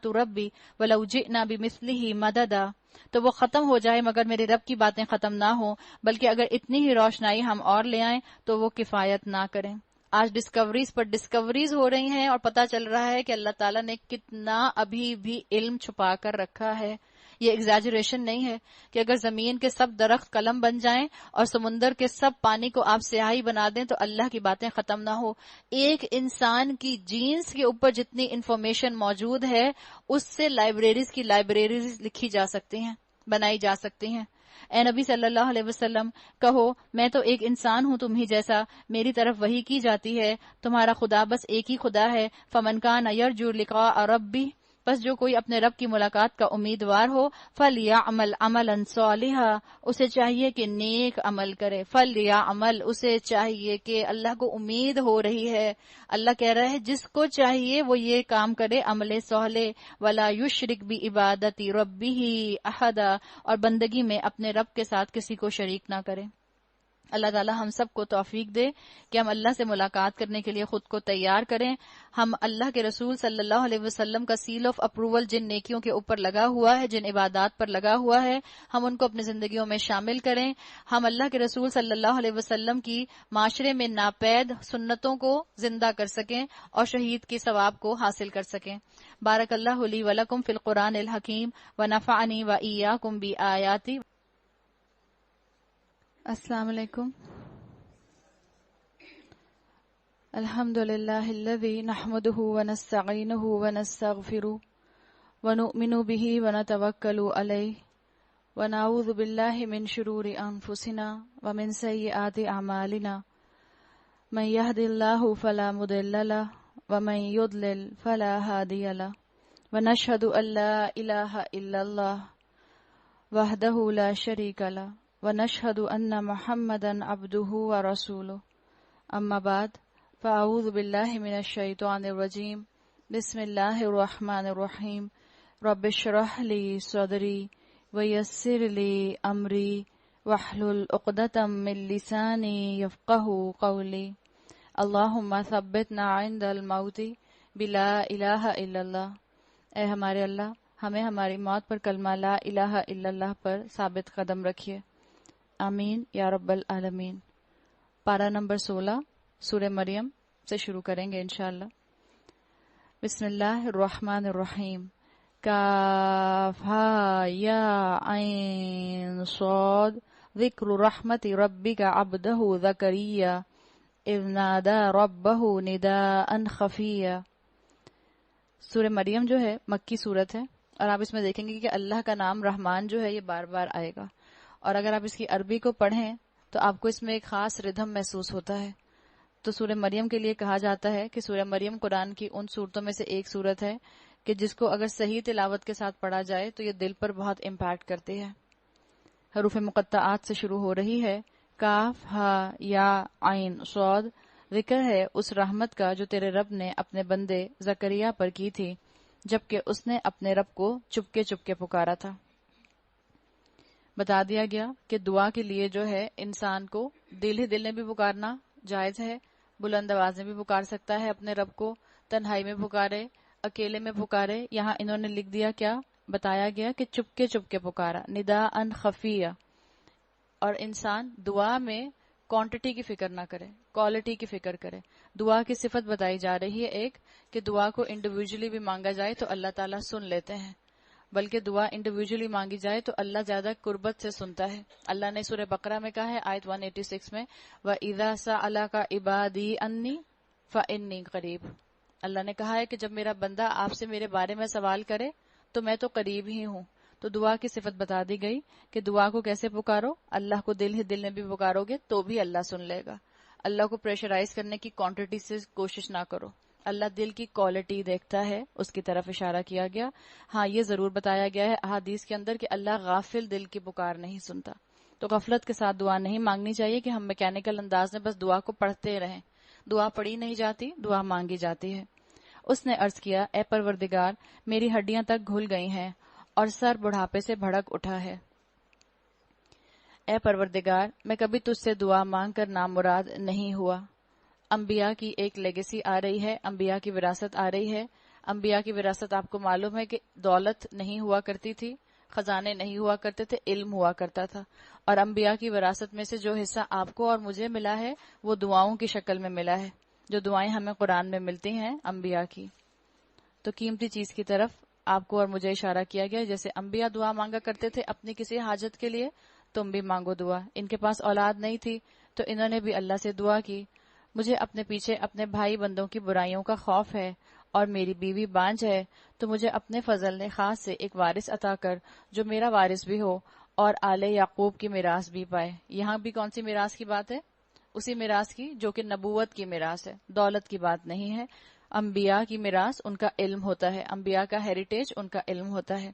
ربی ولو جئنا بمثله مددا، تو وہ ختم ہو جائے مگر میرے رب کی باتیں ختم نہ ہوں، بلکہ اگر اتنی ہی روشنائی ہم اور لے آئیں تو وہ کفایت نہ کریں۔ آج ڈسکوریز پر ڈسکوریز ہو رہی ہیں اور پتہ چل رہا ہے کہ اللہ تعالیٰ نے کتنا ابھی بھی علم چھپا کر رکھا ہے۔ یہ ایگزیجریشن نہیں ہے کہ اگر زمین کے سب درخت قلم بن جائیں اور سمندر کے سب پانی کو آپ سیاہی بنا دیں تو اللہ کی باتیں ختم نہ ہو۔ ایک انسان کی جینز کے اوپر جتنی انفارمیشن موجود ہے اس سے لائبریریز کی لائبریریز لکھی جا سکتی ہیں، بنائی جا سکتی ہیں۔ اے نبی صلی اللہ علیہ وسلم کہو میں تو ایک انسان ہوں تم ہی جیسا، میری طرف وحی کی جاتی ہے، تمہارا خدا بس ایک ہی خدا ہے۔ فمن کان یرجو لقاء ربہ، بس جو کوئی اپنے رب کی ملاقات کا امیدوار ہو، فلیعمل عملا صالحا، اسے چاہیے کہ نیک عمل کرے۔ فلیعمل، اسے چاہیے کہ اللہ کو امید ہو رہی ہے، اللہ کہہ رہا ہے جس کو چاہیے وہ یہ کام کرے عمل صالح، ولا یشرک بعبادت ربہ احدا، اور بندگی میں اپنے رب کے ساتھ کسی کو شریک نہ کرے۔ اللہ تعالی ہم سب کو توفیق دے کہ ہم اللہ سے ملاقات کرنے کے لیے خود کو تیار کریں۔ ہم اللہ کے رسول صلی اللہ علیہ وسلم کا سیل آف اپروول جن نیکیوں کے اوپر لگا ہوا ہے، جن عبادات پر لگا ہوا ہے، ہم ان کو اپنی زندگیوں میں شامل کریں۔ ہم اللہ کے رسول صلی اللہ علیہ وسلم کی معاشرے میں ناپید سنتوں کو زندہ کر سکیں اور شہید کے ثواب کو حاصل کر سکیں۔ بارک اللہ لی ولکم فی القرآن الحکیم ونفعنی وإیاکم بآیاتی۔ السلام علیکم۔ الحمد للہ الذی نحمده ونستعینه ونستغفره ونؤمن به ونتوکل علیہ ونعوذ باللہ من شرور انفسنا ومن سیئات اعمالنا، من یهد اللہ فلا مضل له ومن یضلل فلا هادی له، ونشهد ان لا الہ الا اللہ وحدہ لا شریک له، ونشهد ان محمدا عبده ورسوله، اما بعد فاعوذ باللہ من الشیطان الرجیم، بسم اللہ الرحمن الرحیم، رب اشرح لی صدری وَيَسِّرْ لِي أَمْرِي وَاحْلُلْ عُقْدَةً مِّن لِّسَانِي يَفْقَهُوا قَوْلِي اللہم ثبتنا عند الموت بلا الہ الا اللہ۔ اے ہمارے اللہ، ہمیں ہماری موت پر کلمہ لا الہ الا اللہ پر ثابت قدم رکھیے، آمین یا رب العالمین۔ پارہ نمبر 16 سورہ مریم سے شروع کریں گے انشاءاللہ۔ بسم اللہ الرحمن الرحیم۔ کاف ہا یا عین صاد ذکر رحمت ربک عبدہ زکریا اذ نادى ربه نداء خفيا۔ سورہ مریم جو ہے مکی صورت ہے، اور آپ اس میں دیکھیں گے کہ اللہ کا نام رحمان جو ہے یہ بار بار آئے گا، اور اگر آپ اس کی عربی کو پڑھیں تو آپ کو اس میں ایک خاص ردھم محسوس ہوتا ہے۔ تو سورہ مریم کے لیے کہا جاتا ہے کہ سورہ مریم قرآن کی ان صورتوں میں سے ایک صورت ہے کہ جس کو اگر صحیح تلاوت کے ساتھ پڑھا جائے تو یہ دل پر بہت امپیکٹ کرتی ہے۔ حروف مقطعات سے شروع ہو رہی ہے، کاف ہا یا عین صاد، ذکر ہے اس رحمت کا جو تیرے رب نے اپنے بندے زکریا پر کی تھی جبکہ اس نے اپنے رب کو چپکے چپکے پکارا تھا۔ بتا دیا گیا کہ دعا کے لیے جو ہے انسان کو دل ہی دل میں بھی پکارنا جائز ہے، بلند آواز میں بھی پکار سکتا ہے اپنے رب کو، تنہائی میں پکارے، اکیلے میں پکارے۔ یہاں انہوں نے لکھ دیا، کیا بتایا گیا کہ چپکے چپکے پکارا، نداء خفیہ۔ اور انسان دعا میں کوانٹٹی کی فکر نہ کرے، کوالٹی کی فکر کرے۔ دعا کی صفت بتائی جا رہی ہے ایک کہ دعا کو انڈیویجولی بھی مانگا جائے تو اللہ تعالیٰ سن لیتے ہیں، بلکہ دعا انڈیویجولی مانگی جائے تو اللہ زیادہ قربت سے سنتا ہے۔ اللہ نے سورہ بقرہ میں کہا ہے آیت 186 میں، وَإِذَا سَأَلَكَ عِبَادِي أَنِّي فَإِنِّي قَرِيبٌ۔ اللہ نے کہا ہے کہ جب میرا بندہ آپ سے میرے بارے میں سوال کرے تو میں تو قریب ہی ہوں۔ تو دعا کی صفت بتا دی گئی کہ دعا کو کیسے پکارو، اللہ کو دل ہی دل میں بھی پکارو گے تو بھی اللہ سن لے گا۔ اللہ کو پریشرائز کرنے کی کوانٹٹی سے کوشش نہ کرو، اللہ دل کی کوالٹی دیکھتا ہے، اس کی طرف اشارہ کیا گیا۔ ہاں یہ ضرور بتایا گیا ہے احادیث کے اندر کہ اللہ غافل دل کی پکار نہیں سنتا، تو غفلت کے ساتھ دعا نہیں مانگنی چاہیے کہ ہم میکینیکل انداز میں بس دعا کو پڑھتے رہیں۔ دعا پڑھی نہیں جاتی، دعا مانگی جاتی ہے۔ اس نے عرض کیا، اے پروردگار میری ہڈیاں تک گھل گئی ہیں اور سر بڑھاپے سے بھڑک اٹھا ہے۔ اے پروردگار میں کبھی تجھ سے دعا مانگ کر نامراد نہیں ہوا۔ انبیاء کی ایک لیگیسی آ رہی ہے، انبیاء کی وراثت آ رہی ہے۔ انبیاء کی وراثت آپ کو معلوم ہے کہ دولت نہیں ہوا کرتی تھی، خزانے نہیں ہوا کرتے تھے، علم ہوا کرتا تھا۔ اور انبیاء کی وراثت میں سے جو حصہ آپ کو اور مجھے ملا ہے وہ دعاؤں کی شکل میں ملا ہے، جو دعائیں ہمیں قرآن میں ملتی ہیں انبیاء کی۔ تو قیمتی چیز کی طرف آپ کو اور مجھے اشارہ کیا گیا، جیسے انبیاء دعا مانگا کرتے تھے اپنی کسی حاجت کے لیے، تم بھی مانگو دعا۔ ان کے پاس اولاد نہیں تھی تو انہوں نے بھی اللہ سے دعا کی، مجھے اپنے پیچھے اپنے بھائی بندوں کی برائیوں کا خوف ہے اور میری بیوی بانجھ ہے، تو مجھے اپنے فضل نے خاص سے ایک وارث عطا کر جو میرا وارث بھی ہو اور آل یعقوب کی میراث بھی پائے۔ یہاں بھی کون سی میراث کی بات ہے؟ اسی میراث کی جو کہ نبوت کی میراث ہے، دولت کی بات نہیں ہے۔ انبیاء کی میراث ان کا علم ہوتا ہے، انبیاء کا ہیریٹیج ان کا علم ہوتا ہے۔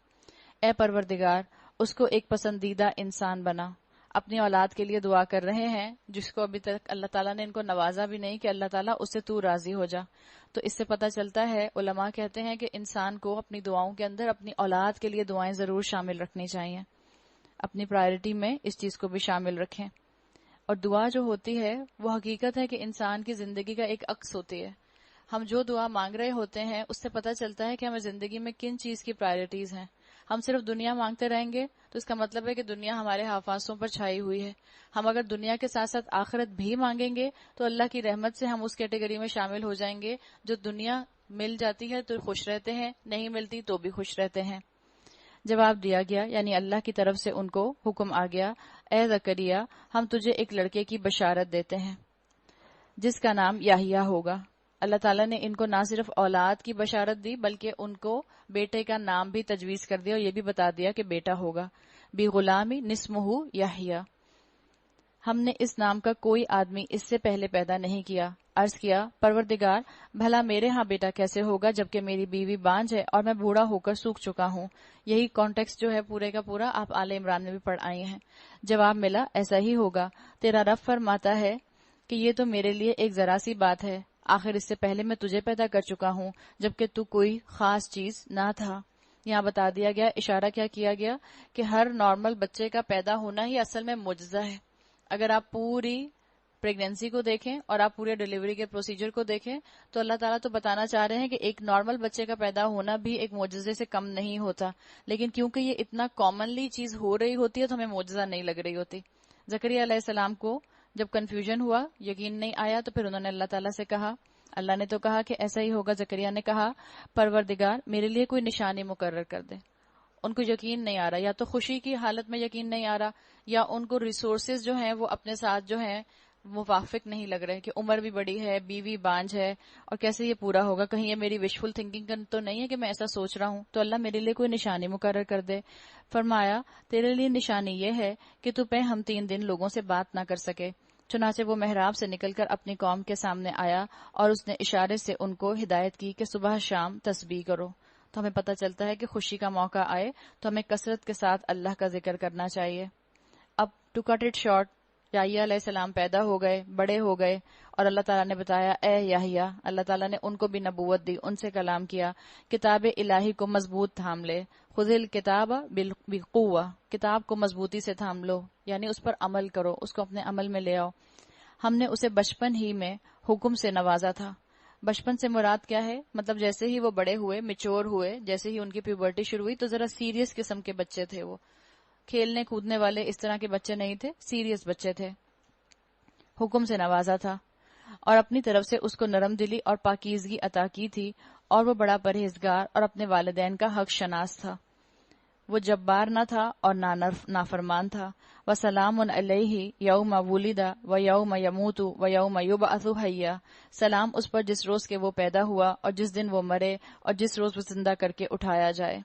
اے پروردگار اس کو ایک پسندیدہ انسان بنا۔ اپنی اولاد کے لیے دعا کر رہے ہیں جس کو ابھی تک اللہ تعالیٰ نے ان کو نوازا بھی نہیں کہ اللہ تعالیٰ اس سے تو راضی ہو جا۔ تو اس سے پتہ چلتا ہے، علماء کہتے ہیں کہ انسان کو اپنی دعاؤں کے اندر اپنی اولاد کے لیے دعائیں ضرور شامل رکھنی چاہیے، اپنی پرائرٹی میں اس چیز کو بھی شامل رکھیں۔ اور دعا جو ہوتی ہے وہ حقیقت ہے کہ انسان کی زندگی کا ایک عکس ہوتی ہے۔ ہم جو دعا مانگ رہے ہوتے ہیں اس سے پتہ چلتا ہے کہ ہمیں زندگی میں کن چیز کی پرائرٹیز ہیں۔ ہم صرف دنیا مانگتے رہیں گے تو اس کا مطلب ہے کہ دنیا ہمارے حواسوں پر چھائی ہوئی ہے۔ ہم اگر دنیا کے ساتھ ساتھ آخرت بھی مانگیں گے تو اللہ کی رحمت سے ہم اس کیٹیگری میں شامل ہو جائیں گے جو دنیا مل جاتی ہے تو خوش رہتے ہیں، نہیں ملتی تو بھی خوش رہتے ہیں۔ جواب دیا گیا، یعنی اللہ کی طرف سے ان کو حکم آ گیا، اے زکریا ہم تجھے ایک لڑکے کی بشارت دیتے ہیں جس کا نام یحییٰ ہوگا۔ اللہ تعالیٰ نے ان کو نہ صرف اولاد کی بشارت دی بلکہ ان کو بیٹے کا نام بھی تجویز کر دیا اور یہ بھی بتا دیا کہ بیٹا ہوگا۔ بغلامی نسمہ یحییٰ، ہم نے اس نام کا کوئی آدمی اس سے پہلے پیدا نہیں کیا۔ عرض کیا، پروردگار بھلا میرے ہاں بیٹا کیسے ہوگا جبکہ میری بیوی بانجھ ہے اور میں بوڑھا ہو کر سوکھ چکا ہوں۔ یہی کانٹیکسٹ جو ہے پورے کا پورا آپ آل عمران میں بھی پڑھ آئی ہیں۔ جواب ملا، ایسا ہی ہوگا، تیرا رب فرماتا ہے کہ یہ تو میرے لیے ایک ذرا سی بات ہے، آخر اس سے پہلے میں تجھے پیدا کر چکا ہوں جبکہ تو کوئی خاص چیز نہ تھا۔ یہاں بتا دیا گیا، اشارہ کیا کیا گیا کہ ہر نارمل بچے کا پیدا ہونا ہی اصل میں معجزہ ہے. اگر آپ پوری پریگنینسی کو دیکھیں اور آپ پورے ڈیلیوری کے پروسیجر کو دیکھیں تو اللہ تعالیٰ تو بتانا چاہ رہے ہیں کہ ایک نارمل بچے کا پیدا ہونا بھی ایک معجزے سے کم نہیں ہوتا، لیکن کیونکہ یہ اتنا کامنلی چیز ہو رہی ہوتی ہے تو ہمیں معجزہ نہیں لگ رہی ہوتی. زکریا علیہ السلام کو جب کنفیوژن ہوا، یقین نہیں آیا، تو پھر انہوں نے اللہ تعالیٰ سے کہا. اللہ نے تو کہا کہ ایسا ہی ہوگا. زکریا نے کہا پروردگار میرے لیے کوئی نشانی مقرر کر دے. ان کو یقین نہیں آ رہا، یا تو خوشی کی حالت میں یقین نہیں آ رہا، یا ان کو ریسورسز جو ہیں وہ اپنے ساتھ جو ہیں موافق نہیں لگ رہے کہ عمر بھی بڑی ہے، بیوی بانجھ ہے، اور کیسے یہ پورا ہوگا. کہیں یہ میری وشفل تھنکنگ تو نہیں ہے کہ میں ایسا سوچ رہا ہوں. تو اللہ میرے لیے کوئی نشانی مقرر کر دے. فرمایا تیرے لیے نشانی یہ ہے کہ تو پہ ہم 3 دن لوگوں سے بات نہ کر سکے. چنانچہ وہ محراب سے نکل کر اپنی قوم کے سامنے آیا اور اس نے اشارے سے ان کو ہدایت کی کہ صبح شام تسبیح کرو. تو ہمیں پتہ چلتا ہے کہ خوشی کا موقع آئے تو ہمیں کثرت کے ساتھ اللہ کا ذکر کرنا چاہیے. اب ٹو کٹ اٹ شارٹ، یحییٰ علیہ السلام پیدا ہو گئے، بڑے ہو گئے، اور اللہ تعالیٰ نے بتایا اے یحییٰ، اللہ تعالیٰ نے ان کو بھی نبوت دی، ان سے کلام کیا، کتاب الہی کو مضبوط تھام لے. خذ الکتاب بقوہ، کتاب کو مضبوطی سے تھام لو، یعنی اس پر عمل کرو، اس کو اپنے عمل میں لے آؤ. ہم نے اسے بچپن ہی میں حکم سے نوازا تھا. بچپن سے مراد کیا ہے؟ مطلب جیسے ہی وہ بڑے ہوئے، میچور ہوئے، جیسے ہی ان کی پیوبرٹی شروع ہوئی تو ذرا سیریس قسم کے بچے تھے. وہ کھیلنے کودنے والے اس طرح کے بچے نہیں تھے، سیریس بچے تھے. حکم سے نوازا تھا اور اپنی طرف سے اس کو نرم دلی اور پاکیزگی عطا کی تھی، اور وہ بڑا پرہیزگار اور اپنے والدین کا حق شناس تھا. وہ جبار نہ تھا اور نافرمان تھا. وسلام علیہ یوم ولد و یوم یموت و یوم یبعث حیا، سلام اس پر جس روز کے وہ پیدا ہوا اور جس دن وہ مرے اور جس روز وہ زندہ کر کے اٹھایا جائے.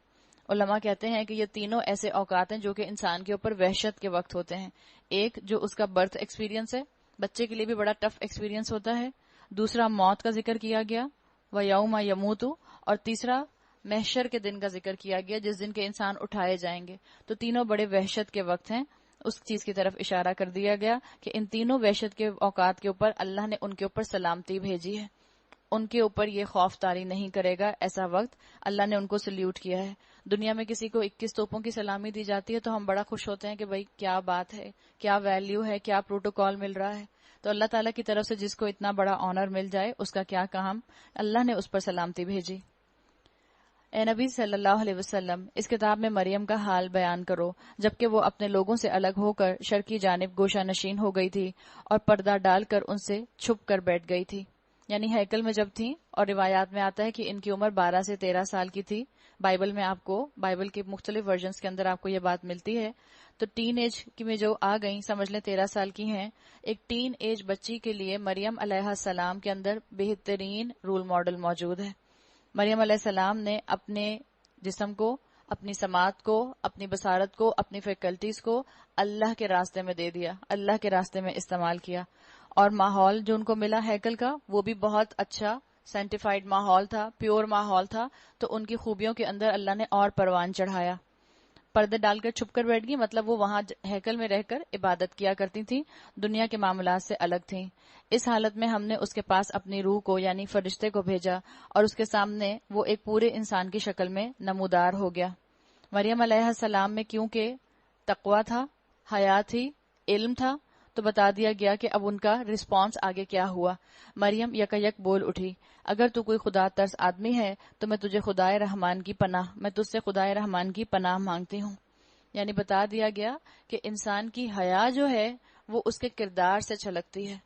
علماء کہتے ہیں کہ یہ تینوں ایسے اوقات ہیں جو کہ انسان کے اوپر وحشت کے وقت ہوتے ہیں. ایک جو اس کا برتھ ایکسپیرینس ہے، بچے کے لیے بھی بڑا ٹف ایکسپیرینس ہوتا ہے. دوسرا موت کا ذکر کیا گیا و یوم یموت، اور تیسرا محشر کے دن کا ذکر کیا گیا جس دن کے انسان اٹھائے جائیں گے. تو تینوں بڑے وحشت کے وقت ہیں. اس چیز کی طرف اشارہ کر دیا گیا کہ ان تینوں وحشت کے اوقات کے اوپر اللہ نے ان کے اوپر سلامتی بھیجی ہے، ان کے اوپر یہ خوف طاری نہیں کرے گا. ایسا وقت اللہ نے ان کو سلیوٹ کیا ہے. دنیا میں کسی کو 21 توپوں کی سلامی دی جاتی ہے تو ہم بڑا خوش ہوتے ہیں کہ بھائی کیا بات ہے، کیا ویلیو ہے، کیا پروٹوکول مل رہا ہے. تو اللہ تعالیٰ کی طرف سے جس کو اتنا بڑا آنر مل جائے اس کا کیا کام، اللہ نے اس پر سلامتی بھیجی. اے نبی صلی اللہ علیہ وسلم، اس کتاب میں مریم کا حال بیان کرو جبکہ وہ اپنے لوگوں سے الگ ہو کر شرقی جانب گوشہ نشین ہو گئی تھی اور پردہ ڈال کر ان سے چھپ کر بیٹھ گئی تھی. یعنی ہیکل میں جب تھیں، اور روایات میں آتا ہے کہ ان کی عمر 12 سے 13 سال کی تھی. بائبل میں آپ کو، بائبل کے مختلف ورژنز کے اندر آپ کو یہ بات ملتی ہے. تو ٹین ایج کی میں جو آ گئیں، سمجھ لیں 13 سال کی ہیں. ایک ٹین ایج بچی کے لیے مریم علیہ السلام کے اندر بہترین رول ماڈل موجود ہے. مریم علیہ السلام نے اپنے جسم کو، اپنی سماعت کو، اپنی بصارت کو، اپنی فیکلٹیز کو اللہ کے راستے میں دے دیا، اللہ کے راستے میں استعمال کیا. اور ماحول جو ان کو ملا ہیکل کا، وہ بھی بہت اچھا سینٹیفائڈ ماحول تھا، پیور ماحول تھا. تو ان کی خوبیوں کے اندر اللہ نے اور پروان چڑھایا. پردے ڈال کر چھپ کر بیٹھ گئی، مطلب وہ وہاں ہیکل میں رہ کر عبادت کیا کرتی تھیں، دنیا کے معاملات سے الگ تھیں. اس حالت میں ہم نے اس کے پاس اپنی روح کو یعنی فرشتے کو بھیجا اور اس کے سامنے وہ ایک پورے انسان کی شکل میں نمودار ہو گیا. مریم علیہ السلام میں کیونکہ تقویٰ تھا، حیا تھی، علم تھا، تو بتا دیا گیا کہ اب ان کا رسپانس آگے کیا ہوا. مریم یک بول اٹھی، اگر تو کوئی خدا ترس آدمی ہے تو میں تجھے خدائے رحمان کی پناہ، میں تجھ سے خدائے رحمان کی پناہ مانگتی ہوں. یعنی بتا دیا گیا کہ انسان کی حیا جو ہے وہ اس کے کردار سے چھلکتی ہے.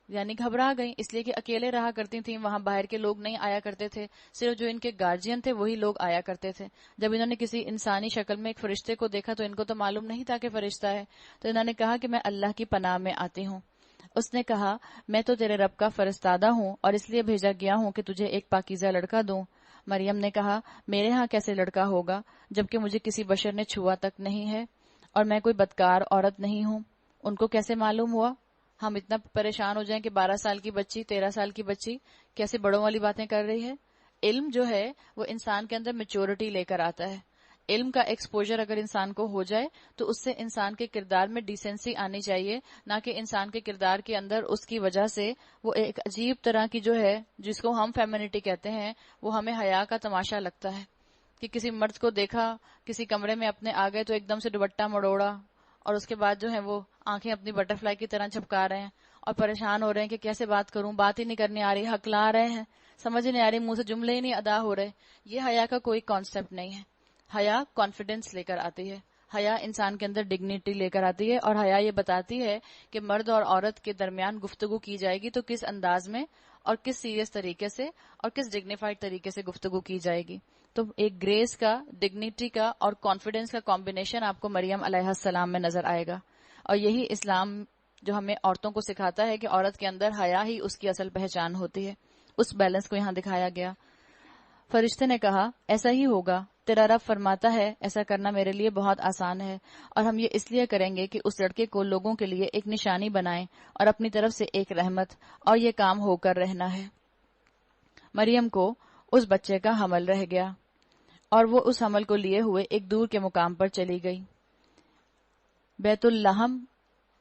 یعنی گھبرا گئی اس لیے کہ اکیلے رہا کرتی تھیں، وہاں باہر کے لوگ نہیں آیا کرتے تھے، صرف جو ان کے گارجین تھے وہی لوگ آیا کرتے تھے. جب انہوں نے کسی انسانی شکل میں ایک فرشتے کو دیکھا تو ان کو تو معلوم نہیں تھا کہ فرشتہ ہے، تو انہوں نے کہا کہ میں اللہ کی پناہ میں آتی ہوں. اس نے کہا میں تو تیرے رب کا فرستادہ ہوں اور اس لیے بھیجا گیا ہوں کہ تجھے ایک پاکیزہ لڑکا دوں. مریم نے کہا میرے ہاں کیسے لڑکا ہوگا جبکہ مجھے کسی بشر نے چھوا تک نہیں ہے اور میں کوئی بدکار عورت نہیں ہوں. ان کو کیسے معلوم ہوا؟ ہم اتنا پریشان ہو جائیں کہ 12 سال کی بچی، 13 سال کی بچی کیسے بڑوں والی باتیں کر رہی ہے. علم جو ہے وہ انسان کے اندر میچورٹی لے کر آتا ہے. علم کا ایکسپوجر اگر انسان کو ہو جائے تو اس سے انسان کے کردار میں ڈیسنسی آنی چاہیے، نہ کہ انسان کے کردار کے اندر اس کی وجہ سے وہ ایک عجیب طرح کی جو ہے جس کو ہم فیمینٹی کہتے ہیں وہ ہمیں حیا کا تماشا لگتا ہے. کہ کسی مرد کو دیکھا کسی کمرے میں اپنے آ گئے تو ایک دم سے دوپٹہ مڑوڑا اور اس کے بعد جو ہے وہ آنکھیں اپنی بٹر فلائی کی طرح جھپکا رہے ہیں اور پریشان ہو رہے ہیں کہ کیسے بات کروں، بات ہی نہیں کرنی آ رہی، ہکلا رہے ہیں، سمجھ نہیں آ رہی، منہ سے جملے ہی نہیں ادا ہو رہے. یہ حیا کا کوئی کانسیپٹ نہیں ہے. حیا کانفیڈنس لے کر آتی ہے، حیا انسان کے اندر ڈگنیٹی لے کر آتی ہے، اور حیا یہ بتاتی ہے کہ مرد اور عورت کے درمیان گفتگو کی جائے گی تو کس انداز میں اور کس سیریس طریقے سے اور کس ڈگنیفائڈ طریقے سے گفتگو کی جائے گی. تو ایک گریس کا، ڈگنیٹی کا اور کانفیڈنس کا کمبینیشن آپ کو مریم علیہ السلام میں نظر آئے گا. اور یہی اسلام جو ہمیں عورتوں کو سکھاتا ہے کہ عورت کے اندر حیا ہی اس کی اصل پہچان ہوتی ہے. اس بیلنس کو یہاں دکھایا گیا. فرشتے نے کہا ایسا ہی ہوگا، تیرا رب فرماتا ہے ایسا کرنا میرے لیے بہت آسان ہے، اور ہم یہ اس لیے کریں گے کہ اس لڑکے کو لوگوں کے لیے ایک نشانی بنائیں اور اپنی طرف سے ایک رحمت، اور یہ کام ہو کر رہنا ہے. مریم کو اس بچے کا حمل رہ گیا اور وہ اس حمل کو لیے ہوئے ایک دور کے مقام پر چلی گئی. بیت اللحم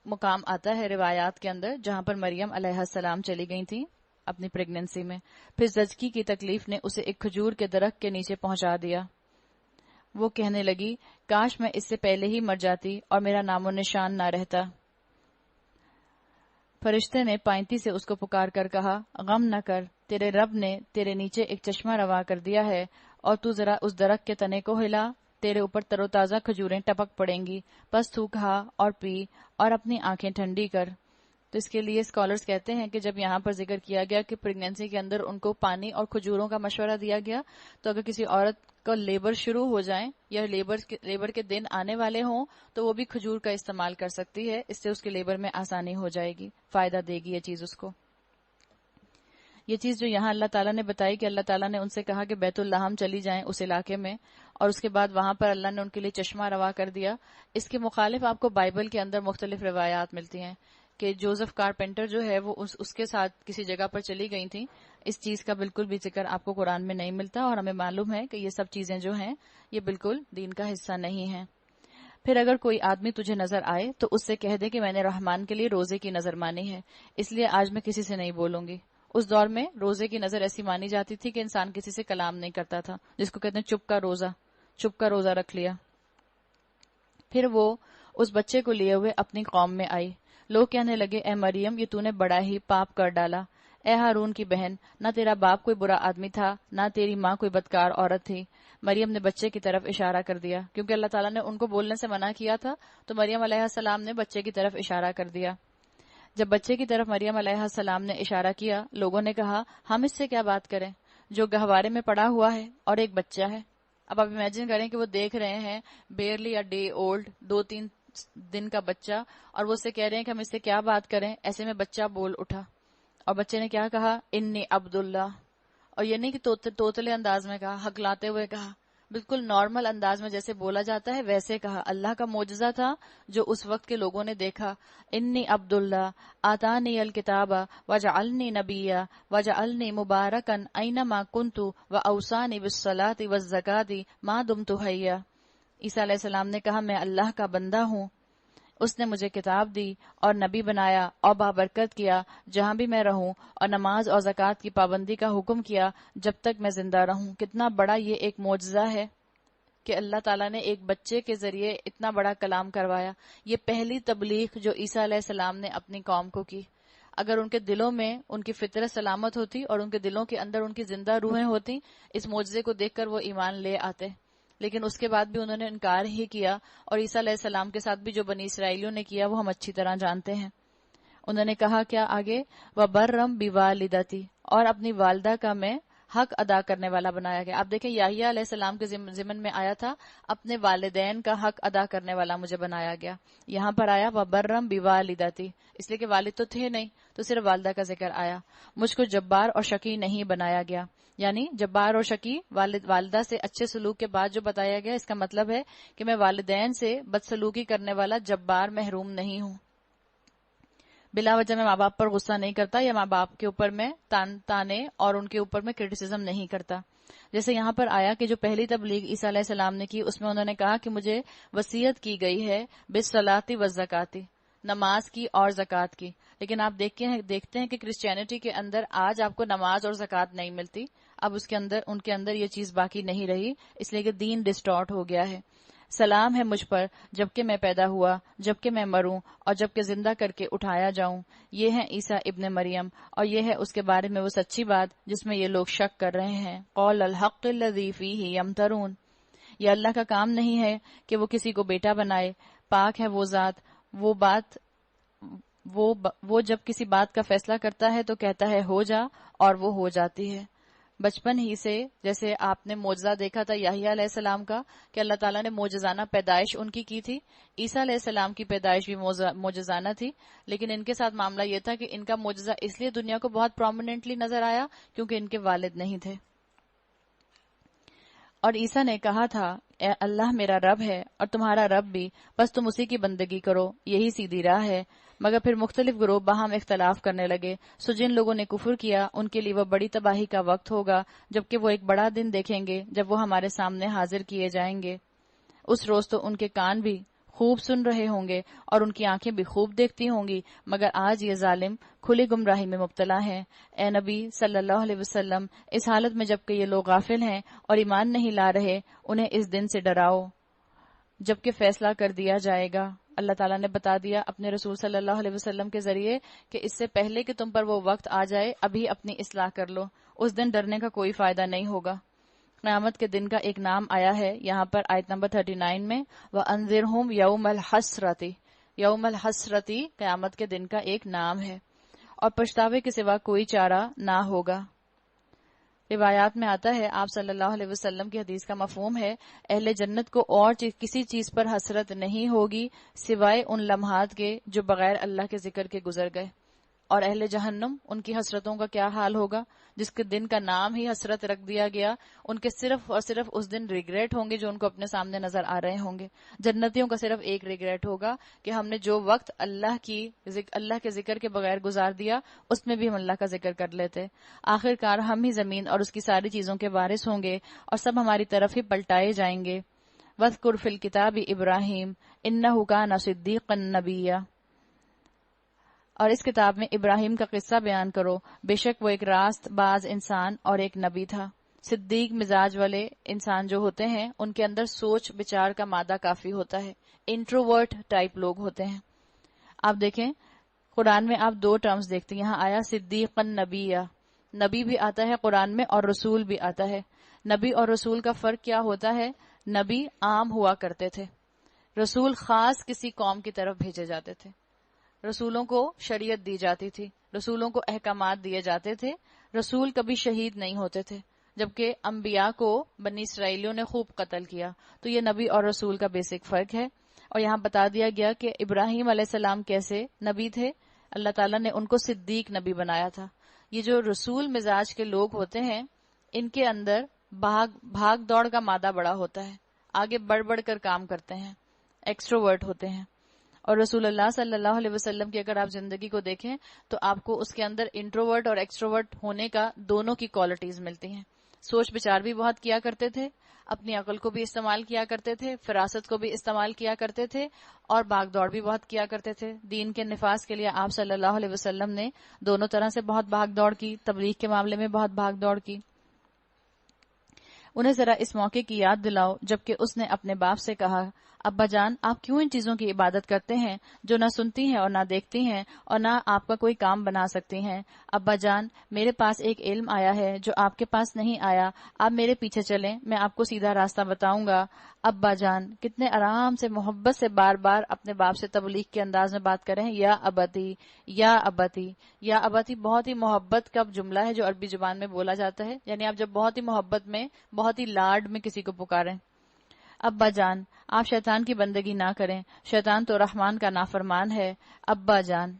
مقام آتا ہے روایات کے اندر جہاں پر مریم علیہ السلام چلی گئی تھی اپنی پریگننسی میں. پھر زچگی کی تکلیف نے اسے ایک کھجور کے درخت کے نیچے پہنچا دیا. وہ کہنے لگی کاش میں اس سے پہلے ہی مر جاتی اور میرا نام و نشان نہ رہتا. فرشتے نے پائنتی سے اس کو پکار کر کہا غم نہ کر، تیرے رب نے تیرے نیچے ایک چشمہ روا کر دیا ہے، اور تو ذرا اس درخت کے تنے کو ہلا، تیرے اوپر تر و تازہ کھجوریں ٹپک پڑیں گی، بس تو کھا اور پی اور اپنی آنکھیں ٹھنڈی کر. تو اس کے لیے اسکالرز کہتے ہیں کہ جب یہاں پر ذکر کیا گیا کہ پریگنینسی کے اندر ان کو پانی اور کھجوروں کا مشورہ دیا گیا، تو اگر کسی عورت کا لیبر شروع ہو جائیں یا لیبر کے دن آنے والے ہوں تو وہ بھی کھجور کا استعمال کر سکتی ہے. اس سے اس کے لیبر میں آسانی ہو جائے گی، فائدہ دے گی یہ چیز اس کو. یہ چیز جو یہاں اللہ تعالیٰ نے بتائی کہ اللہ تعالیٰ نے ان سے کہا کہ بیت اللحم چلی جائیں اس علاقے میں، اور اس کے بعد وہاں پر اللہ نے ان کے لیے چشمہ روا کر دیا. اس کے مخالف آپ کو بائبل کے اندر مختلف روایات ملتی ہیں کہ جوزف کارپینٹر جو ہے وہ اس کے ساتھ کسی جگہ پر چلی گئی تھی. اس چیز کا بالکل بھی ذکر آپ کو قرآن میں نہیں ملتا، اور ہمیں معلوم ہے کہ یہ سب چیزیں جو ہیں یہ بالکل دین کا حصہ نہیں ہیں. پھر اگر کوئی آدمی تجھے نظر آئے تو اس سے کہہ دے کہ میں نے رحمان کے لیے روزے کی نظر مانی ہے، اس لیے آج میں کسی سے نہیں بولوں گی. اس دور میں روزے کی نظر ایسی مانی جاتی تھی کہ انسان کسی سے کلام نہیں کرتا تھا، جس کو کہتے ہیں چپ کا روزہ رکھ لیا. پھر وہ اس بچے کو لیے ہوئے اپنی قوم میں آئی. لوگ کہنے لگے اے مریم یہ تو نے بڑا ہی پاپ کر ڈالا. اے ہارون کی بہن، نہ تیرا باپ کوئی برا آدمی تھا نہ تیری ماں کوئی بدکار عورت تھی. مریم نے بچے کی طرف اشارہ کر دیا، کیونکہ اللہ تعالیٰ نے ان کو بولنے سے منع کیا تھا تو مریم علیہ السلام نے بچے کی طرف اشارہ کر دیا. جب بچے کی طرف مریم علیہ السلام نے اشارہ کیا، لوگوں نے کہا ہم اس سے کیا بات کریں جو گہوارے میں پڑا ہوا ہے اور ایک بچہ ہے. اب آپ امیجن کریں کہ وہ دیکھ رہے ہیں بیئرلی اے ڈے اولڈ، 2-3 دن کا بچہ، اور وہ اس سے کہہ رہے ہیں کہ ہم اس سے کیا بات کریں. ایسے میں بچہ بول اٹھا، اور بچے نے کیا کہا انی عبداللہ. اور یہ نہیں کہ توتلے انداز میں کہا، ہکلاتے ہوئے کہا، بالکل نارمل انداز میں جیسے بولا جاتا ہے ویسے کہا. اللہ کا معجزہ تھا جو اس وقت کے لوگوں نے دیکھا. انی عبداللہ آتانی الکتاب وجعلنی نبیا وجعلنی مبارکا اینما کنت واوصانی بالصلاۃ والزکاۃ ما دمت حیا. عیسیٰ علیہ السلام نے کہا میں اللہ کا بندہ ہوں، اس نے مجھے کتاب دی اور نبی بنایا اور بابرکت کیا جہاں بھی میں رہوں، اور نماز اور زکوٰۃ کی پابندی کا حکم کیا جب تک میں زندہ رہوں. کتنا بڑا یہ ایک معجزہ ہے کہ اللہ تعالیٰ نے ایک بچے کے ذریعے اتنا بڑا کلام کروایا. یہ پہلی تبلیغ جو عیسیٰ علیہ السلام نے اپنی قوم کو کی. اگر ان کے دلوں میں ان کی فطرت سلامت ہوتی اور ان کے دلوں کے اندر ان کی زندہ روحیں ہوتی، اس معجزے کو دیکھ کر وہ ایمان لے آتے. لیکن اس کے بعد بھی انہوں نے انکار ہی کیا، اور عیسیٰ علیہ السلام کے ساتھ بھی جو بنی اسرائیلیوں نے کیا وہ ہم اچھی طرح جانتے ہیں. انہوں نے کہا کیا آگے وَبَرًّا بِوَالِدَتِی، اور اپنی والدہ کا میں حق ادا کرنے والا بنایا گیا. آپ دیکھیں یحییٰ علیہ السلام کے ضمن میں آیا تھا اپنے والدین کا حق ادا کرنے والا مجھے بنایا گیا. یہاں پر آیا وَبَرًّا بِوَالِدَتِی، اس لیے کہ والد تو تھے نہیں تو صرف والدہ کا ذکر آیا. مجھ کو جبار اور شقی نہیں بنایا گیا، یعنی جبار اور شقی والدہ سے اچھے سلوک کے بعد جو بتایا گیا، اس کا مطلب ہے کہ میں والدین سے بدسلوکی کرنے والا جبار محروم نہیں ہوں. بلا وجہ میں ماں باپ پر غصہ نہیں کرتا یا ماں باپ کے اوپر میں تانے اور ان کے اوپر میں کرٹیسزم نہیں کرتا. جیسے یہاں پر آیا کہ جو پہلی تبلیغ عیسیٰ علیہ السلام نے کی اس میں انہوں نے کہا کہ مجھے وصیت کی گئی ہے بالصلاۃ والزکاۃ، نماز کی اور زکوٰۃ کی. لیکن آپ دیکھتے ہیں کہ کرسچینٹی کے اندر آج آپ کو نماز اور زکوٰۃ نہیں ملتی. اب ان کے اندر یہ چیز باقی نہیں رہی، اس لیے کہ دین ڈسٹارٹ ہو گیا ہے. سلام ہے مجھ پر جبکہ میں پیدا ہوا، جبکہ میں مروں اور جبکہ زندہ کر کے اٹھایا جاؤں. یہ ہے عیسیٰ ابن مریم، اور یہ ہے اس کے بارے میں وہ سچی بات جس میں یہ لوگ شک کر رہے ہیں. قول الحق الذی فیہ یمترون. یہ اللہ کا کام نہیں ہے کہ وہ کسی کو بیٹا بنائے. پاک ہے وہ ذات، وہ جب کسی بات کا فیصلہ کرتا ہے تو کہتا ہے ہو جا، اور وہ ہو جاتی ہے. بچپن ہی سے جیسے آپ نے معجزہ دیکھا تھا یحییٰ علیہ السلام کا کہ اللہ تعالیٰ نے معجزانہ پیدائش ان کی تھی، عیسیٰ علیہ السلام کی پیدائش بھی معجزانہ تھی. لیکن ان کے ساتھ معاملہ یہ تھا کہ ان کا معجزہ اس لیے دنیا کو بہت پرومیننٹلی نظر آیا کیونکہ ان کے والد نہیں تھے. اور عیسیٰ نے کہا تھا اے اللہ میرا رب ہے اور تمہارا رب بھی، بس تم اسی کی بندگی کرو، یہی سیدھی راہ ہے. مگر پھر مختلف گروہ باہم اختلاف کرنے لگے. سو جن لوگوں نے کفر کیا ان کے لیے وہ بڑی تباہی کا وقت ہوگا، جبکہ وہ ایک بڑا دن دیکھیں گے جب وہ ہمارے سامنے حاضر کیے جائیں گے. اس روز تو ان کے کان بھی خوب سن رہے ہوں گے اور ان کی آنکھیں بھی خوب دیکھتی ہوں گی، مگر آج یہ ظالم کھلی گمراہی میں مبتلا ہیں. اے نبی صلی اللہ علیہ وسلم، اس حالت میں جبکہ یہ لوگ غافل ہیں اور ایمان نہیں لا رہے، انہیں اس دن سے ڈراؤ جبکہ فیصلہ کر دیا جائے گا. اللہ تعالیٰ نے بتا دیا اپنے رسول صلی اللہ علیہ وسلم کے ذریعے کہ اس سے پہلے کہ تم پر وہ وقت آ جائے ابھی اپنی اصلاح کر لو. اس دن ڈرنے کا کوئی فائدہ نہیں ہوگا. قیامت کے دن کا ایک نام آیا ہے یہاں پر آیت نمبر 39 میں، وَأَنذِرْهُمْ يَوْمَ الْحَسْرَةِ. یوم الحسرتی قیامت کے دن کا ایک نام ہے، اور پچھتاوے کے سوا کوئی چارہ نہ ہوگا. روایات میں آتا ہے آپ صلی اللہ علیہ وسلم کی حدیث کا مفہوم ہے اہل جنت کو اور کسی چیز پر حسرت نہیں ہوگی سوائے ان لمحات کے جو بغیر اللہ کے ذکر کے گزر گئے. اور اہل جہنم، ان کی حسرتوں کا کیا حال ہوگا جس کے دن کا نام ہی حسرت رکھ دیا گیا. ان کے صرف اور صرف اس دن ریگریٹ ہوں گے جو ان کو اپنے سامنے نظر آ رہے ہوں گے. جنتیوں کا صرف ایک ریگریٹ ہوگا کہ ہم نے جو وقت اللہ کے ذکر کے بغیر گزار دیا اس میں بھی ہم اللہ کا ذکر کر لیتے. آخر کار ہم ہی زمین اور اس کی ساری چیزوں کے وارث ہوں گے اور سب ہماری طرف ہی پلٹائے جائیں گے. وَاذْكُرْ فِي الْكِتَابِ إِبْرَاهِيمَ إِنَّهُ كَانَ صِدِّيقًا نَبِيًّا. اور اس کتاب میں ابراہیم کا قصہ بیان کرو، بے شک وہ ایک راست باز انسان اور ایک نبی تھا. صدیق مزاج والے انسان جو ہوتے ہیں ان کے اندر سوچ بچار کا مادہ کافی ہوتا ہے. انٹروورٹ ٹائپ لوگ ہوتے ہیں. آپ دیکھیں قرآن میں آپ دو ٹرمز دیکھتے ہیں. یہاں آیا صدیق النبیہ، نبی بھی آتا ہے قرآن میں اور رسول بھی آتا ہے. نبی اور رسول کا فرق کیا ہوتا ہے؟ نبی عام ہوا کرتے تھے، رسول خاص کسی قوم کی طرف بھیجے جاتے تھے. رسولوں کو شریعت دی جاتی تھی، رسولوں کو احکامات دیے جاتے تھے. رسول کبھی شہید نہیں ہوتے تھے، جبکہ انبیاء کو بنی اسرائیلیوں نے خوب قتل کیا. تو یہ نبی اور رسول کا بیسک فرق ہے. اور یہاں بتا دیا گیا کہ ابراہیم علیہ السلام کیسے نبی تھے. اللہ تعالیٰ نے ان کو صدیق نبی بنایا تھا. یہ جو رسول مزاج کے لوگ ہوتے ہیں ان کے اندر بھاگ دوڑ کا مادہ بڑا ہوتا ہے، آگے بڑھ بڑھ کر کام کرتے ہیں، ایکسٹروورٹ ہوتے ہیں. اور رسول اللہ صلی اللہ علیہ وسلم کی اگر آپ زندگی کو دیکھیں تو آپ کو اس کے اندر انٹروورٹ اور ایکسٹروورٹ ہونے کا دونوں کی کوالٹیز ملتی ہیں. سوچ بچار بھی بہت کیا کرتے تھے، اپنی عقل کو بھی استعمال کیا کرتے تھے، فراست کو بھی استعمال کیا کرتے تھے، اور بھاگ دوڑ بھی بہت کیا کرتے تھے. دین کے نفاذ کے لیے آپ صلی اللہ علیہ وسلم نے دونوں طرح سے بہت بھاگ دوڑ کی، تبلیغ کے معاملے میں بہت بھاگ دوڑ کی. انہیں ذرا اس موقع کی یاد دلاؤ جبکہ اس نے اپنے باپ سے کہا ابا جان آپ کیوں ان چیزوں کی عبادت کرتے ہیں جو نہ سنتی ہیں اور نہ دیکھتی ہیں اور نہ آپ کا کوئی کام بنا سکتی ہیں. ابا جان میرے پاس ایک علم آیا ہے جو آپ کے پاس نہیں آیا، آپ میرے پیچھے چلیں، میں آپ کو سیدھا راستہ بتاؤں گا. ابا جان کتنے آرام سے محبت سے بار بار اپنے باپ سے تبلیغ کے انداز میں بات کریں، یا ابتی یا ابتی. یا ابتی بہت ہی محبت کا جملہ ہے جو عربی زبان میں بولا جاتا ہے، یعنی آپ جب بہت ہی محبت میں بہت ہی لاڈ میں کسی کو پکاریں. ابا جان آپ شیطان کی بندگی نہ کریں، شیطان تو رحمان کا نافرمان ہے. ابا جان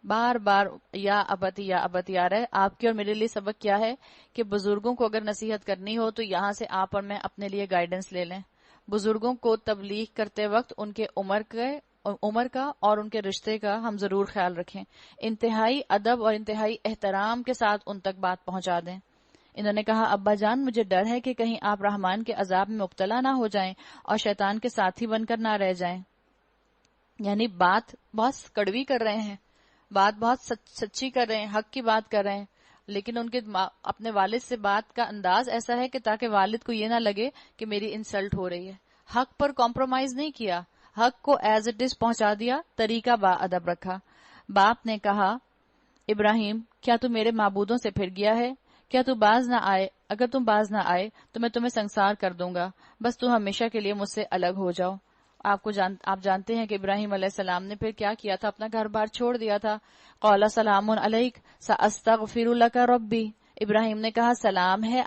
بار بار یا ابتی آ رہا ہے. آپ کے اور میرے لیے سبق کیا ہے کہ بزرگوں کو اگر نصیحت کرنی ہو تو یہاں سے آپ اور میں اپنے لیے گائیڈنس لے لیں. بزرگوں کو تبلیغ کرتے وقت ان کے عمر کا اور ان کے رشتے کا ہم ضرور خیال رکھیں. انتہائی ادب اور انتہائی احترام کے ساتھ ان تک بات پہنچا دیں. انہوں نے کہا ابا جان مجھے ڈر ہے کہ کہیں آپ رحمان کے عذاب میں مبتلا نہ ہو جائیں اور شیطان کے ساتھی بن کر نہ رہ جائیں. یعنی بات بہت کڑوی کر رہے ہیں، بات بہت سچی کر رہے ہیں، حق کی بات کر رہے ہیں، لیکن ان کے اپنے والد سے بات کا انداز ایسا ہے کہ تاکہ والد کو یہ نہ لگے کہ میری انسلٹ ہو رہی ہے. حق پر کمپرومائز نہیں کیا، حق کو ایز اٹ از پہنچا دیا، طریقہ با ادب رکھا. باپ نے کہا ابراہیم کیا تو میرے معبودوں سے پھر گیا ہے؟ کیا تو باز نہ آئے؟ اگر تم باز نہ آئے تو میں تمہیں سنسار کر دوں گا، بس تم ہمیشہ کے لیے مجھ سے الگ ہو جاؤ. آپ جانتے ہیں کہ ابراہیم علیہ السلام نے پھر کیا کیا تھا، اپنا گھر بار چھوڑ دیا تھا. قال سلام علیک ساستغفر لک ربی، ابراہیم نے کہا سلام ہے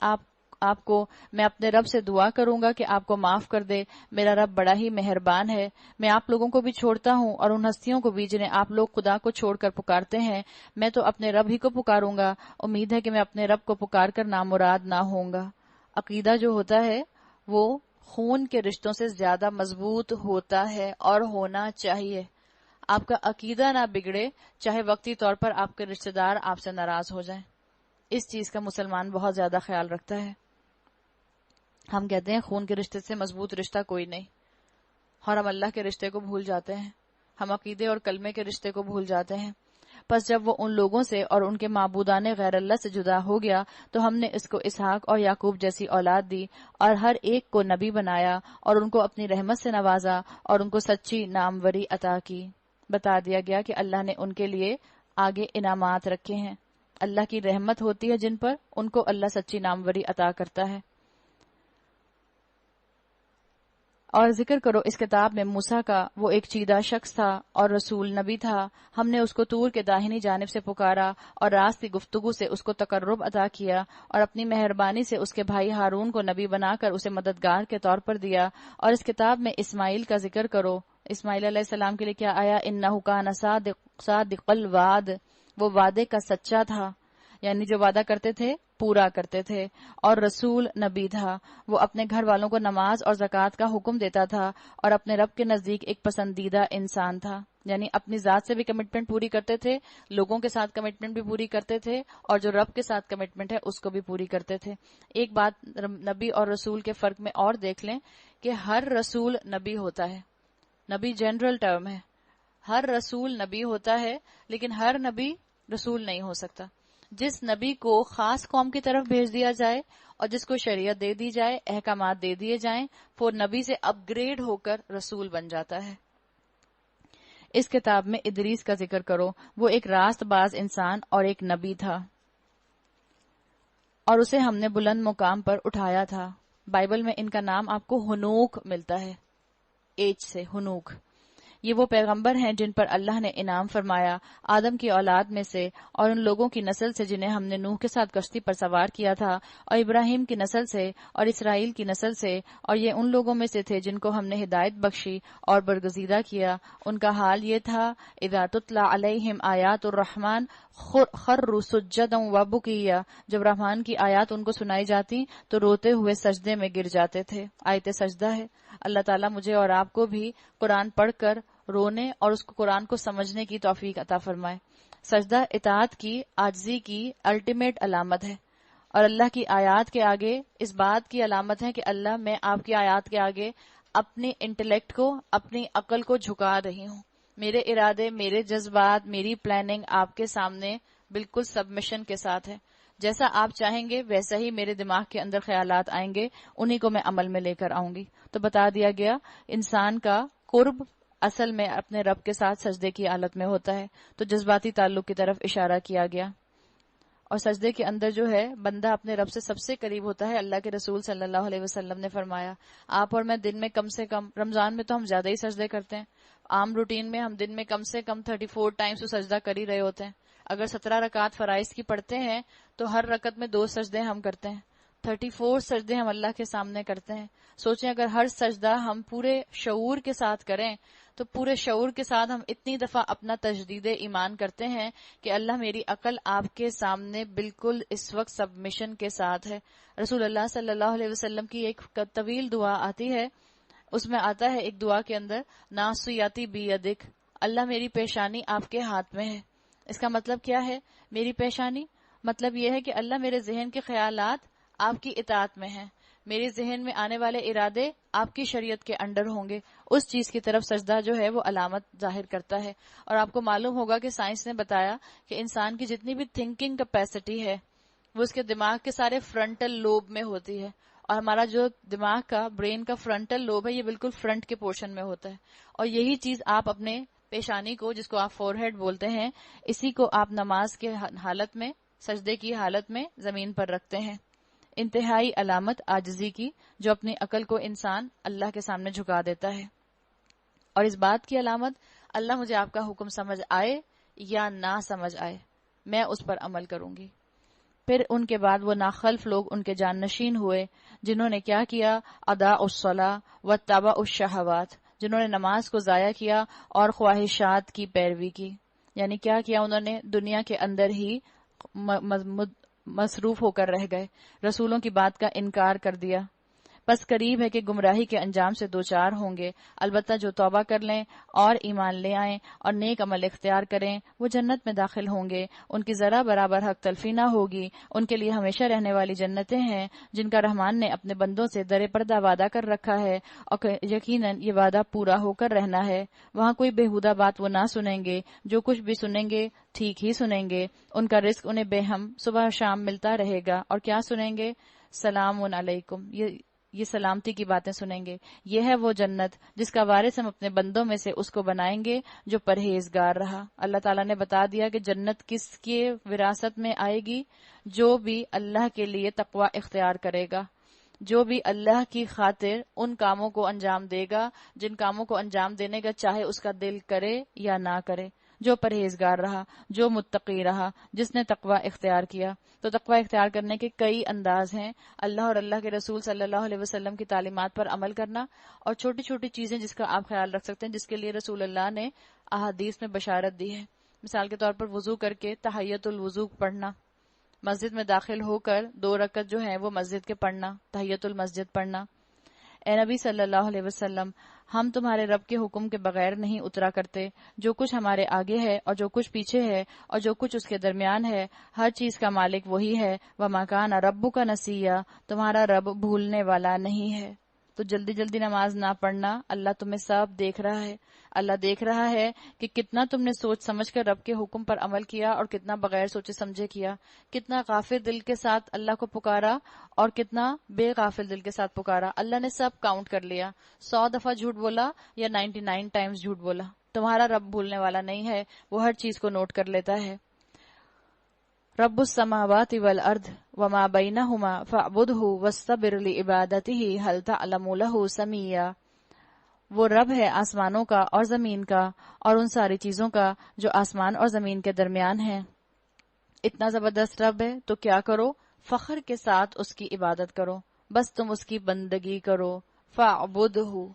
آپ کو، میں اپنے رب سے دعا کروں گا کہ آپ کو معاف کر دے، میرا رب بڑا ہی مہربان ہے. میں آپ لوگوں کو بھی چھوڑتا ہوں اور ان ہستیوں کو بھی جنہیں آپ لوگ خدا کو چھوڑ کر پکارتے ہیں، میں تو اپنے رب ہی کو پکاروں گا. امید ہے کہ میں اپنے رب کو پکار کر نامراد نہ ہوں گا. عقیدہ جو ہوتا ہے وہ خون کے رشتوں سے زیادہ مضبوط ہوتا ہے اور ہونا چاہیے. آپ کا عقیدہ نہ بگڑے چاہے وقتی طور پر آپ کے رشتہ دار آپ سے ناراض ہو جائیں. اس چیز کا مسلمان بہت زیادہ خیال رکھتا ہے. ہم کہتے ہیں خون کے رشتے سے مضبوط رشتہ کوئی نہیں، اور ہم اللہ کے رشتے کو بھول جاتے ہیں، ہم عقیدے اور کلمے کے رشتے کو بھول جاتے ہیں. پس جب وہ ان لوگوں سے اور ان کے معبودان غیر اللہ سے جدا ہو گیا تو ہم نے اس کو اسحاق اور یعقوب جیسی اولاد دی اور ہر ایک کو نبی بنایا اور ان کو اپنی رحمت سے نوازا اور ان کو سچی ناموری عطا کی. بتا دیا گیا کہ اللہ نے ان کے لیے آگے انعامات رکھے ہیں. اللہ کی رحمت ہوتی ہے جن پر، ان کو اللہ سچی ناموری عطا کرتا ہے. اور ذکر کرو اس کتاب میں موسیٰ کا، وہ ایک چیدہ شخص تھا اور رسول نبی تھا. ہم نے اس کو طور کے داہنی جانب سے پکارا اور راست کی گفتگو سے اس کو تقرب عطا کیا اور اپنی مہربانی سے اس کے بھائی ہارون کو نبی بنا کر اسے مددگار کے طور پر دیا. اور اس کتاب میں اسماعیل کا ذکر کرو. اسماعیل علیہ السلام کے لیے کیا آیا؟ انہ کان صادق الوعد، وہ وعدے کا سچا تھا، یعنی جو وعدہ کرتے تھے پورا کرتے تھے. اور رسول نبی تھا، وہ اپنے گھر والوں کو نماز اور زکوٰۃ کا حکم دیتا تھا اور اپنے رب کے نزدیک ایک پسندیدہ انسان تھا. یعنی اپنی ذات سے بھی کمٹمنٹ پوری کرتے تھے، لوگوں کے ساتھ کمٹمنٹ بھی پوری کرتے تھے، اور جو رب کے ساتھ کمٹمنٹ ہے اس کو بھی پوری کرتے تھے. ایک بات نبی اور رسول کے فرق میں اور دیکھ لیں کہ ہر رسول نبی ہوتا ہے. نبی جنرل ٹرم ہے، ہر رسول نبی ہوتا ہے لیکن ہر نبی رسول نہیں ہو سکتا. جس نبی کو خاص قوم کی طرف بھیج دیا جائے اور جس کو شریعت دے دی جائے، احکامات دے دیے جائیں، وہ نبی سے اپ گریڈ ہو کر رسول بن جاتا ہے. اس کتاب میں ادریس کا ذکر کرو. وہ ایک راست باز انسان اور ایک نبی تھا اور اسے ہم نے بلند مقام پر اٹھایا تھا. بائبل میں ان کا نام آپ کو ہنوک ملتا ہے، ایچ سے، ہنوک. یہ وہ پیغمبر ہیں جن پر اللہ نے انعام فرمایا آدم کی اولاد میں سے اور ان لوگوں کی نسل سے جنہیں ہم نے نوح کے ساتھ کشتی پر سوار کیا تھا، اور ابراہیم کی نسل سے اور اسرائیل کی نسل سے، اور یہ ان لوگوں میں سے تھے جن کو ہم نے ہدایت بخشی اور برگزیدہ کیا. ان کا حال یہ تھا اذا تتلی علیہم آیات الرحمن خروا سجدا وبکیا، جب رحمان کی آیات ان کو سنائی جاتی تو روتے ہوئے سجدے میں گر جاتے تھے. آیت سجدہ ہے. اللہ تعالیٰ مجھے اور آپ کو بھی قرآن پڑھ کر رونے اور اس کو قرآن کو سمجھنے کی توفیق عطا فرمائے. سجدہ اطاعت کی، عاجزی کی الٹیمیٹ علامت ہے، اور اللہ کی آیات کے آگے اس بات کی علامت ہے کہ اللہ، میں آپ کی آیات کے آگے اپنی انٹلیکٹ کو، اپنی عقل کو جھکا رہی ہوں. میرے ارادے، میرے جذبات، میری پلاننگ آپ کے سامنے بالکل سبمیشن کے ساتھ ہے. جیسا آپ چاہیں گے ویسا ہی میرے دماغ کے اندر خیالات آئیں گے، انہی کو میں عمل میں لے کر آؤں گی. تو بتا دیا گیا انسان کا قرب اصل میں اپنے رب کے ساتھ سجدے کی حالت میں ہوتا ہے. تو جذباتی تعلق کی طرف اشارہ کیا گیا، اور سجدے کے اندر جو ہے بندہ اپنے رب سے سب سے قریب ہوتا ہے. اللہ کے رسول صلی اللہ علیہ وسلم نے فرمایا آپ اور میں دن میں کم سے کم، رمضان میں تو ہم زیادہ ہی سجدے کرتے ہیں، عام روٹین میں ہم دن میں کم سے کم 34 ٹائمز تو سجدہ کر ہی رہے ہوتے ہیں. اگر 17 رکعات فرائض کی پڑھتے ہیں تو ہر رکعت میں 2 سجدے ہم کرتے ہیں. 34 سجدے ہم اللہ کے سامنے کرتے ہیں. سوچیں اگر ہر سجدہ ہم پورے شعور کے ساتھ کریں تو پورے شعور کے ساتھ ہم اتنی دفعہ اپنا تجدید ایمان کرتے ہیں کہ اللہ میری عقل آپ کے سامنے بالکل اس وقت سبمیشن کے ساتھ ہے. رسول اللہ صلی اللہ علیہ وسلم کی ایک طویل دعا آتی ہے، اس میں آتا ہے ایک دعا کے اندر ناصیتی بیدک، اللہ میری پیشانی آپ کے ہاتھ میں ہے. اس کا مطلب کیا ہے؟ میری پیشانی مطلب یہ ہے کہ اللہ میرے ذہن کے خیالات آپ کی اطاعت میں ہیں، میرے ذہن میں آنے والے ارادے آپ کی شریعت کے انڈر ہوں گے. اس چیز کی طرف سجدہ جو ہے وہ علامت ظاہر کرتا ہے. اور آپ کو معلوم ہوگا کہ سائنس نے بتایا کہ انسان کی جتنی بھی تھنکنگ کیپیسٹی ہے وہ اس کے دماغ کے سارے فرنٹل لوب میں ہوتی ہے. اور ہمارا جو دماغ کا برین کا فرنٹل لوب ہے یہ بالکل فرنٹ کے پورشن میں ہوتا ہے. اور یہی چیز آپ اپنے پیشانی کو، جس کو آپ فور ہیڈ بولتے ہیں، اسی کو آپ نماز کے حالت میں، سجدے کی حالت میں زمین پر رکھتے ہیں. انتہائی علامت عاجزی کی، جو اپنی عقل کو انسان اللہ کے سامنے جھکا دیتا ہے. اور اس بات کی علامت، اللہ مجھے آپ کا حکم سمجھ آئے یا نہ سمجھ آئے، میں اس پر عمل کروں گی. پھر ان کے بعد وہ ناخلف لوگ ان کے جانشین ہوئے جنہوں نے کیا کیا، ادا الصلاۃ واتباع الشہوات، جنہوں نے نماز کو ضائع کیا اور خواہشات کی پیروی کی. یعنی کیا کیا انہوں نے، دنیا کے اندر ہی مصروف ہو کر رہ گئے، رسولوں کی بات کا انکار کر دیا. بس قریب ہے کہ گمراہی کے انجام سے دوچار ہوں گے. البتہ جو توبہ کر لیں اور ایمان لے آئیں اور نیک عمل اختیار کریں وہ جنت میں داخل ہوں گے. ان کی ذرا برابر حق تلفی نہ ہوگی. ان کے لیے ہمیشہ رہنے والی جنتیں ہیں جن کا رحمان نے اپنے بندوں سے در پردہ وعدہ کر رکھا ہے، اور یقیناً یہ وعدہ پورا ہو کر رہنا ہے. وہاں کوئی بےہودہ بات وہ نہ سنیں گے، جو کچھ بھی سنیں گے ٹھیک ہی سنیں گے. ان کا رزق انہیں بے ہم صبح شام ملتا رہے گا. اور کیا سنیں گے؟ سلام علیکم، یہ سلامتی کی باتیں سنیں گے. یہ ہے وہ جنت جس کا وارث ہم اپنے بندوں میں سے اس کو بنائیں گے جو پرہیزگار رہا. اللہ تعالیٰ نے بتا دیا کہ جنت کس کے وراثت میں آئے گی؟ جو بھی اللہ کے لیے تقوی اختیار کرے گا، جو بھی اللہ کی خاطر ان کاموں کو انجام دے گا جن کاموں کو انجام دینے کا چاہے اس کا دل کرے یا نہ کرے، جو پرہیزگار رہا، جو متقی رہا، جس نے تقوی اختیار کیا. تو تقوی اختیار کرنے کے کئی انداز ہیں. اللہ اور اللہ کے رسول صلی اللہ علیہ وسلم کی تعلیمات پر عمل کرنا، اور چھوٹی چھوٹی چیزیں جس کا آپ خیال رکھ سکتے ہیں، جس کے لیے رسول اللہ نے احادیث میں بشارت دی ہے. مثال کے طور پر وضو کر کے تحیۃ الوضو پڑھنا، مسجد میں داخل ہو کر 2 رکعت جو ہیں وہ مسجد کے پڑھنا، تحیۃ المسجد پڑھنا. اے نبی صلی اللہ علیہ وسلم، ہم تمہارے رب کے حکم کے بغیر نہیں اترا کرتے. جو کچھ ہمارے آگے ہے اور جو کچھ پیچھے ہے اور جو کچھ اس کے درمیان ہے، ہر چیز کا مالک وہی ہے. وَمَا كَانَ رَبُّكَ نَسِيًّا، تمہارا رب بھولنے والا نہیں ہے. تو جلدی جلدی نماز نہ پڑھنا، اللہ تمہیں سب دیکھ رہا ہے. اللہ دیکھ رہا ہے کہ کتنا تم نے سوچ سمجھ کر رب کے حکم پر عمل کیا اور کتنا بغیر سوچے سمجھے کیا، کتنا غافل دل کے ساتھ اللہ کو پکارا اور کتنا بے غافل دل کے ساتھ پکارا. اللہ نے سب کاؤنٹ کر لیا. 100 دفعہ جھوٹ بولا یا 99 ٹائمز جھوٹ بولا، تمہارا رب بھولنے والا نہیں ہے، وہ ہر چیز کو نوٹ کر لیتا ہے. رب السماوات والارض وما بینہما فاعبدہ واستبر لعبادتہ هل تعلم له سمیہ. وہ رب ہے آسمانوں کا اور زمین کا اور ان ساری چیزوں کا جو آسمان اور زمین کے درمیان ہیں. اتنا زبردست رب ہے تو کیا کرو؟ فخر کے ساتھ اس کی عبادت کرو، بس تم اس کی بندگی کرو. فاعبدہ،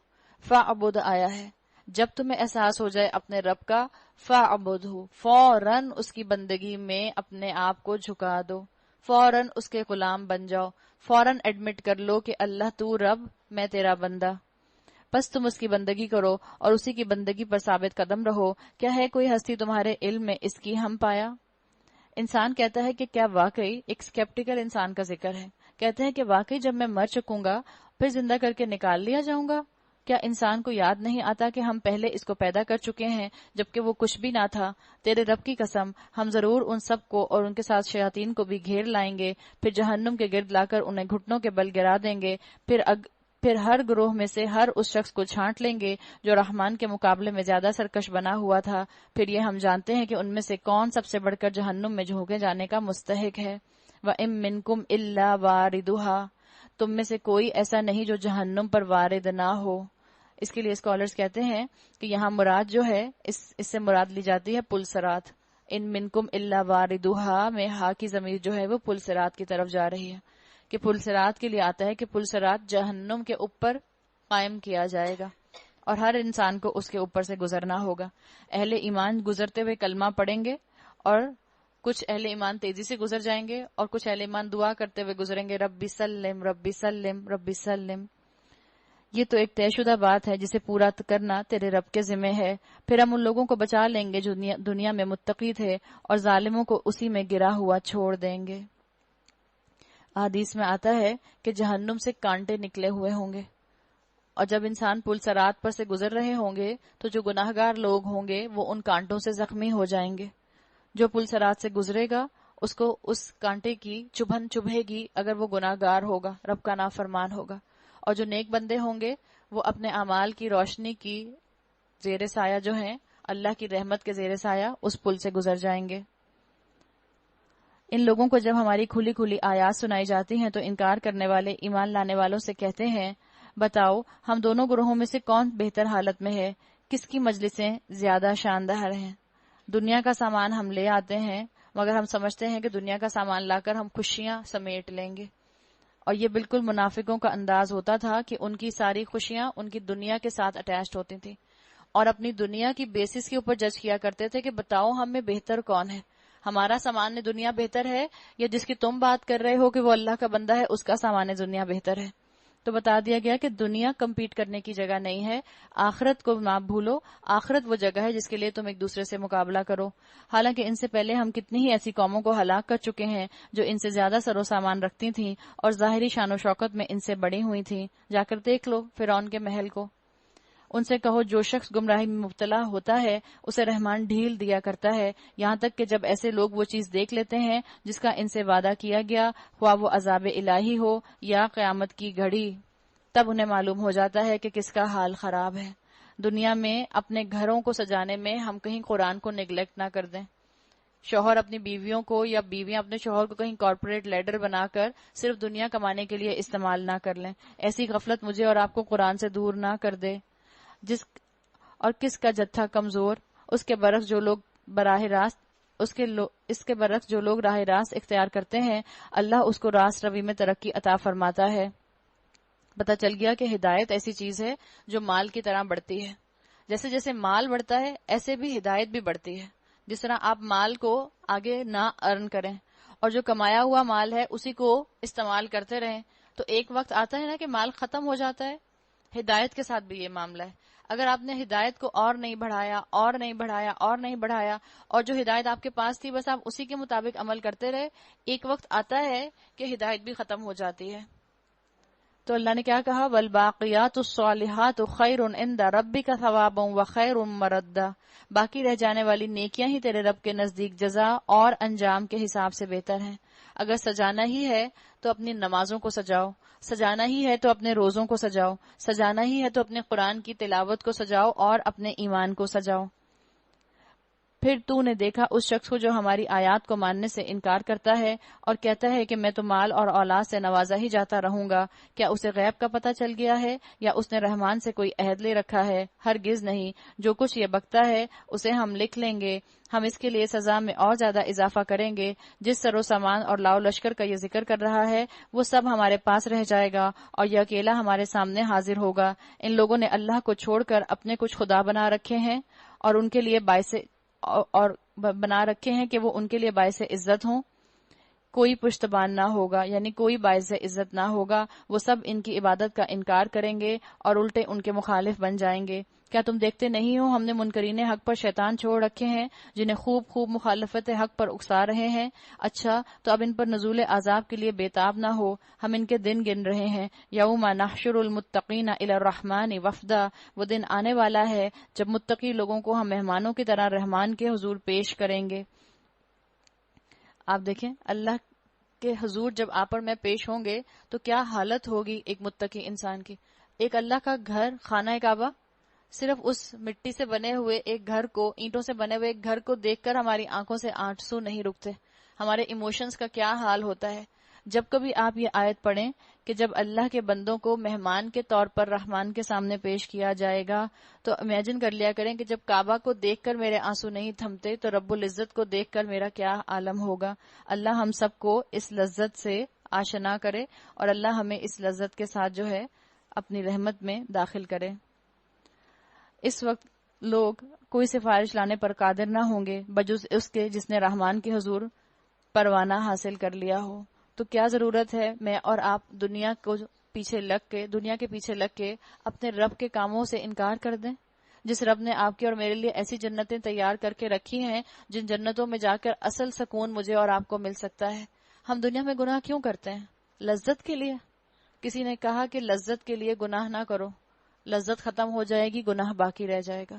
فاعبد آیا ہے. جب تمہیں احساس ہو جائے اپنے رب کا، فاعبدہ، فوراً اس کی بندگی میں اپنے آپ کو جھکا دو، فوراً اس کے غلام بن جاؤ، فوراً ایڈمٹ کر لو کہ اللہ تو رب، میں تیرا بندہ. بس تم اس کی بندگی کرو اور اسی کی بندگی پر ثابت قدم رہو. کیا ہے کوئی ہستی تمہارے علم میں اس کی ہم پایا؟ انسان کہتا ہے کہ کیا واقعی، ایک سکیپٹیکل انسان کا ذکر ہے، کہتے ہیں کہ واقعی جب میں مر چکوں گا پھر زندہ کر کے نکال لیا جاؤں گا؟ کیا انسان کو یاد نہیں آتا کہ ہم پہلے اس کو پیدا کر چکے ہیں جبکہ وہ کچھ بھی نہ تھا؟ تیرے رب کی قسم، ہم ضرور ان سب کو اور ان کے ساتھ شیاطین کو بھی گھیر لائیں گے، پھر جہنم کے گرد لا کر انہیں گھٹنوں کے بل گرا دیں گے. پھر ہر گروہ میں سے ہر اس شخص کو چھانٹ لیں گے جو رحمان کے مقابلے میں زیادہ سرکش بنا ہوا تھا. پھر یہ ہم جانتے ہیں کہ ان میں سے کون سب سے بڑھ کر جہنم میں جھونکے جانے کا مستحق ہے. وَإِن مِّنكُمْ إِلَّا وَارِدُهَا، تم میں سے کوئی ایسا نہیں جو جہنم پر وارد نہ ہو. اس کے لیے اسکالرز کہتے ہیں کہ یہاں مراد جو ہے اس سے مراد لی جاتی ہے پل صراط. ان منکم الا واردوہا میں ہا کی ضمیر جو ہے وہ پل صراط کی طرف جا رہی ہے، کہ پل صراط کے لیے آتا ہے کہ پل صراط جہنم کے اوپر قائم کیا جائے گا اور ہر انسان کو اس کے اوپر سے گزرنا ہوگا. اہل ایمان گزرتے ہوئے کلمہ پڑھیں گے اور کچھ اہل ایمان تیزی سے گزر جائیں گے اور کچھ اہل ایمان دعا کرتے ہوئے گزریں گے، ربی سلم ربی سلم ربی سلم. یہ تو ایک طے شدہ بات ہے جسے پورا کرنا تیرے رب کے ذمہ ہے. پھر ہم ان لوگوں کو بچا لیں گے جو دنیا میں متقی تھے اور ظالموں کو اسی میں گرا ہوا چھوڑ دیں گے. حدیث میں آتا ہے کہ جہنم سے کانٹے نکلے ہوئے ہوں گے، اور جب انسان پل صراط پر سے گزر رہے ہوں گے تو جو گناہگار لوگ ہوں گے وہ ان کانٹوں سے زخمی ہو جائیں گے۔ جو پل صراط سے گزرے گا اس کو اس کانٹے کی چبھن چبھے گی اگر وہ گناہگار ہوگا، رب کا نافرمان ہوگا، اور جو نیک بندے ہوں گے وہ اپنے اعمال کی روشنی کی زیر سایہ جو ہیں، اللہ کی رحمت کے زیر سایہ اس پل سے گزر جائیں گے۔ ان لوگوں کو جب ہماری کھلی کھلی آیات سنائی جاتی ہیں تو انکار کرنے والے ایمان لانے والوں سے کہتے ہیں، بتاؤ ہم دونوں گروہوں میں سے کون بہتر حالت میں ہے، کس کی مجلسیں زیادہ شاندار ہیں؟ دنیا کا سامان ہم لے آتے ہیں مگر ہم سمجھتے ہیں کہ دنیا کا سامان لا کر ہم خوشیاں سمیٹ لیں گے، اور یہ بالکل منافقوں کا انداز ہوتا تھا کہ ان کی ساری خوشیاں ان کی دنیا کے ساتھ اٹیچڈ ہوتی تھیں، اور اپنی دنیا کی بیسس کے اوپر جج کیا کرتے تھے کہ بتاؤ ہم میں بہتر کون ہے، ہمارا سامان دنیا بہتر ہے یا جس کی تم بات کر رہے ہو کہ وہ اللہ کا بندہ ہے اس کا سامان دنیا بہتر ہے؟ تو بتا دیا گیا کہ دنیا کمپیٹ کرنے کی جگہ نہیں ہے، آخرت کو نہ بھولو، آخرت وہ جگہ ہے جس کے لیے تم ایک دوسرے سے مقابلہ کرو۔ حالانکہ ان سے پہلے ہم کتنی ہی ایسی قوموں کو ہلاک کر چکے ہیں جو ان سے زیادہ سر و سامان رکھتی تھیں اور ظاہری شان و شوکت میں ان سے بڑی ہوئی تھیں۔ جا کر دیکھ لو فرعون کے محل کو۔ ان سے کہو جو شخص گمراہی میں مبتلا ہوتا ہے اسے رحمان ڈھیل دیا کرتا ہے، یہاں تک کہ جب ایسے لوگ وہ چیز دیکھ لیتے ہیں جس کا ان سے وعدہ کیا گیا، خواہ وہ عذاب الہی ہو یا قیامت کی گھڑی، تب انہیں معلوم ہو جاتا ہے کہ کس کا حال خراب ہے۔ دنیا میں اپنے گھروں کو سجانے میں ہم کہیں قرآن کو نیگلیکٹ نہ کر دیں، شوہر اپنی بیویوں کو یا بیویاں اپنے شوہر کو کہیں کارپوریٹ لیڈر بنا کر صرف دنیا کمانے کے لیے استعمال نہ کر لیں۔ ایسی غفلت مجھے اور آپ کو قرآن سے دور نہ کر دے۔ جس اور کس کا جتھا کمزور، اس کے برعکس جو لوگ براہ راست اس کے برعکس جو لوگ راہ راست اختیار کرتے ہیں اللہ اس کو راست روی میں ترقی عطا فرماتا ہے۔ پتہ چل گیا کہ ہدایت ایسی چیز ہے جو مال کی طرح بڑھتی ہے، جیسے جیسے مال بڑھتا ہے ایسے بھی ہدایت بھی بڑھتی ہے۔ جس طرح آپ مال کو آگے نہ ارن کریں اور جو کمایا ہوا مال ہے اسی کو استعمال کرتے رہیں تو ایک وقت آتا ہے نا کہ مال ختم ہو جاتا ہے۔ ہدایت کے ساتھ بھی یہ معاملہ ہے، اگر آپ نے ہدایت کو اور نہیں بڑھایا اور نہیں بڑھایا اور نہیں بڑھایا اور جو ہدایت آپ کے پاس تھی بس آپ اسی کے مطابق عمل کرتے رہے، ایک وقت آتا ہے کہ ہدایت بھی ختم ہو جاتی ہے۔ تو اللہ نے کیا کہا، والباقیات الصالحات خیر عند ربک ثوابا وخیر مردا، باقی رہ جانے والی نیکیاں ہی تیرے رب کے نزدیک جزا اور انجام کے حساب سے بہتر ہیں۔ اگر سجانا ہی ہے تو اپنی نمازوں کو سجاؤ، سجانا ہی ہے تو اپنے روزوں کو سجاؤ، سجانا ہی ہے تو اپنے قرآن کی تلاوت کو سجاؤ اور اپنے ایمان کو سجاؤ۔ پھر تو نے دیکھا اس شخص کو جو ہماری آیات کو ماننے سے انکار کرتا ہے اور کہتا ہے کہ میں تو مال اور اولاد سے نوازا ہی جاتا رہوں گا، کیا اسے غیب کا پتہ چل گیا ہے یا اس نے رحمان سے کوئی عہد لے رکھا ہے؟ ہرگز نہیں، جو کچھ یہ بکتا ہے اسے ہم لکھ لیں گے، ہم اس کے لیے سزا میں اور زیادہ اضافہ کریں گے۔ جس سر و سامان اور لاؤ لشکر کا یہ ذکر کر رہا ہے وہ سب ہمارے پاس رہ جائے گا اور یہ اکیلا ہمارے سامنے حاضر ہوگا۔ ان لوگوں نے اللہ کو چھوڑ کر اپنے کچھ خدا بنا رکھے ہیں اور ان کے لیے بنا رکھے ہیں کہ وہ ان کے لیے باعث عزت ہوں، کوئی پشتبان نہ ہوگا، یعنی کوئی باعث عزت نہ ہوگا۔ وہ سب ان کی عبادت کا انکار کریں گے اور الٹے ان کے مخالف بن جائیں گے۔ کیا تم دیکھتے نہیں ہو ہم نے منکرین حق پر شیطان چھوڑ رکھے ہیں جنہیں خوب خوب مخالفت حق پر اکسا رہے ہیں؟ اچھا تو اب ان پر نزول عذاب کے لیے بےتاب نہ ہو، ہم ان کے دن گن رہے ہیں۔ یوم نحشر المتقین الی الرحمن وفدا، وہ دن آنے والا ہے جب متقی لوگوں کو ہم مہمانوں کی طرح رحمان کے حضور پیش کریں گے۔ آپ دیکھیں اللہ کے حضور جب آپ اور میں پیش ہوں گے تو کیا حالت ہوگی ایک متقی انسان کی۔ ایک اللہ کا گھر خانہ کعبہ، صرف اس مٹی سے بنے ہوئے ایک گھر کو، اینٹوں سے بنے ہوئے ایک گھر کو دیکھ کر ہماری آنکھوں سے آنسو نہیں رکتے، ہمارے ایموشنز کا کیا حال ہوتا ہے۔ جب کبھی آپ یہ آیت پڑھیں کہ جب اللہ کے بندوں کو مہمان کے طور پر رحمان کے سامنے پیش کیا جائے گا تو امیجن کر لیا کریں کہ جب کعبہ کو دیکھ کر میرے آنسو نہیں تھمتے تو رب العزت کو دیکھ کر میرا کیا عالم ہوگا۔ اللہ ہم سب کو اس لذت سے آشنا کرے اور اللہ ہمیں اس لذت کے ساتھ جو ہے اپنی رحمت میں داخل کرے۔ اس وقت لوگ کوئی سفارش لانے پر قادر نہ ہوں گے بجز اس کے جس نے رحمان کے حضور پروانہ حاصل کر لیا ہو۔ تو کیا ضرورت ہے میں اور آپ دنیا کے پیچھے لگ کے اپنے رب کے کاموں سے انکار کر دیں، جس رب نے آپ کے اور میرے لیے ایسی جنتیں تیار کر کے رکھی ہیں جن جنتوں میں جا کر اصل سکون مجھے اور آپ کو مل سکتا ہے۔ ہم دنیا میں گناہ کیوں کرتے ہیں؟ لذت کے لیے. کسی نے کہا کہ لذت کے لیے گناہ نہ کرو، لذت ختم ہو جائے گی، گناہ باقی رہ جائے گا.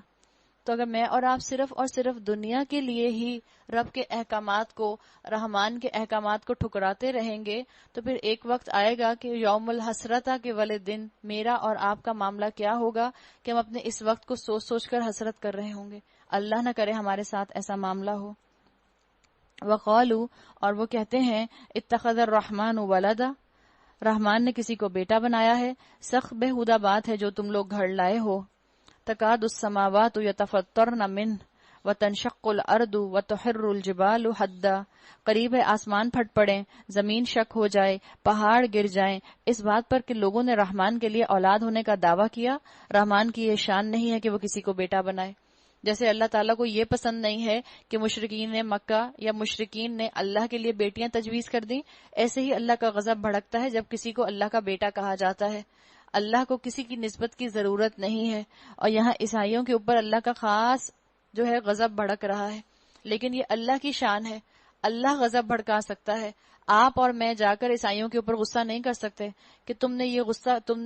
تو اگر میں اور آپ صرف اور صرف دنیا کے لیے ہی رب کے احکامات کو، رحمان کے احکامات کو ٹھکراتے رہیں گے تو پھر ایک وقت آئے گا کہ یوم الحسرتہ کے والے دن میرا اور آپ کا معاملہ کیا ہوگا کہ ہم اپنے اس وقت کو سوچ سوچ کر حسرت کر رہے ہوں گے. اللہ نہ کرے ہمارے ساتھ ایسا معاملہ ہو. وقالو، اور وہ کہتے ہیں، اتخذ الرحمن ولدا، رحمان نے کسی کو بیٹا بنایا ہے. سخت بےہودہ بات ہے جو تم لوگ گھڑ لائے ہو. تکاد السماوات یتفطرن منہ وتنشق الارض وتخر الجبال حدا، قریب ہے آسمان پھٹ پڑیں، زمین شک ہو جائے، پہاڑ گر جائیں، اس بات پر کہ لوگوں نے رحمان کے لیے اولاد ہونے کا دعویٰ کیا. رحمان کی یہ شان نہیں ہے کہ وہ کسی کو بیٹا بنائے. جیسے اللہ تعالیٰ کو یہ پسند نہیں ہے کہ مشرکین مکہ یا مشرکین نے اللہ کے لیے بیٹیاں تجویز کر دیں، ایسے ہی اللہ کا غضب بھڑکتا ہے جب کسی کو اللہ کا بیٹا کہا جاتا ہے. اللہ کو کسی کی نسبت کی ضرورت نہیں ہے، اور یہاں عیسائیوں کے اوپر اللہ کا خاص جو ہے غضب بھڑک رہا ہے. لیکن یہ اللہ کی شان ہے، اللہ غضب بھڑکا سکتا ہے. آپ اور میں جا کر عیسائیوں کے اوپر غصہ نہیں کر سکتے کہ تم نے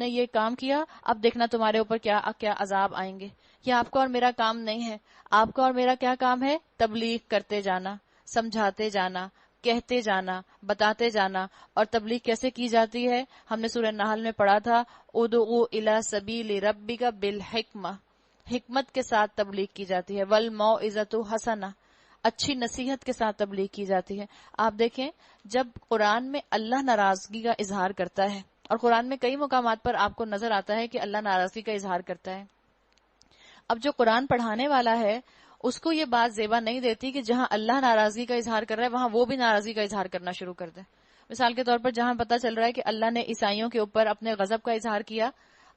یہ کام کیا، اب دیکھنا تمہارے اوپر کیا کیا عذاب آئیں گے. یہ آپ کا اور میرا کام نہیں ہے. آپ کا اور میرا کیا کام ہے؟ تبلیغ کرتے جانا، سمجھاتے جانا، کہتے جانا، بتاتے جانا. اور تبلیغ کیسے کی جاتی ہے؟ ہم نے سورہ نحل میں پڑھا تھا، ادعو الی سبیل ربک بالحکمہ، حکمت کے ساتھ تبلیغ کی جاتی ہے. والموعظۃ حسنہ، اچھی نصیحت کے ساتھ تبلیغ کی جاتی ہے. آپ دیکھیں جب قرآن میں اللہ ناراضگی کا اظہار کرتا ہے، اور قرآن میں کئی مقامات پر آپ کو نظر آتا ہے کہ اللہ ناراضگی کا اظہار کرتا ہے. اب جو قرآن پڑھانے والا ہے اس کو یہ بات زیبا نہیں دیتی کہ جہاں اللہ ناراضگی کا اظہار کر رہا ہے وہاں وہ بھی ناراضگی کا اظہار کرنا شروع کر دے. مثال کے طور پر جہاں پتہ چل رہا ہے کہ اللہ نے عیسائیوں کے اوپر اپنے غضب کا اظہار کیا،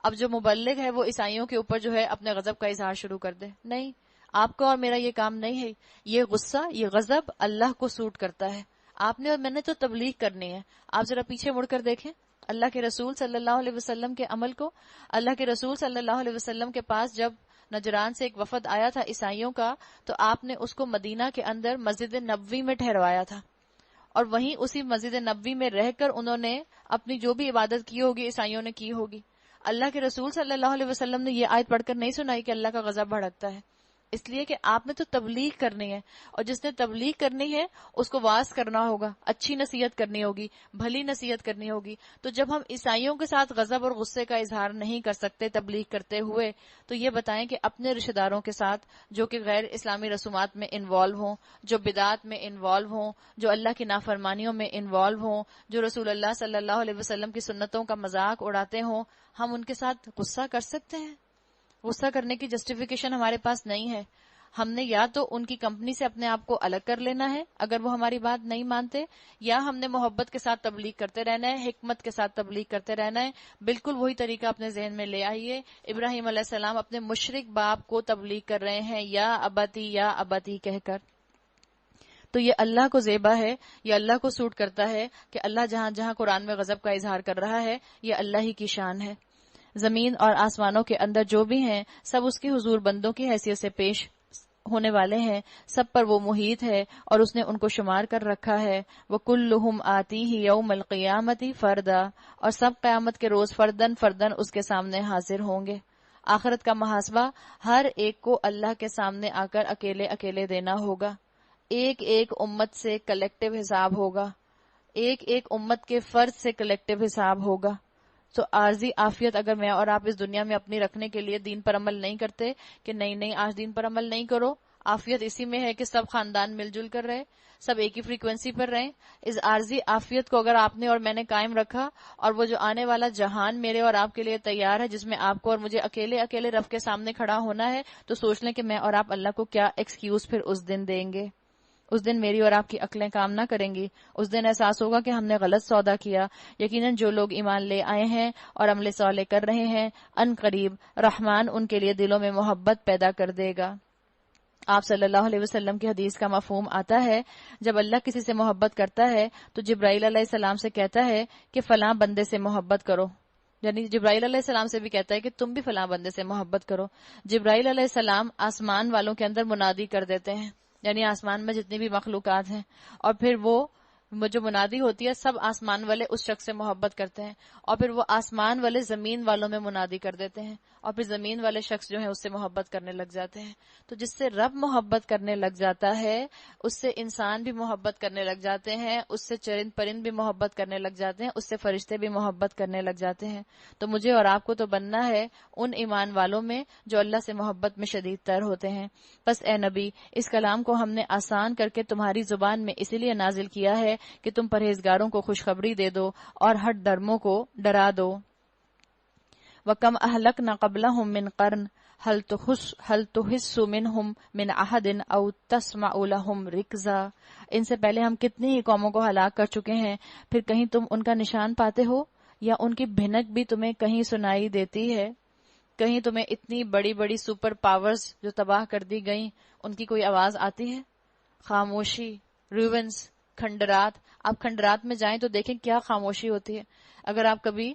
اب جو مبلغ ہے وہ عیسائیوں کے اوپر جو ہے اپنے غضب کا اظہار شروع کر دے. نہیں، آپ کا اور میرا یہ کام نہیں ہے. یہ غصہ، یہ غضب اللہ کو سوٹ کرتا ہے. آپ نے اور میں نے تو تبلیغ کرنی ہے. آپ ذرا پیچھے مڑ کر دیکھیں اللہ کے رسول صلی اللہ علیہ وسلم کے عمل کو. اللہ کے رسول صلی اللہ علیہ وسلم کے پاس جب نجران سے ایک وفد آیا تھا عیسائیوں کا، تو آپ نے اس کو مدینہ کے اندر مسجد نبوی میں ٹھہروایا تھا، اور وہیں اسی مسجد نبوی میں رہ کر انہوں نے اپنی جو بھی عبادت کی ہوگی عیسائیوں نے کی ہوگی. اللہ کے رسول صلی اللہ علیہ وسلم نے یہ آیت پڑھ کر نہیں سنائی کہ اللہ کا غضب بھڑکتا ہے. اس لیے کہ آپ نے تو تبلیغ کرنی ہے، اور جس نے تبلیغ کرنی ہے اس کو واعظ کرنا ہوگا، اچھی نصیحت کرنی ہوگی، بھلی نصیحت کرنی ہوگی. تو جب ہم عیسائیوں کے ساتھ غضب اور غصے کا اظہار نہیں کر سکتے تبلیغ کرتے ہوئے، تو یہ بتائیں کہ اپنے رشتہ داروں کے ساتھ جو کہ غیر اسلامی رسومات میں انوالو ہوں، جو بدعات میں انوالو ہوں، جو اللہ کی نافرمانیوں میں انوالو ہوں، جو رسول اللہ صلی اللہ علیہ وسلم کی سنتوں کا مذاق اڑاتے ہوں، ہم ان کے ساتھ غصہ کر سکتے ہیں؟ غصہ کرنے کی جسٹیفیکیشن ہمارے پاس نہیں ہے. ہم نے یا تو ان کی کمپنی سے اپنے آپ کو الگ کر لینا ہے اگر وہ ہماری بات نہیں مانتے، یا ہم نے محبت کے ساتھ تبلیغ کرتے رہنا ہے، حکمت کے ساتھ تبلیغ کرتے رہنا ہے. بالکل وہی طریقہ اپنے ذہن میں لے آئیے. ابراہیم علیہ السلام اپنے مشرک باپ کو تبلیغ کر رہے ہیں یا ابتی کہہ کر. تو یہ اللہ کو زیبا ہے، یہ اللہ کو سوٹ کرتا ہے کہ اللہ جہاں جہاں قرآن میں غضب کا اظہار کر رہا ہے یہ اللہ ہی کی شان ہے. زمین اور آسمانوں کے اندر جو بھی ہیں سب اس کے حضور بندوں کی حیثیت سے پیش ہونے والے ہیں. سب پر وہ محیط ہے اور اس نے ان کو شمار کر رکھا ہے. وَكُلُّهُمْ آتِيهِ يَوْمَ الْقِيَامَةِ فَرْدًا، اور سب قیامت کے روز فردن فردن اس کے سامنے حاضر ہوں گے. آخرت کا محاسبہ ہر ایک کو اللہ کے سامنے آ کر اکیلے اکیلے دینا ہوگا. ایک ایک امت سے کلیکٹیو حساب ہوگا، ایک ایک امت کے فرد سے کلیکٹیو حساب ہوگا. تو عارضی عافیت اگر میں اور آپ اس دنیا میں اپنی رکھنے کے لیے دین پر عمل نہیں کرتے کہ نہیں آج دین پر عمل نہیں کرو، عافیت اسی میں ہے کہ سب خاندان مل جل کر رہے، سب ایک ہی فریکوینسی پر رہیں. اس عارضی عافیت کو اگر آپ نے اور میں نے قائم رکھا، اور وہ جو آنے والا جہان میرے اور آپ کے لیے تیار ہے جس میں آپ کو اور مجھے اکیلے اکیلے رب کے سامنے کھڑا ہونا ہے، تو سوچ لیں کہ میں اور آپ اللہ کو کیا ایکسکیوز پھر اس دن دیں گے. اس دن میری اور آپ کی عقلیں کام نہ کریں گی. اس دن احساس ہوگا کہ ہم نے غلط سودا کیا. یقیناً جو لوگ ایمان لے آئے ہیں اور عمل صالح کر رہے ہیں، ان قریب رحمان ان کے لیے دلوں میں محبت پیدا کر دے گا. آپ صلی اللہ علیہ وسلم کی حدیث کا مفہوم آتا ہے، جب اللہ کسی سے محبت کرتا ہے تو جبرائیل علیہ السلام سے کہتا ہے کہ فلاں بندے سے محبت کرو. یعنی جبرائیل علیہ السلام سے بھی کہتا ہے کہ تم بھی فلاں بندے سے محبت کرو. جبرائیل علیہ السلام آسمان والوں کے اندر منادی کر دیتے ہیں، یعنی آسمان میں جتنی بھی مخلوقات ہیں، اور پھر وہ وہ جو منادی ہوتی ہے سب آسمان والے اس شخص سے محبت کرتے ہیں، اور پھر وہ آسمان والے زمین والوں میں منادی کر دیتے ہیں، اور پھر زمین والے شخص جو ہیں اس سے محبت کرنے لگ جاتے ہیں۔ تو جس سے رب محبت کرنے لگ جاتا ہے اس سے انسان بھی محبت کرنے لگ جاتے ہیں، اس سے چرند پرند بھی محبت کرنے لگ جاتے ہیں، اس سے فرشتے بھی محبت کرنے لگ جاتے ہیں۔ تو مجھے اور آپ کو تو بننا ہے ان ایمان والوں میں جو اللہ سے محبت میں شدید تر ہوتے ہیں۔ بس اے نبی، اس کلام کو ہم نے آسان کر کے تمہاری زبان میں اسی لیے نازل کیا ہے کہ تم پرہیزگاروں کو خوشخبری دے دو اور ہٹ درموں کو ڈرا دو۔ وَكَمْ أَهْلَكْنَا قَبْلَهُمْ مِنْ قَرْنٍ هَلْ تُحِسُّ مِنْهُمْ مِنْ أَحَدٍ أَوْ تَسْمَعُ لَهُمْ رِكْزًا، ان سے پہلے ہم کتنی ہی قوموں کو ہلاک کر چکے ہیں، پھر کہیں تم ان کا نشان پاتے ہو یا ان کی بھنک بھی تمہیں کہیں سنائی دیتی ہے؟ کہیں تمہیں اتنی بڑی بڑی سپر پاورز جو تباہ کر دی گئیں ان کی کوئی آواز آتی ہے؟ خاموشی، ریونز، کھنڈرات۔ آپ کھنڈرات میں جائیں تو دیکھیں کیا خاموشی ہوتی ہے۔ اگر آپ کبھی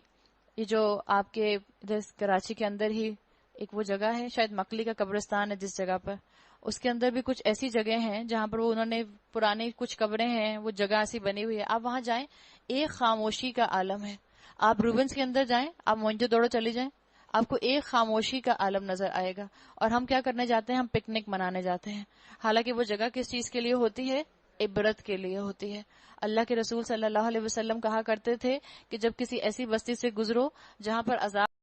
یہ جو آپ کے ادھر کراچی کے اندر ہی ایک وہ جگہ ہے، شاید مکلی کا قبرستان ہے جس جگہ پر، اس کے اندر بھی کچھ ایسی جگہ ہیں جہاں پر وہ انہوں نے پرانی کچھ قبریں ہیں، وہ جگہ ایسی بنی ہوئی ہے، آپ وہاں جائیں ایک خاموشی کا عالم ہے۔ آپ روبنس کے اندر جائیں، آپ موئنجو دوڑو چلی جائیں، آپ کو ایک خاموشی کا عالم نظر آئے گا۔ اور ہم کیا کرنے جاتے ہیں؟ ہم پکنک منانے جاتے ہیں، حالانکہ وہ جگہ کس چیز کے لیے ہوتی ہے؟ عبرت کے لیے ہوتی ہے۔ اللہ کے رسول صلی اللہ علیہ وسلم کہا کرتے تھے کہ جب کسی ایسی بستی سے گزرو جہاں پر عذاب